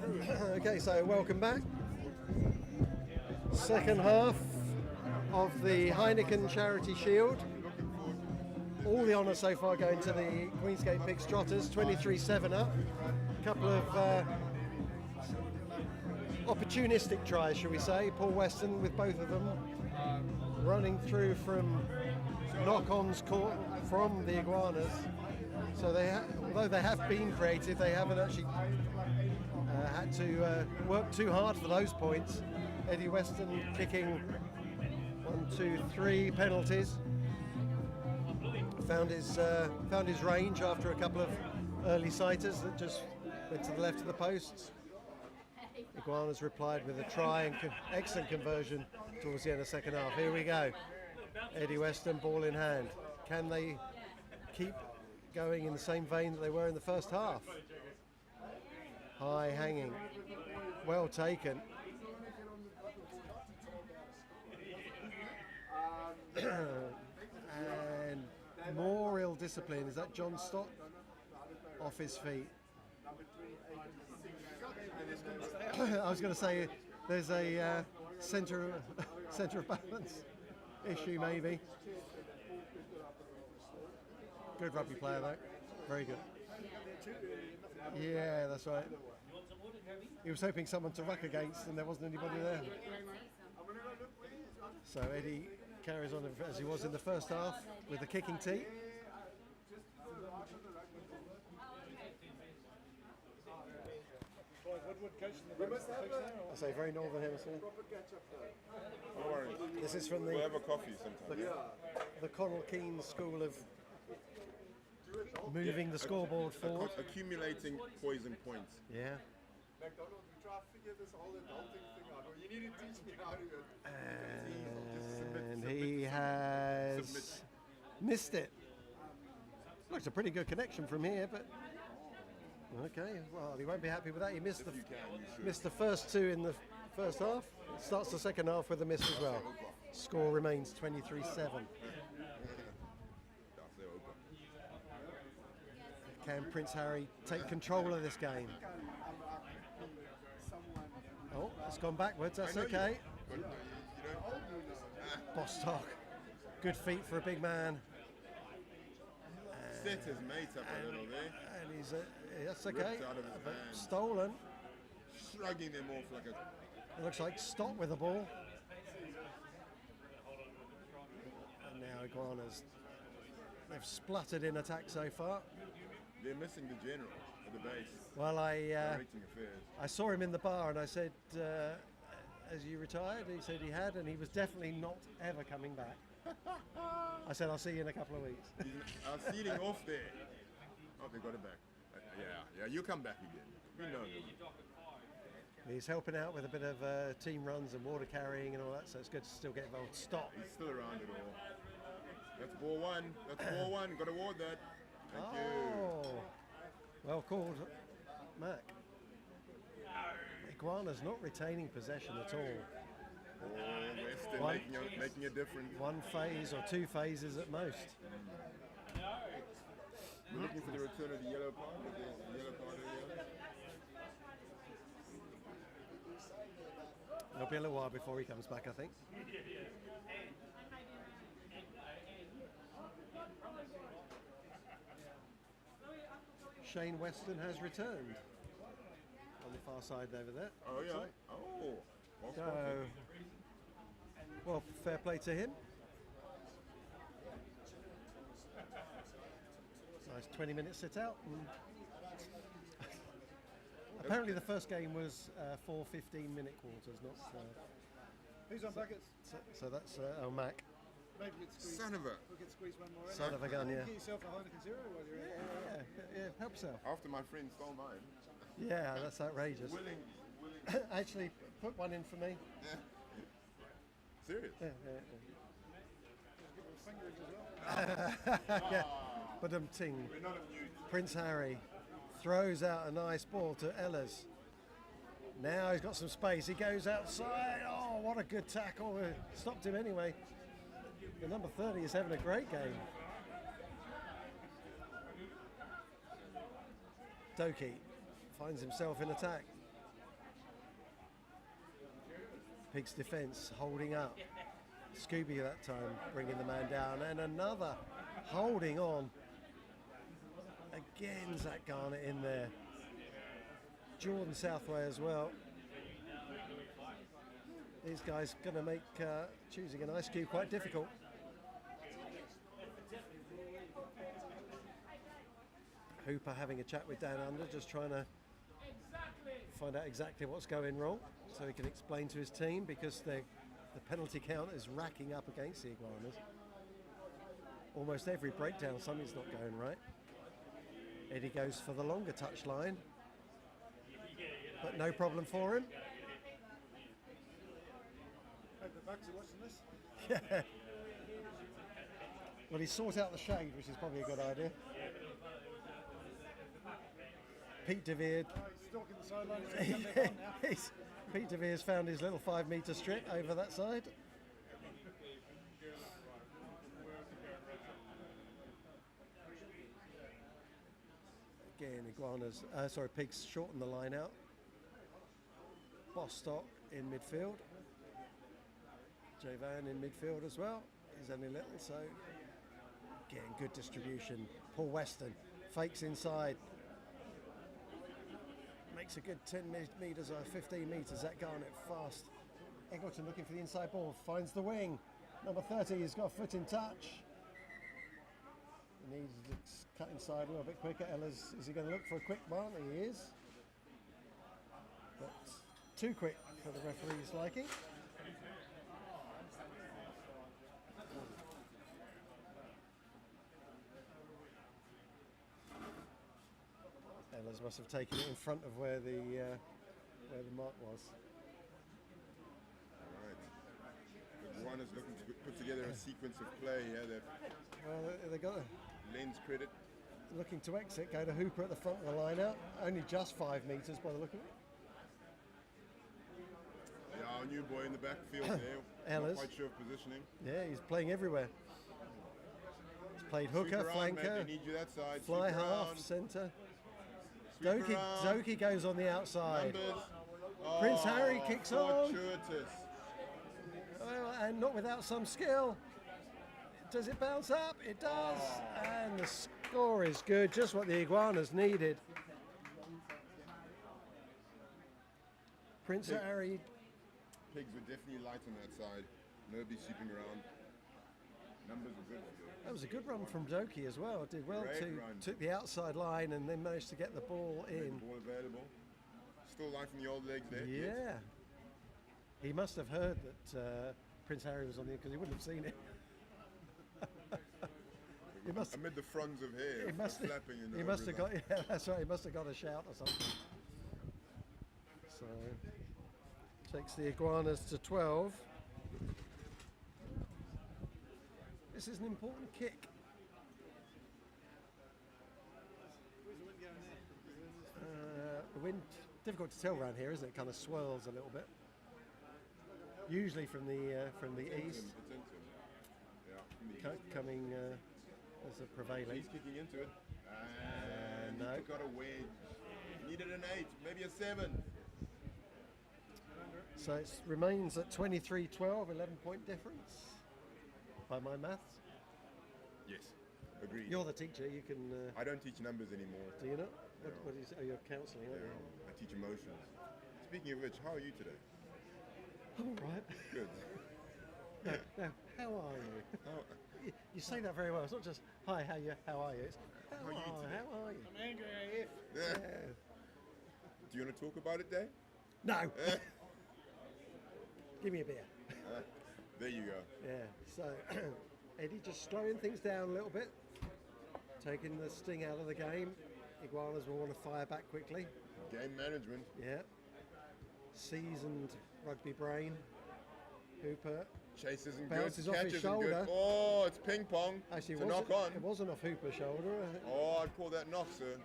Okay, so welcome back. Second half of the Heineken Charity Shield. All the honours so far going to the Queensgate Pigs Trotters, 23-7 up. A couple of opportunistic tries, shall we say. Paul Weston with both of them running through from knock-ons caught from the Iguanas. So although they have been creative, they haven't actually had to work too hard for those points. Eddie Weston kicking 1, 2, 3 penalties. Found his range after a couple of early sighters that just went to the left of the posts. Iguanas replied with a try and excellent conversion towards the end of the second half. Here we go. Eddie Weston, ball in hand. Can they keep going in the same vein that they were in the first half? High hanging. Well taken. And more ill discipline. Is that John Stott off his feet? I was going to say there's a centre of balance issue maybe. Good rugby player though, very good. Yeah, that's right. He was hoping someone to ruck against and there wasn't anybody there. So Eddie carries on as he was in the first half with the kicking tee. I say very northern hemisphere. Don't worry. This is from We'll have a coffee sometime. the Connell Keen school of moving the scoreboard forward. Accumulating poison points. Yeah. McDonald's, we try to figure this whole adulting thing out. Or you need to teach me how to do it. And he has missed it. Looks a pretty good connection from here, but okay. Well, he won't be happy with that. He missed missed the first two in the first half. Starts the second half with a miss as well. Score remains 23-7. Can Prince Harry take control of this game? Oh, it's gone backwards. That's okay. Bostock. Good feet for a big man. Set his mate up a little there. And he's that's okay. Ripped out of his But hand. stolen. Shrugging them off like a... It looks like Stott with the ball. And now Iguanas. They've spluttered in attack so far. They're missing the general at the base. Well, Directing affairs. I saw him in the bar and I said, has he retired? He said he had, and he was definitely not ever coming back. I said, I'll see you in a couple of weeks. He's seating off there. Oh, they got it back. Yeah, you'll come back again. We know him. He's helping out with a bit of team runs and water carrying and all that, so it's good to still get involved. Stop. He's still around it all. That's ball one. That's ball one. Got to award that. Thank you. Well called, Mac. Iguana's not retaining possession at all. Oh, Weston making a difference. One phase or two phases at most. We're looking for the return of the yellow card. The yellow card earlier. It'll be a little while before he comes back, I think. Shane Weston has returned on the far side over there. Oh, yeah. So, Oh. Well so, spotted. well, fair play to him. Nice 20-minute sit out. Apparently the first game was 4 15-minute quarters, not... Who's on buckets? so that's Mac. Maybe we could squeeze. Son of a... We could squeeze one more in. Son of a gun, yeah. Get yourself a Heineken Zero while you're in. Yeah, help yourself. After my friend stole mine. Yeah, that's outrageous. Willing. Actually, put one in for me. Serious? Yeah. Fingers as well. Yeah. But ting. We're not immune. Prince Harry throws out a nice ball to Ehlers. Now he's got some space. He goes outside. Oh, what a good tackle. Stopped him anyway. The number 30 is having a great game. Doki finds himself in attack. Pig's defence holding up. Scooby that time bringing the man down, and another holding on. Again, Zach Garnett in there. Jordan Southway as well. These guys going to make choosing an ice cube quite difficult. Hooper having a chat with Dan Under, just trying to find out exactly what's going wrong so he can explain to his team, because the penalty count is racking up against the Iguanas. Almost every breakdown, something's not going right. Eddie goes for the longer touch line, but no problem for him. Hey, the backs are watching this. Yeah. Well, he sought out the shade, which is probably a good idea. Pete DeVere. He's stalking the sideline. He's going to come back on now. Pete DeVere's found his little 5 metre strip over that side. Again, Pigs shorten the line out. Bostock in midfield. Javan in midfield as well. He's only little, so again, good distribution. Paul Weston fakes inside. Makes a good 10 metres or 15 metres. That Garnett fast. Eggleton looking for the inside ball. Finds the wing. Number 30 has got a foot in touch. He needs to cut inside a little bit quicker. Ellis, is he going to look for a quick one? He is. But too quick for the referee's liking. Ellis must have taken it in front of where the mark was. All right. The Iguanas looking to put together a sequence of play here. Well, they got Lens credit. looking to exit. Go to Hooper at the front of the line out. Only just 5 metres by the look of it. Yeah, our new boy in the backfield there. Ellis. Not quite sure of positioning. Yeah, he's playing everywhere. He's played hooker, Sweep around, mate, flanker, they need you that side. fly Sweep half, around, centre. sweep around. Doki goes on the outside. Numbers. Prince Harry kicks on. Fortuitous. Well, and not without some skill. Does it bounce up? It does. And the score is good. Just what the Iguanas needed. Prince Harry. Pigs were definitely light on that side. Nobody sweeping around. Numbers were good. That was a good run from Doki as well. Did well Great to run. took the outside line and then managed to get the ball Made in. the ball available. Still life in the old legs there. Yeah. He must have heard that Prince Harry was on the, because he wouldn't have seen it. He must. Amid the fronds of hair, He must. flapping in the He must have horizon. got. Yeah, that's right. He must have got a shout or something. So takes the Iguanas to 12. This is an important kick. The wind, difficult to tell around here, isn't it? Kind of swirls a little bit. Usually from the east, It's into him. Yeah, from the east. coming as a prevailing. He's kicking into it. And no. he took out a wedge. Needed an 8, maybe a 7. So it remains at 23-12, 11-point difference by my maths. Yes, agreed. You're the teacher. You can. I don't teach numbers anymore. Do you not? No. What do you say? Oh, you're counselling, aren't I teach emotions. Speaking of which, how are you today? you? All right. Good. Now, how are you? How, You say that very well. It's not just hi, how are you? It's how are you today? How are you? I'm angry AF. yeah. Yeah. Do you want to talk about it, Dave? No. Give me a beer. There you go. Yeah. So Eddie just slowing things down a little bit, taking the sting out of the game. Iguanas will want to fire back quickly. Game management. Yeah. Seasoned rugby brain. Hooper. Chase isn't Bounces good. off Catch his isn't shoulder. good. Oh, it's ping pong. Actually, it's a knock on. it wasn't off Hooper's shoulder. Oh, I'd call that knock, sir.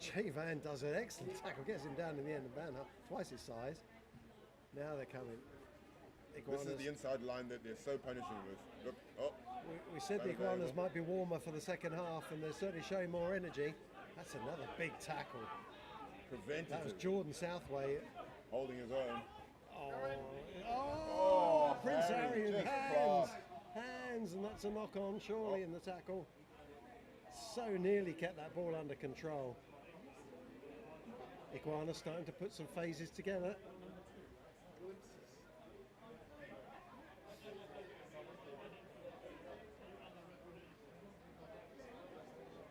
Jay Van does an excellent tackle, gets him down in the end of Van, twice his size. Now they're coming. Iguanas. This is the inside line that they're so punishing with. Look, oh, We said the Unavailable. Iguanas might be warmer for the second half, and they're certainly showing more energy. That's another big tackle. That was preventative. Jordan Southway. Holding his own. Oh, Prince Harry, Harry, just hands, hands, and that's a knock on, surely, in the tackle. So nearly kept that ball under control. Iguana starting to put some phases together.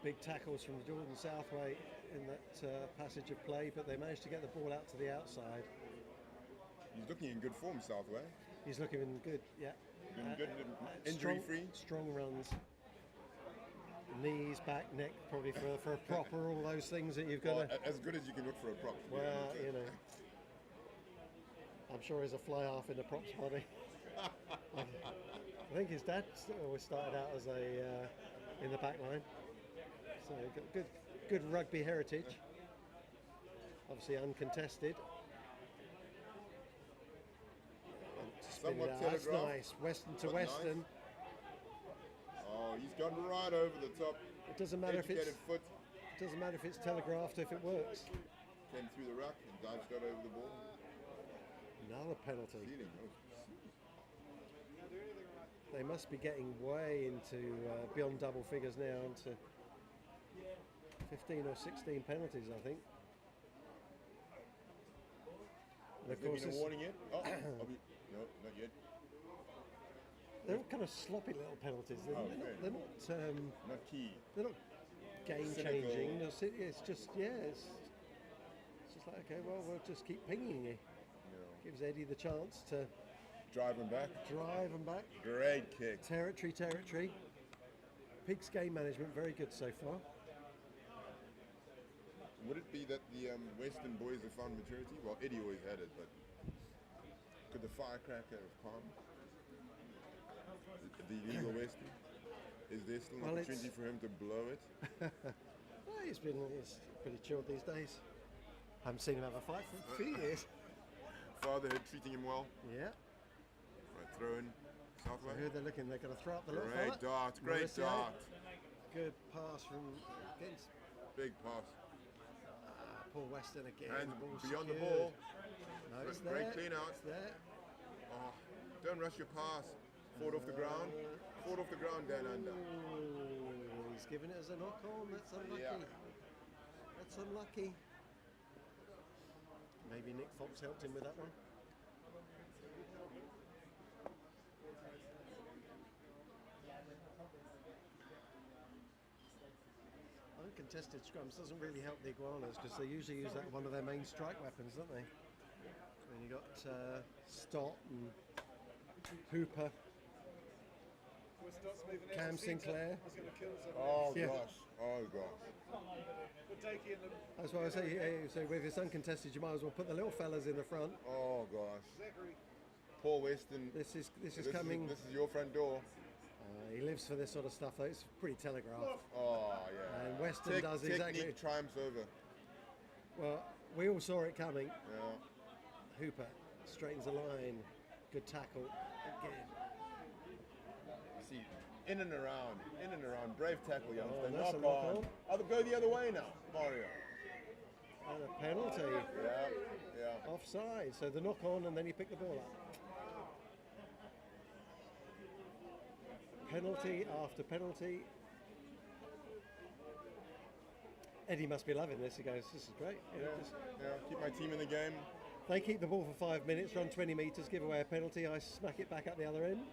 Big tackles from Jordan Southway in that passage of play, but they managed to get the ball out to the outside. He's looking in good form, Southway. He's looking good, yeah. Been good, injury free. Strong runs. Knees, back, neck, probably for a proper, all those things that you've got Well, to. as good as you can look for a prop. to be Well, honest. you know. I'm sure there's a fly half in the props body. I think his dad always started out as a in the back line. So good rugby heritage. Obviously uncontested. Spin it Somewhat out. That's telegraphed. nice. Western to But Western. nice. Oh, he's gone right over the top. It doesn't matter if Educated it's foot. doesn't matter if it's telegraphed if it works. Came through the ruck and dived straight over the ball. Another penalty. Feeling. They must be getting way into beyond double figures now, into 15 or 16 penalties, I think. And Has there been a it's- warning yet? Oh, no, not yet. they're all kind of sloppy little penalties. They're, Oh, they're okay. not Not key. they're not game Cynical. changing. It's just it's just like, okay, well, we'll just keep pinging you. Gives Eddie the chance to Drive him back. drive and back. Great kick. Territory. Pigs game management very good so far. Would it be that the Western boys have found maturity? Well, Eddie always had it, but could the firecracker have calmed the illegal Western? Is there still an Well, opportunity for him to blow it? Well, he's pretty chilled these days. Haven't seen him have a fight for a few years. Fatherhood treating him well. Yeah. Right, throw in So Southway. who they're looking, they're going to throw up the little Great fella. dart, great Mauricio. dart. Good pass from against Big pass. Paul Weston again. And Ball's beyond the secured. ball. No, it's Great there. clean out. It's there. Oh, don't rush your pass. Forward off the ground. Forward off the ground, down under. Ooh, he's giving it as a knock on. That's unlucky. Yeah. That's unlucky. Maybe Nick Fox helped him with that one. Uncontested scrums doesn't really help the Iguanas because they usually use that one of their main strike weapons, don't they? And you got Stott and Hooper, When it starts moving in, Cam the centre, Sinclair. He's going to kill somebody. Oh Yeah. gosh. Oh gosh. Put Dakey in the That's why I say, so if it's uncontested, you might as well put the little fellas in the front. Oh gosh. Zachary. Paul Weston. This is coming. This is your front door. He lives for this sort of stuff, though. It's pretty telegraphed. Oh yeah. And Weston does exactly. Technique triumphs over. Well, we all saw it coming. Yeah. Hooper straightens the line. Good tackle again. You see, in and around. Brave tackle, youngster. Oh, that's a knock knock on. on. I'll go the other way now, Mario. And a penalty. Yeah. Offside. So the knock on, and then he picked the ball up. Penalty after penalty. Eddie must be loving this. He goes, "This is great." You know, just- Keep my team in the game. they keep the ball for 5 minutes, run 20 metres, give away a penalty. I smack it back at the other end.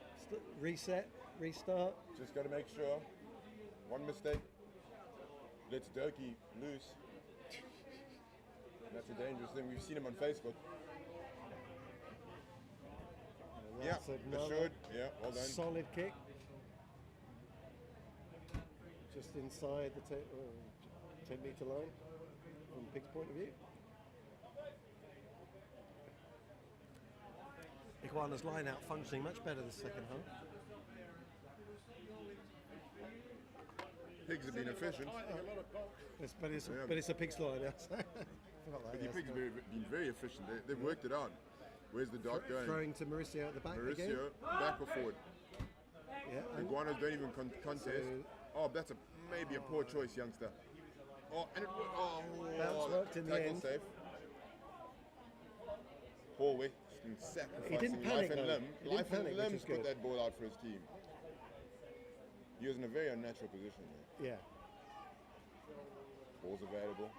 Reset, restart. Just got to make sure. One mistake. Let's Doki loose. That's a dangerous thing. We've seen him on Facebook. And Yeah, that's another assured. Yeah, well done. solid kick. Just inside the 10 metre line from Pig's point of view. Iguana's line out functioning much better this second half. Pigs have been efficient. But it's a Pig's line out. Forgot that, But the yes. Pigs have been very efficient. They've worked it out. Where's the dart going? Throwing to Mauricio at the back again. Mauricio, back or forward? Yeah, The and Iguanas don't even contest. So- Oh, that's maybe a poor choice, youngster. Oh, and it Bounce worked in the tackle end. safe. Hallway, and sacrificing He didn't life panic, and though. limb. He didn't Life panic, and which limb is to put good. that ball out for his team. He was in a very unnatural position there. Yeah. Ball's available.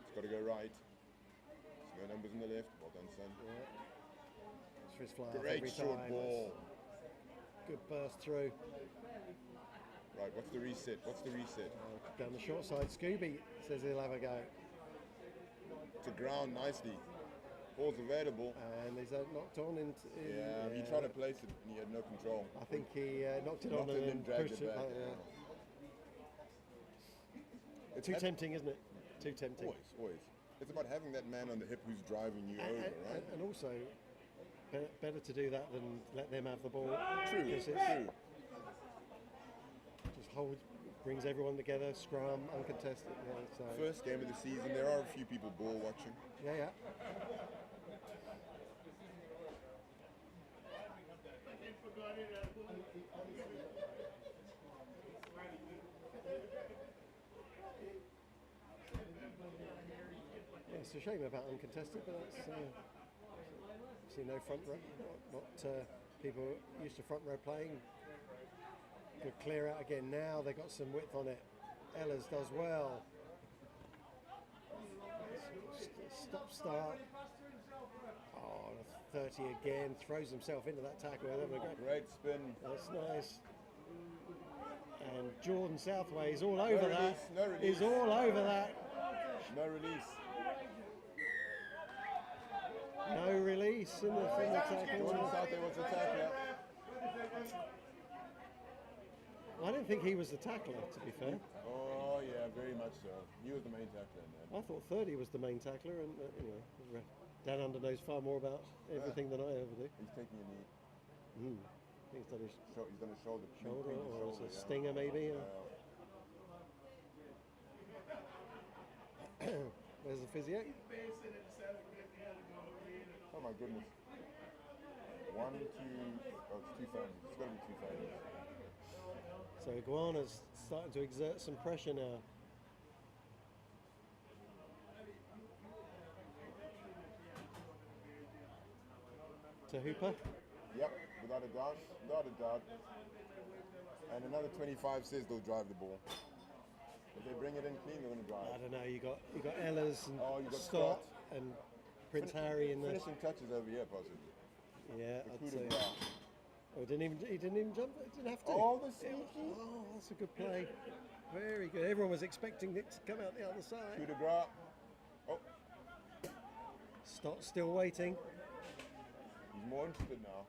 It's got to go right. There's no numbers on the left. Well done, son. It's for his fly off Great every short time. ball. Good burst through. Right, what's the reset? What's the reset? Down the short side, Scooby says he'll have a go. To ground nicely. Ball's available. And he's knocked on into. Yeah, he tried to place it and he had no control. I think he knocked it Knocked on it and and then dragged pushed it it back. back. Yeah. It's Too tempting, isn't it? Too tempting. Always. It's about having that man on the hip who's driving you over, right? And also, better to do that than let them have the ball. True, Because true. just brings everyone together, scrum, uncontested. Yeah, so. First game of the season, there are a few people ball watching. Yeah. Yeah, it's a shame about uncontested, but that's see no front row. Not people used to front row playing. Good clear out again. Now they got some width on it. Ellers does well. Stop start. Oh, 30 again. Throws himself into that tackle. Great spin. That's nice. And Jordan Southway is all over that. Release, no release. He's all over that. No release. No release in the tackle. Jordan Southway was the tackler. I didn't think he was the tackler, to be fair. Oh yeah, very much so. He was the main tackler in that. I thought 30 was the main tackler, and anyway, Dan Under knows far more about everything than I ever do. He's taking a knee. I think he's done his He's done a shoulder. shoulder, Previous or it's a shoulder, yeah. stinger maybe. There's the physio. Oh my goodness. One, two, oh it's two families. It's got to be two families. So Iguana's starting to exert some pressure now. To Hooper. Yep, without a doubt. And another 25 says they'll drive the ball. If they bring it in clean, they're going to drive. I don't know. You got Ellers and Oh, you got Scott Scott. and Prince Harry in the. Finishing touches over here, possibly. Yeah, The I'd coup say. de grace. Oh, he didn't even jump. He didn't have to. Oh, the sneaky. Oh, that's a good play. Very good. Everyone was expecting it to come out the other Coup side. de grace. Oh, Stott still waiting. he's more interested now.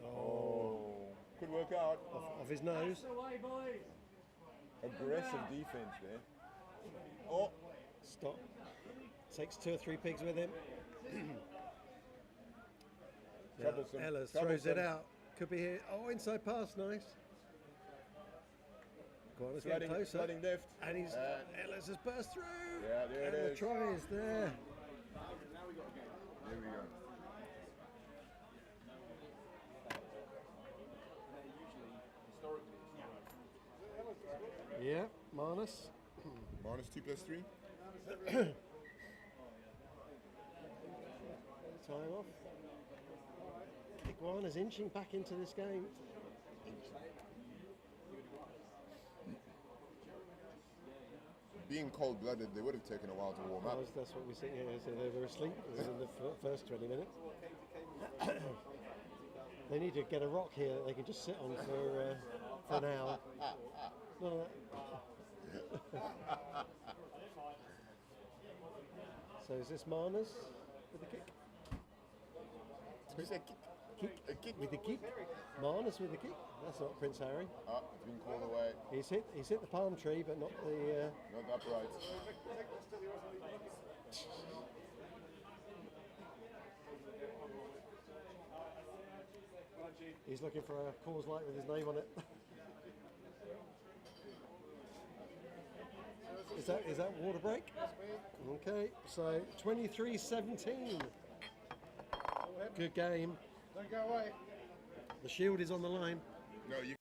Oh, Oh, could work out. off his nose. Aggressive defense there. Oh, Stott takes 2 or 3 pigs with him. troublesome. Ellers throws it troublesome. out. Could be here. Oh, inside pass, nice. Go on, let's get closer. Sliding left. And Ellers has burst through. Yeah, there it and is. the try is there. There we go. Yeah, Marnus. Minus 2 plus 3. Time off. Iguana's inching back into this game. Being cold-blooded, they would have taken a while to warm up. That's what we see here. So they were asleep in the first 20 minutes. They need to get a rock here that they can just sit on for an hour. None of that. So is this Marnus with the kick? Who's that kick? A kick. With the kick? Marnus with the kick? That's not Prince Harry. Ah, it's been called away. He's hit the palm tree, but not the. Not upright. He's looking for a cause light with his name on it. Is that water break? Okay, so 23-17. Good game. Don't go away. The shield is on the line. No, you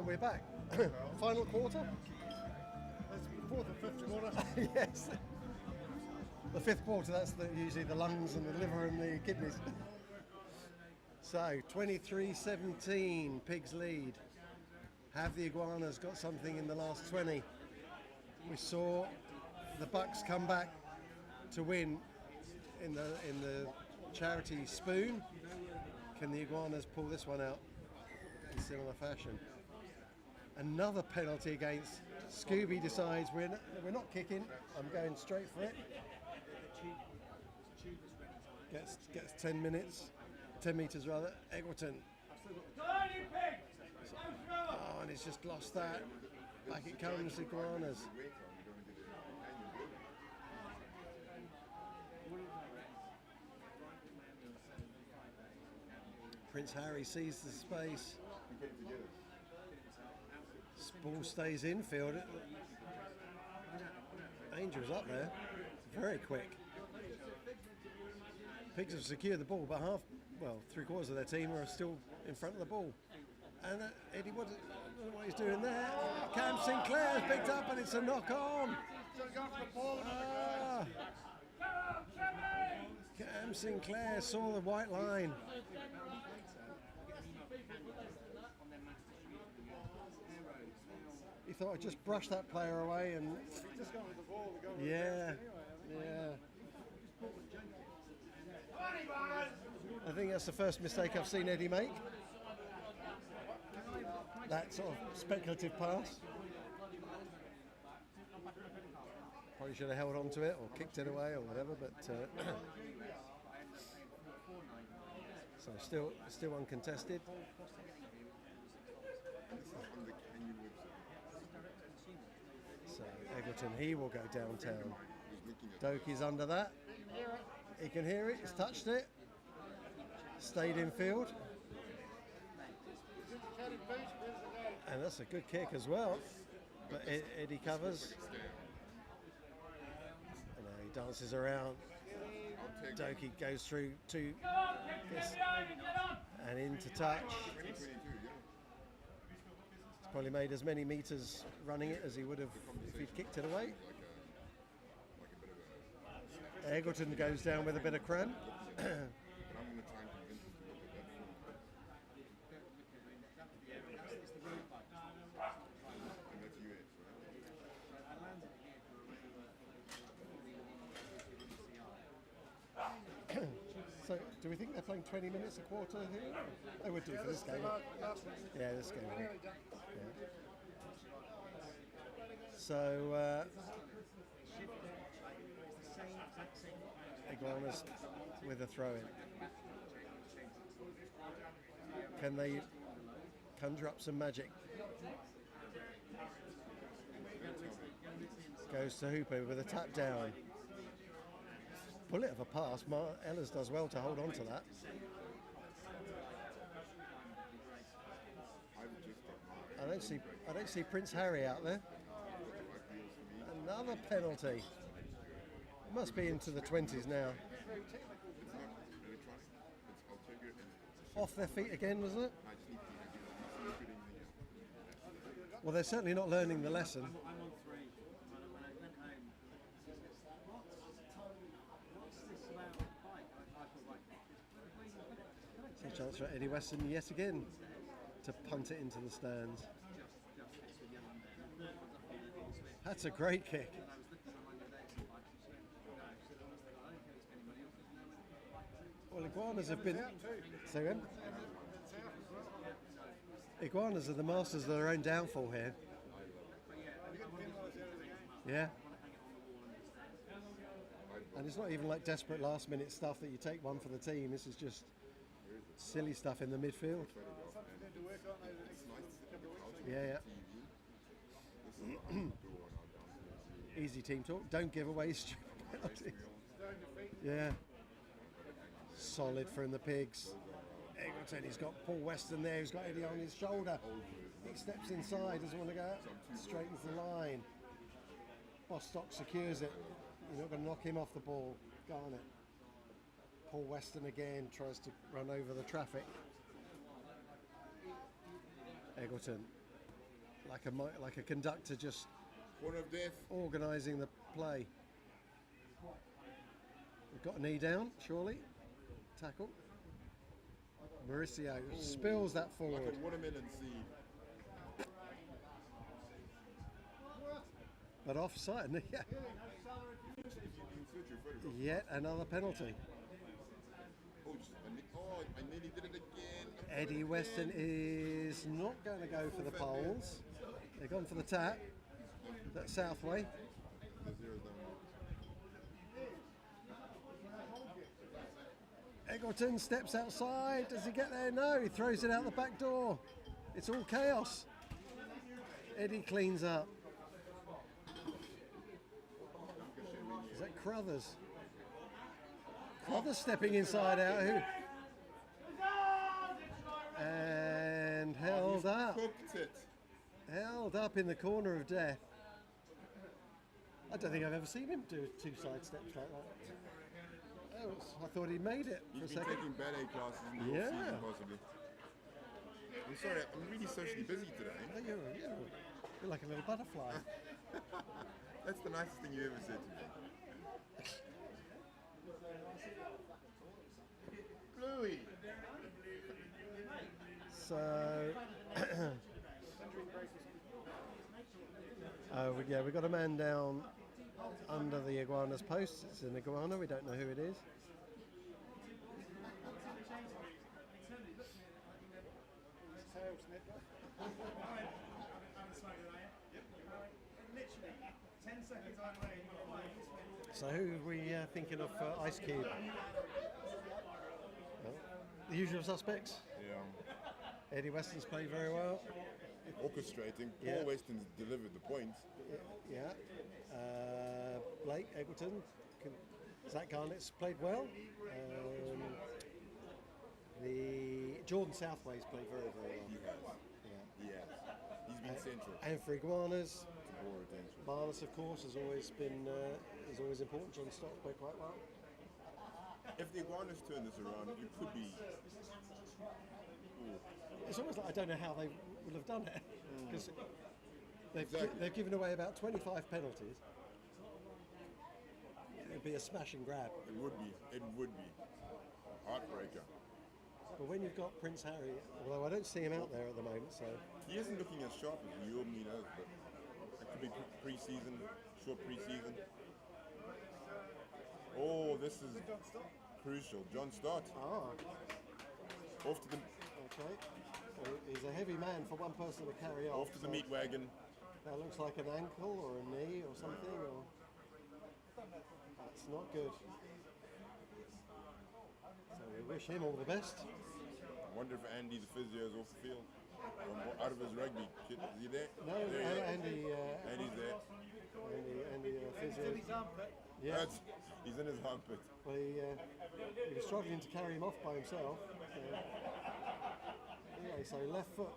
And we're back. Final quarter? That's before the fifth quarter. Yes. The fifth quarter, that's usually the lungs and the liver and the kidneys. So, 23-17, Pigs lead. Have the Iguanas got something in the last 20? We saw the Bucks come back to win in the charity spoon. Can the Iguanas pull this one out in similar fashion? Another penalty against Scooby decides we're not kicking. I'm going straight for it. Gets 10 meters rather. Eggleton. Oh, and he's just lost that. Back it comes, Iguanas. Prince Harry sees the space. Ball stays infield. Angel's up there. Very quick. Pigs have secured the ball, but three quarters of their team are still in front of the ball. And Eddie, I don't know what he's doing there. Cam Sinclair's picked up and it's a knock on. Cam Sinclair saw the white line. He thought I'd just brush that player away and... Just gone with the ball. Yeah. I think that's the first mistake I've seen Eddie make. That sort of speculative pass. Probably should have held on to it or kicked it away or whatever, but so still uncontested. So Egerton, he will go downtown. Doki's under that. He can hear it. He's touched it. Stayed in field. And that's a good kick as well. But Eddie covers. And he dances around. Doki goes through to this and into touch. He's probably made as many meters running it as he would have if he'd kicked it away. Eggleton goes down with a bit of cramp. So, do we think they're playing 20 minutes a quarter here? They would do for this game. Yeah, this game. Yeah. So, Iguanas with a throw-in. Can they conjure up some magic? Goes to Hooper with a tap down. Bullet of a pass. Ellis does well to hold on to that. I don't see Prince Harry out there. Another penalty. It must be into the 20s now. Off their feet again, was it? Well, they're certainly not learning the lesson. It's a chance for Eddie Weston yet again to punt it into the stands. That's a great kick. Well, Iguanas have been... Say again? Iguanas are the masters of their own downfall here. Yeah. And it's not even like desperate last-minute stuff that you take one for the team. This is just silly stuff in the midfield. Yeah. Easy team talk. Don't give away stupid penalties. Yeah. Solid from the Pigs. Eggleton, he's got Paul Weston there, he's got Eddie on his shoulder. He steps inside, doesn't want to go out, straightens the line. Bostock secures it. You're not going to knock him off the ball. Garnett. Paul Weston again tries to run over the traffic. Eggleton. like a conductor just Corner of death. organising the play. We've got a knee down, surely. Tackle. Mauricio spills that Like forward. a watermelon seed. But offside. Yeah. Insert your photograph. Yet another penalty. Oh, I nearly did it again. Eddie Weston is not going to go for the poles. They've gone for the tap. That's Southway. The zero's down. Eggleton steps outside. Does he get there? No, he throws it out the back door. It's all chaos. Eddie cleans up. Is that Crothers? Crothers stepping inside out. And held up. Cooked it. Held up in the corner of death. I don't think I've ever seen him do two side steps like that. I thought he made it for a He's been second. taking ballet classes in the Yeah. off-season, possibly. I'm sorry, I'm really socially busy today. Oh, you're like a little butterfly. That's the nicest thing you ever said to me. Bluey! So, we've got a man down under the iguana's post. It's an iguana. We don't know who it is. So who are we thinking of for Ice Cube? Well, the usual suspects. Yeah. Eddie Weston's played very well. Orchestrating. Yeah. Paul Weston's delivered the points. Yeah. Blake Eggleton. Zach Garnett's played well. The Jordan Southway's played very, very well. He has. Yeah. He has. He's been central And for Iguanas, to ball attention. Barnes, of course, has always been is always important. John Stott's played quite well. If the Iguanas turn this around, it could be. Ooh. It's almost like I don't know how they would have done it because Exactly. they've given away about 25 penalties. It'd be a smash and grab. It would be. It would be. Heartbreaker. But when you've got Prince Harry, although I don't see him out there at the moment, so He isn't looking as sharp as he normally does, but it could be pre-season, short pre-season. Oh, this is crucial. John Stott off to the okay. So he's a heavy man for one person to carry off. off to the meat wagon. That looks like an ankle or a knee or something. Or that's not good. So we wish him all the best. I wonder if Andy the physio is off the field. Out of his rugby kit. Is he there? No, There he is. Andy, Andy's there. Andy physio. Yeah. He's in his armpit. Well, he was struggling to carry him off by himself. Anyway, so left foot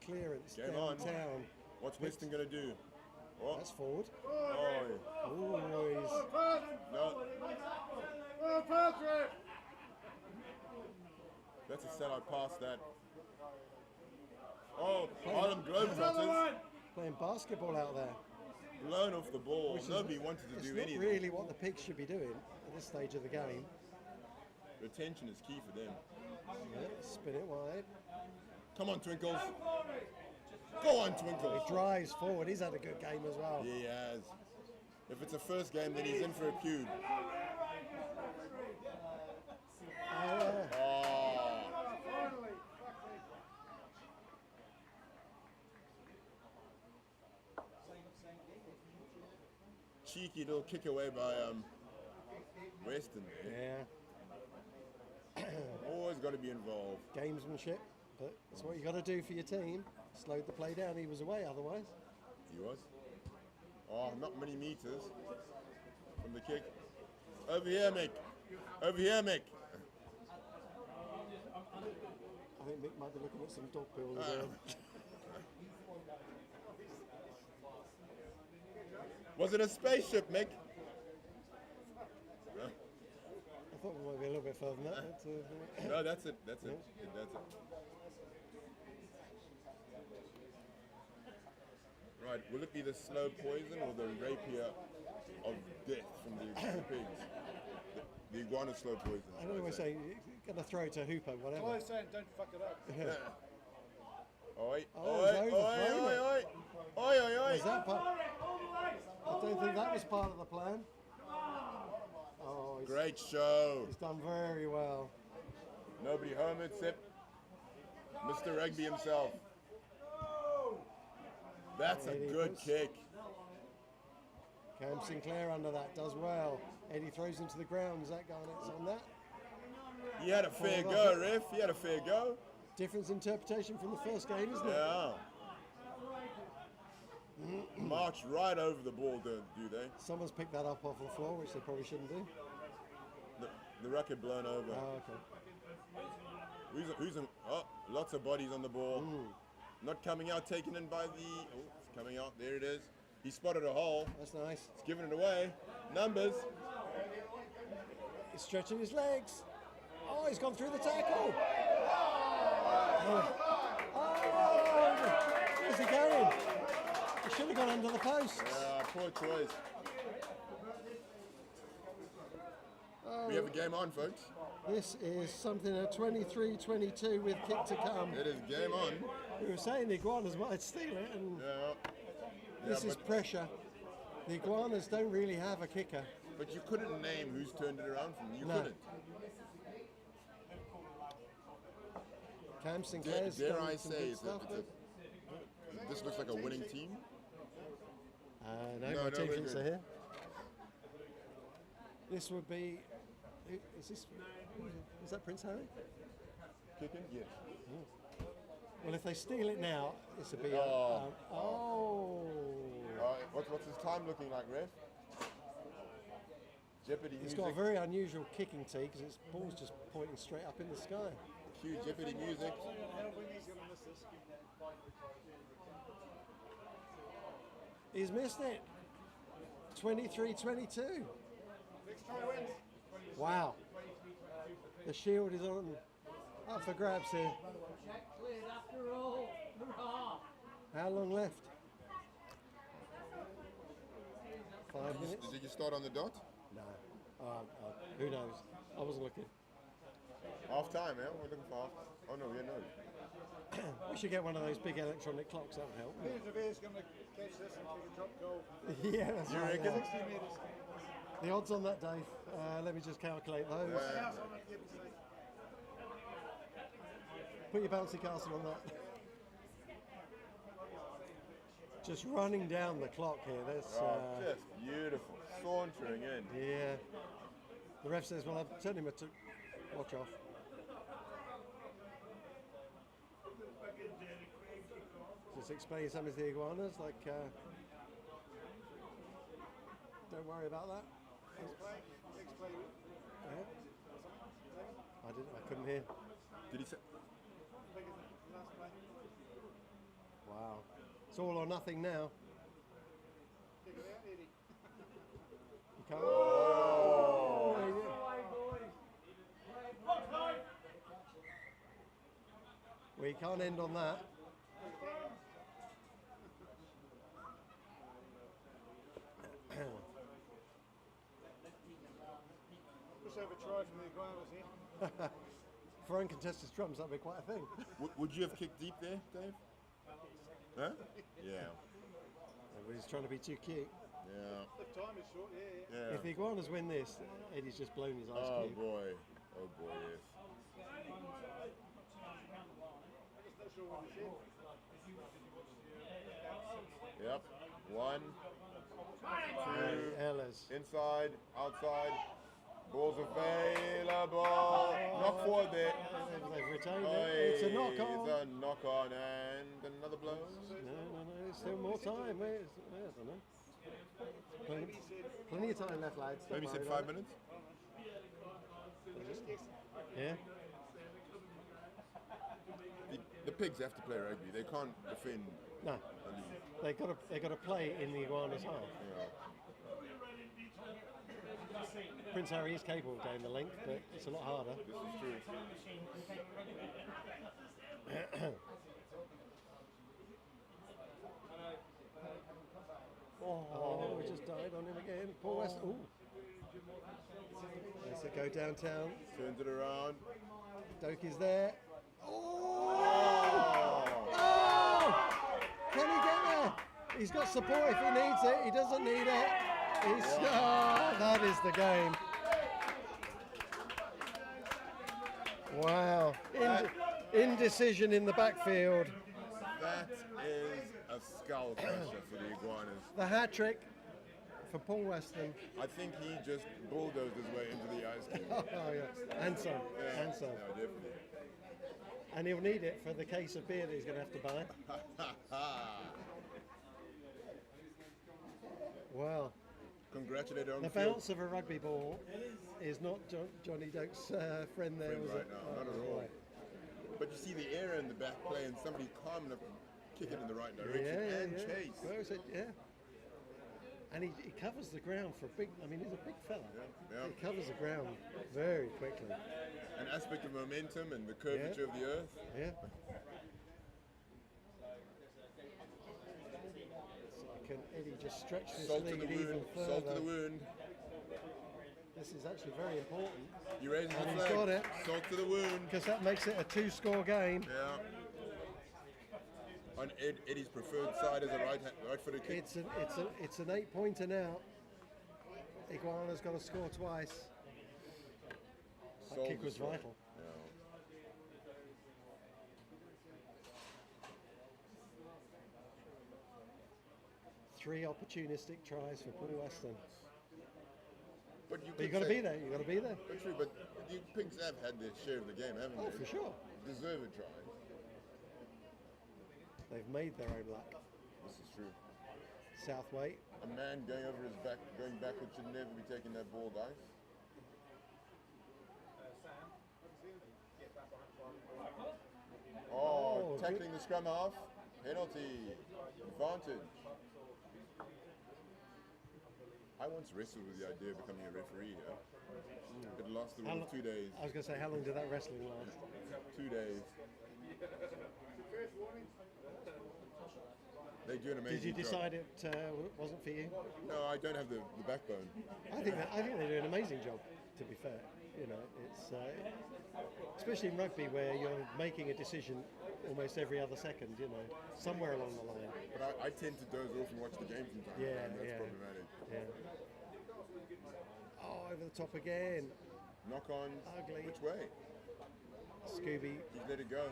clearance Game on. downtown. What's Weston going to do? Oh, That's forward. oh, Oh, he's no. That's a sellout pass, that. Oh, Harlem Globetrotters playing basketball out there. blown off the ball. Which is- Nobody wanted to It's do not anything. really what the pigs should be doing at this stage of the game. Retention is key for them. Yeah, spin it wide. Come on, Twinkles. Go on, He Twinkles. drives forward. He's had a good game as well. He has. If it's a first game, then he's in for a cube. Oh, Oh. Cheeky little kick away by Weston there. yeah. Always got to be involved. Gamesmanship, but that's what you got to do for your team. Slowed the play down. He was away otherwise. He was. Oh, not many meters from the kick. Over here, Mick. Over here, Mick. I think Mick might be looking at some dog pills as well. Was it a spaceship, Mick? I thought we might be a little bit further than that. But, No, that's it. That's it. That's it. Right, will it be the slow poison or the rapier of death from the pigs? The iguana slow poison. I don't know what I'm saying. You're going to throw it to Hooper, whatever. All I'm saying, don't fuck it up. Oi, Oh, oi, he's oi, overthrown oi, it. oi, oi, oi, oi. Was that part? I don't think that was part of the plan. Oh, Great show. he's done very well. Nobody home except Mr. Rugby himself. That's a Eddie good puts- kick. Cam Sinclair under that does well. Eddie throws him to the ground. Is that Garnett's on that? He had a fair Hold go, on. ref. He had a fair go. Different interpretation from the first game, isn't it? Yeah. March right over the ball, don't do they? Someone's picked that up off the floor, which they probably shouldn't do. The racket blown over. Oh, okay. Oh, lots of bodies on the ball. Not coming out, taken in by the. Oh, it's coming out. There it is. He spotted a hole. That's nice. He's giving it away. Numbers. He's stretching his legs. Oh, he's gone through the tackle. Where's he going? He should have gone under the posts. Poor choice. We have a game on, folks. This is something at 23-22 with kick to come. It is game on. We were saying the Iguanas might steal it, and Yeah. this is but, pressure. The Iguanas don't really have a kicker. but you couldn't name who's turned it around from you. You No. couldn't. Cam Sinclair's Dare done I some say, good it's stuff. this looks like a winning team. No, No, my no, team we're thinks good. they're here. This would be. Is this? Is that Prince Harry? Kicking? Yes. Well, if they steal it now, this would be. Oh. Oh. What's his time looking like, ref? Jeopardy It's music. got a very unusual kicking tee because its ball's just pointing straight up in the sky. Cue Jeopardy music. He's missed it. 23-22. Next try wins. Wow. The shield is on up for grabs here. How long left? 5 minutes? Did you start on the dot? No. Who knows? I wasn't looking. Half time, yeah? We're looking for half. Oh no, yeah, no. We should get one of those big electronic clocks. That would help. Peter DeVere's going to catch this and take a drop goal. Yeah, that's You right. reckon? yeah. 60 metres. The odds on that, Dave. Let me just calculate those. Put your bouncy castle on that. Just running down the clock here. That's Just beautiful. Sauntering in. yeah. The ref says, "Well, I've turned him to watch off." Just explain something to the iguanas, like, don't worry about that. Explain. Yeah. I couldn't hear. Did he say? Last play. Wow. It's all or nothing now. Kick it out, Eddie. You can't. Oh, yeah. We can't end on that. Just have a try from the iguanas here. For uncontested scrums, that'd be quite a thing. Would you have kicked deep there, Dave? Huh? Yeah. Everybody's trying to be too cute. Yeah. The time is short, yeah. Yeah. If the iguanas win this, Eddie's just blown his ice Oh cube. boy. Oh boy, yes. Just not sure what he said. Yep. One, Hey, Ellis. inside, outside. Balls available. Knock forward there. They've retained Oi, it. It's a knock on. It's a knock on and another blow. No. There's still more time. I don't know. Plenty of time left, lads. Don't Maybe said worry 5 about minutes. it. Yeah. The pigs have to play rugby. They can't defend. No. I mean, They got to play in the iguanas half. you know. Prince Harry is capable of going the length, but it's a lot harder. This is true. Oh, we just died on him again. Paul West. Ooh. Let's it go downtown. Turns it around. Doki's there. Oh! Oh! Can he get there? He's got support if he needs it. He doesn't need it. He's, oh, that is the game. Wow. Indecision in the backfield. That is a skull crusher for the Iguanas. The hat trick for Paul Weston. I think he just bulldozed his way into the ice cube. Oh, yeah. And some. Yeah, And some. yeah, definitely. And he'll need it for the case of beer that he's going to have to buy. Wow. Congratulate on The field. bounce of a rugby ball is not Johnny Doak's friend there, Friend was right it? now, not at all. But you see the error in the back play and somebody calm enough to kick it in the right direction and chase. Where is it? Yeah. And he covers the ground for a big, I mean, he's a big fella. Yeah. He covers the ground very quickly. An aspect of momentum and the curvature of the earth. Yeah. So can Eddie just stretch this Salt to lead the even wound. further? Salt to the wound. This is actually very important You raise the And he's flag. got it. Salt to the wound. because that makes it a 2-score game. Yeah. On Eddie's preferred side is a right-footed kick. It's an 8-pointer now. Iguana's got to score twice. That Solves kick the was score. vital. Yeah. 3 opportunistic tries for Paul Weston. But you But you've could got to say- be there. You've got to be there. But true, but the Pigs have had their share of the game, haven't Oh, they? for sure. Deserved try. They've made their own luck. This is true. Southway. A man going over his back, going backwards should never be taking that ball, guys. Oh, tackling the scrum half. Penalty. Advantage. I once wrestled with the idea of becoming a referee here. It lasted How all lo- 2 days. I was going to say, how long did that wrestling last? 2 days. They do an amazing Did you job. decide it wasn't for you? No, I don't have the backbone. I think they do an amazing job. To be fair, you know, it's especially in rugby where you're making a decision almost every other second. You know, somewhere along the line. But I tend to doze off and watch the game from time to Yeah, time. That's yeah. problematic. Yeah. Oh, over the top again. Knock on. Ugly. Which way? Scooby He's let it go.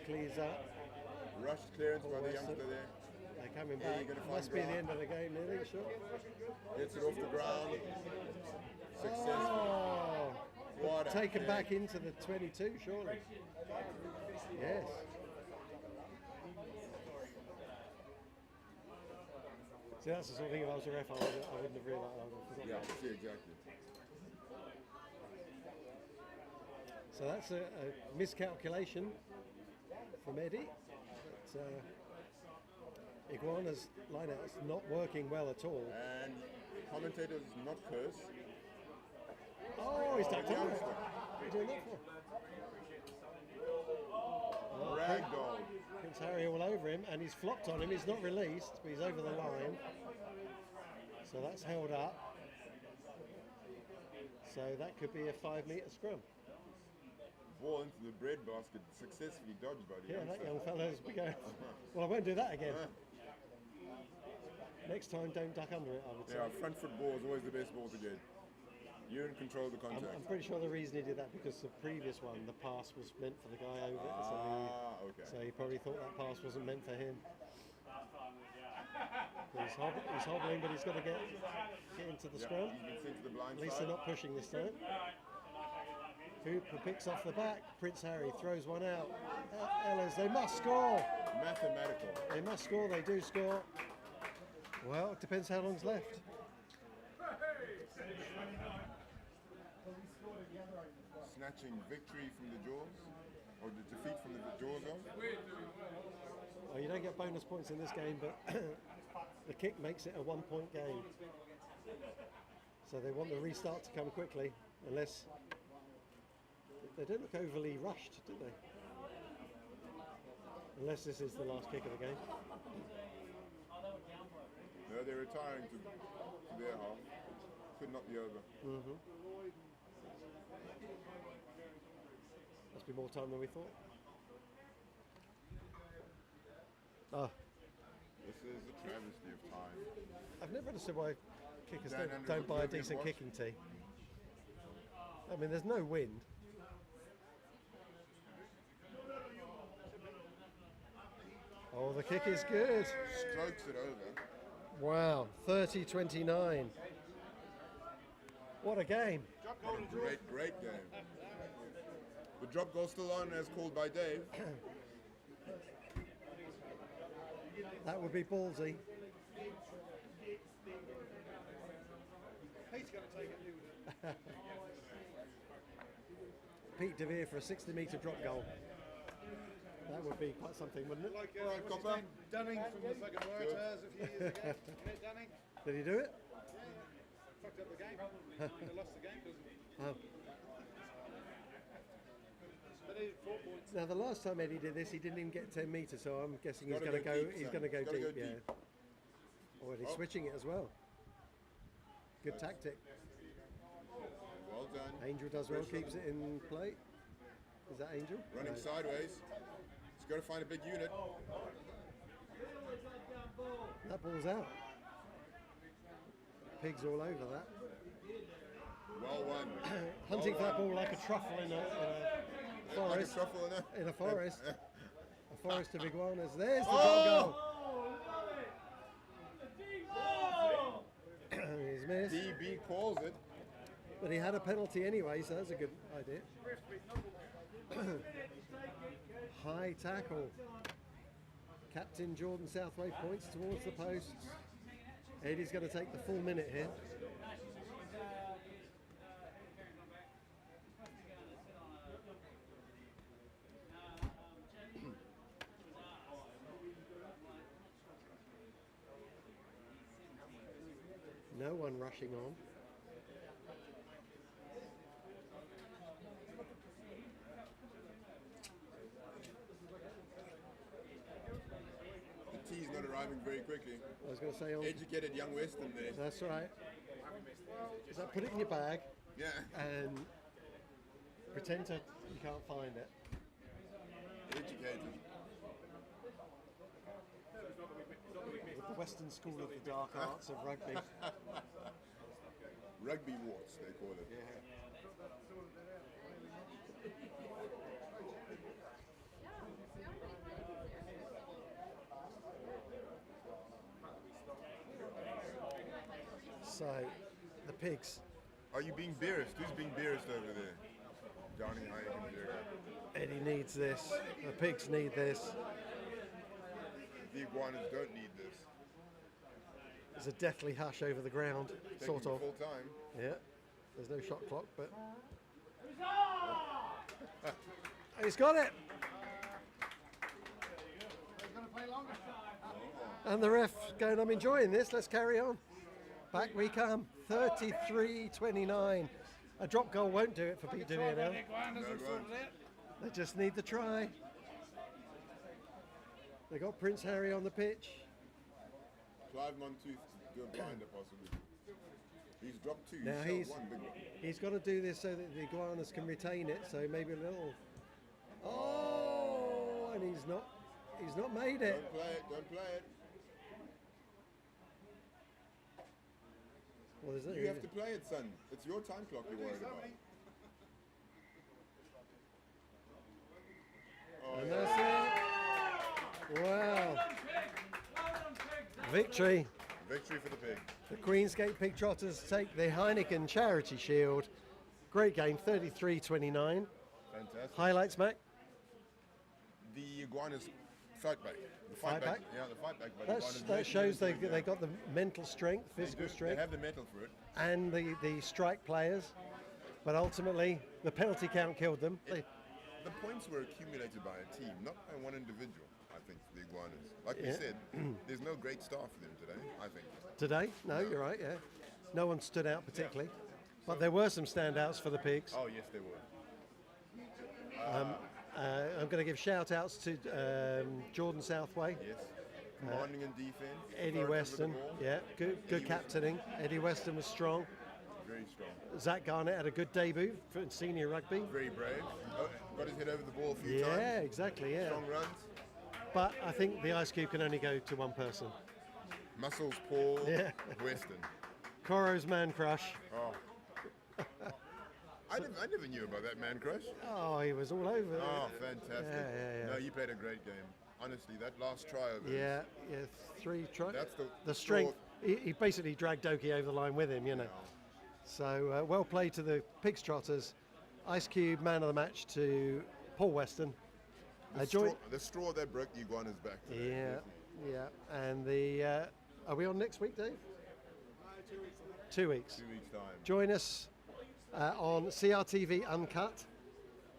clears up. Rushed clearance by the Weston. youngster there. They're coming Yeah, back. you're gonna find Must be the ground. end of the game, nearly, sure. Gets it off the ground. Successful. Oh, What a taken kick. back into the 22, surely. Yes. See, that's the sort of thing if I was a ref, I wouldn't have realised. I would have forgotten. Yeah, see, exactly. So that's a miscalculation from Eddie. But, Iguana's line-out's not working well at all. And commentators not curse. Oh, he's ducked the under it. youngster. What are you doing that for? Oh, Ragdoll. Prince Harry all over him, and he's flopped on him. He's not released, but he's over the line. So that's held up. So that could be a 5-metre scrum. Ball into the bread basket, successfully dodged by the Yeah, youngster. that young fella's going, well, I won't do that again. Next time, don't duck under it, I would say. Yeah, front foot ball is always the best ball to get. You're in control of the I'm contact. pretty sure the reason he did that because the previous one, the pass was meant for the guy over it. Okay. So he probably thought that pass wasn't meant for him. He's hobbling, but he's got to get into the scrum. He's been sent to the blind At least side. they're not pushing this time. Hooper picks off the back. Prince Harry throws one out. Ellis, they must score. Mathematical. They must score. They do score. Well, it depends how long's left. Snatching victory from the jaws, or the defeat from the jaws of. Oh, you don't get bonus points in this game, but the kick makes it a 1-point game. So they want the restart to come quickly, unless they don't look overly rushed, do they? Unless this is the last kick of the game. No, they're retiring to their half. Could not be over. Must be more time than we thought. Oh, This is a travesty of time. I've never understood why kickers Dan don't Andrews buy a looking decent what? kicking tee. I mean, there's no wind. Oh, the kick is good. Strokes it over. Wow, 30-29. What a game. Great game. The drop goal still on as called by Dave. That would be ballsy. He's going to take it. Pete DeVere for a 60-metre drop goal. That would be quite something, wouldn't it? Like All right, what's his Copper. name? Dunning from the fucking Waratahs a few years ago. You know Dunning? Did he do it? Fucked up the game. They lost the game because of it. Oh. But they did 4 points. Now, the last time Eddie did this, he didn't even get 10 metres, so I'm guessing he's Gotta going to go go. deep, He's son. going to go Gotta deep, go yeah. deep. Oh, and he's Oh. switching it as well. Good tactic. Well done. Angel does well, keeps it in play. Is that Angel? Running No. sideways. He's got to find a big unit. That ball's out. Pigs all over that. Well won. Hunting for that ball like a truffle in a Like a forest. truffle in In a forest. A forest of iguanas. There's the Oh! goal. He's missed. DB calls it. But he had a penalty anyway, so that's a good idea. High tackle. Captain Jordan Southway points towards the posts. Eddie's going to take the full minute here. No one rushing on. The tea's not arriving very quickly. I was going to say, on, Educated young Western there. that's right. So put it in your bag Yeah. and pretend to you can't find it. Educated. With the Western School of the Dark Arts of Rugby. Rugby warts, they call it. So, the pigs. Are you being beerist? Who's being beerist over there? Johnny Heineken here. Eddie needs this. The pigs need this. The iguanas don't need this. There's a deathly hush over the ground, Taking sort of. full time. Yeah. There's no shot clock, but. He's got it! And the ref going, I'm enjoying this, let's carry on. Back we come, 33-29. A drop goal won't do it for Pete DeVere now. They just need the try. They got Prince Harry on the pitch. Clive Monteith do a blinder possibly. He's dropped two. Now He's shot one big one. he's got to do this so that the iguanas can retain it. So maybe a little. Oh, and he's not made it. Don't play it. Don't play it. Well, there's no, You have to play it, son. It's your time clock you're worried about. Oh, and yeah. that's it. Wow. Victory. Victory for the pig. The Queensgate Pig Trotters take the Heineken Charity Shield. Great game, 33-29. Fantastic. Highlights, Mac? The iguanas fight back. The Fight back? Yeah, the fight back. But the iguanas That make shows it into they it, got the mental strength, They physical do. They strength, have the metal for it. and the strike players. But ultimately, the penalty count killed them. The points were accumulated by a team, not by one individual, I think, for the iguanas. Like we Yeah. said, there's no great star for them today, I think. Today? No, you're right, yeah. No one stood out particularly. But there were some standouts for the pigs. Oh, yes, they were. I'm going to give shout outs to Jordan Southway Yes. Commanding in defense. Eddie authoritative with the Weston, ball. yeah, good Eddie captaining. Eddie Weston was strong. Very strong. Zach Garnett had a good debut for senior rugby. Very brave. Oh, got his head over the ball a few Yeah, times. exactly, yeah. Strong runs. But I think the Ice Cube can only go to one person. Muscles, Paul, Yeah. Weston. Coro's man crush. Oh. I never knew about that man crush. Oh, he was all over. Oh, fantastic. Yeah. No, you played a great game. Honestly, that last try of his, Yeah, 3 tries. That's the strength. He basically dragged Doki over the line with him, you know. So well played to the Pigs Trotters. Ice Cube man of the match to Paul Weston. the straw that broke the iguana's back today. Yeah. And the are we on next week, Dave? 2 weeks. 2 weeks' time. Join us on CRTV Uncut.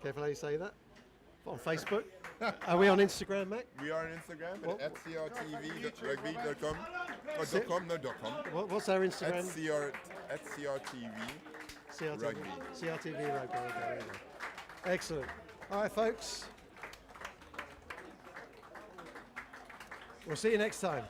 Careful how you say that. On Facebook. Are we on Instagram, Mac? We are on Instagram What- at crtv.rugby.com. Oh, .com, no .com. What's our At Instagram? CRTV. CRTV Rugby. CRTV Rugby. Okay, there you go. Excellent. All right, folks. We'll see you next time.